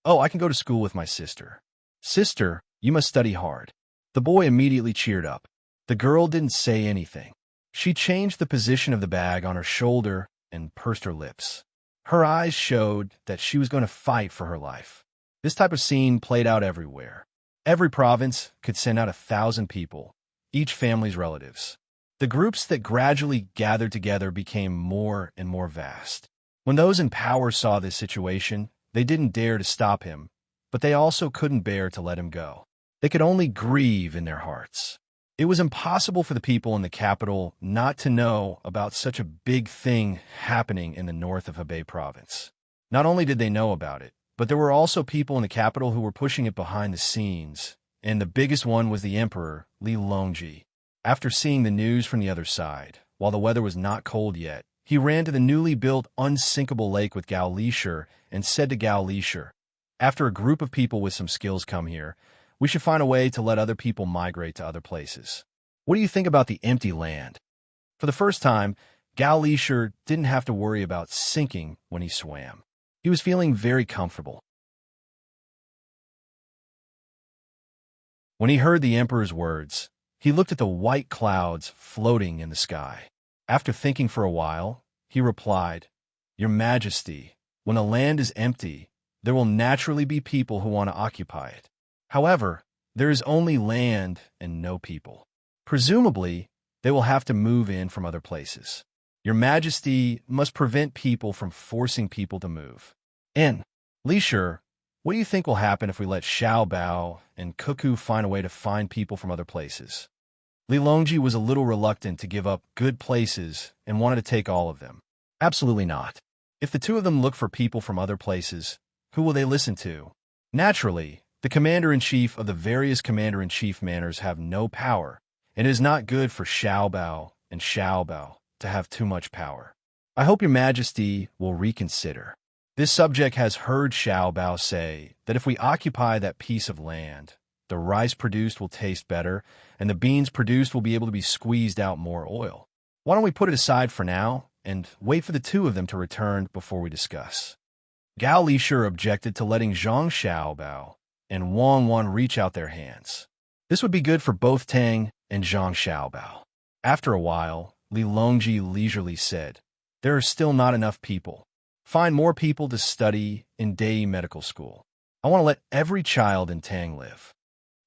Oh, I can go to school with my sister. Sister, you must study hard. The boy immediately cheered up. The girl didn't say anything. She changed the position of the bag on her shoulder and pursed her lips. Her eyes showed that she was going to fight for her life. This type of scene played out everywhere. Every province could send out 1,000 people, each family's relatives. The groups that gradually gathered together became more and more vast. When those in power saw this situation, they didn't dare to stop him, but they also couldn't bear to let him go. They could only grieve in their hearts. It was impossible for the people in the capital not to know about such a big thing happening in the north of Hebei province. Not only did they know about it, but there were also people in the capital who were pushing it behind the scenes, and the biggest one was the emperor, Li Longji. After seeing the news from the other side, while the weather was not cold yet, he ran to the newly built unsinkable lake with Gao Lisher and said to Gao Lisher, "After a group of people with some skills come here, we should find a way to let other people migrate to other places. What do you think about the empty land?" For the first time, Gao Lisher didn't have to worry about sinking when he swam. He was feeling very comfortable. When he heard the emperor's words, he looked at the white clouds floating in the sky. After thinking for a while, he replied, "Your Majesty, when a land is empty, there will naturally be people who want to occupy it. However, there is only land and no people. Presumably, they will have to move in from other places. Your Majesty must prevent people from forcing people to move. And, Lisher, what do you think will happen if we let Xiao Bao and Cuckoo find a way to find people from other places?" Li Longji was a little reluctant to give up good places and wanted to take all of them. Absolutely not. If the two of them look for people from other places, who will they listen to? Naturally, the commander-in-chief of the various commander-in-chief manors have no power, and it is not good for Xiao Bao and Xiao Bao to have too much power. I hope your Majesty will reconsider. This subject has heard Xiao Bao say that if we occupy that piece of land, the rice produced will taste better, and the beans produced will be able to be squeezed out more oil. Why don't we put it aside for now and wait for the two of them to return before we discuss? Gao Lisher objected to letting Zhang Xiaobao and Wang Wan reach out their hands. This would be good for both Tang and Zhang Xiaobao. After a while, Li Longji leisurely said, "There are still not enough people. Find more people to study in Dei Medical School. I want to let every child in Tang live.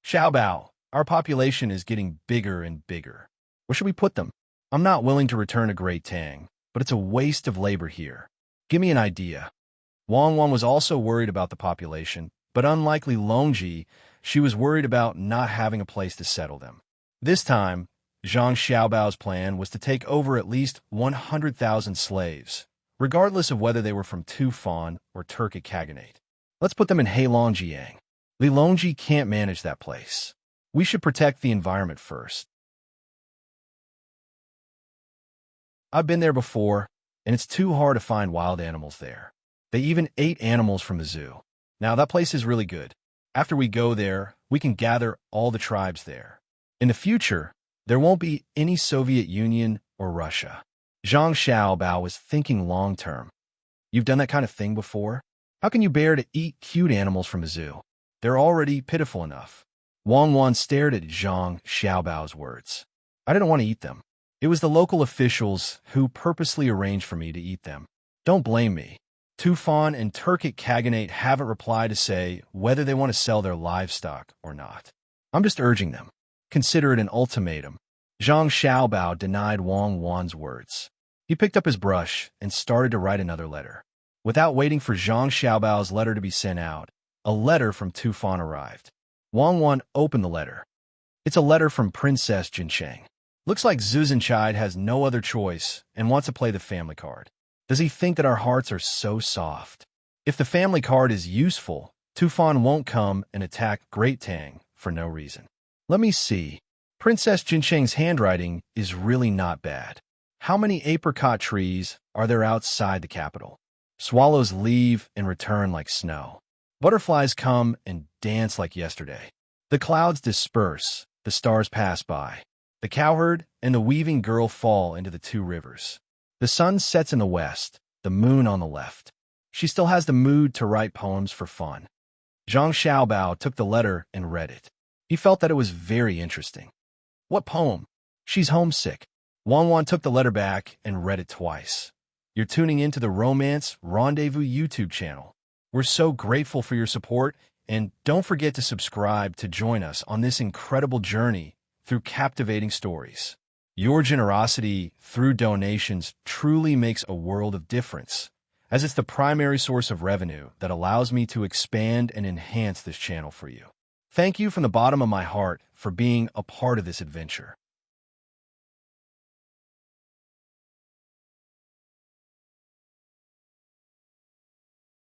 Xiaobao, our population is getting bigger and bigger. Where should we put them? I'm not willing to return to Great Tang, but it's a waste of labor here. Give me an idea." Wang Wan was also worried about the population, but unlike Li Longji, she was worried about not having a place to settle them. This time, Zhang Xiaobao's plan was to take over at least 100,000 slaves, regardless of whether they were from Tufan or Turkic Khaganate. Let's put them in Heilongjiang. Li Longji can't manage that place. We should protect the environment first. I've been there before, and it's too hard to find wild animals there. They even ate animals from the zoo. Now, that place is really good. After we go there, we can gather all the tribes there. In the future, there won't be any Soviet Union or Russia. Zhang Xiaobao was thinking long-term. You've done that kind of thing before? How can you bear to eat cute animals from a zoo? They're already pitiful enough. Wang Wan stared at Zhang Xiaobao's words. I didn't want to eat them. It was the local officials who purposely arranged for me to eat them. Don't blame me. Tufan and Turkic Khaganate haven't replied to say whether they want to sell their livestock or not. I'm just urging them. Consider it an ultimatum. Zhang Xiaobao denied Wang Wan's words. He picked up his brush and started to write another letter. Without waiting for Zhang Xiaobao's letter to be sent out, a letter from Tufan arrived. Wang Wan opened the letter. It's a letter from Princess Jincheng. Looks like Zhu Zhenchide has no other choice and wants to play the family card. Does he think that our hearts are so soft? If the family card is useful, Tufan won't come and attack Great Tang for no reason. Let me see. Princess Jincheng's handwriting is really not bad. How many apricot trees are there outside the capital? Swallows leave and return like snow. Butterflies come and dance like yesterday. The clouds disperse, the stars pass by. The cowherd and the weaving girl fall into the two rivers. The sun sets in the west, the moon on the left. She still has the mood to write poems for fun. Zhang Xiaobao took the letter and read it. He felt that it was very interesting. What poem? She's homesick. Wan Wan took the letter back and read it twice. You're tuning into the Romance Rendezvous YouTube channel. We're so grateful for your support, and don't forget to subscribe to join us on this incredible journey through captivating stories. Your generosity through donations truly makes a world of difference, as it's the primary source of revenue that allows me to expand and enhance this channel for you. Thank you from the bottom of my heart for being a part of this adventure.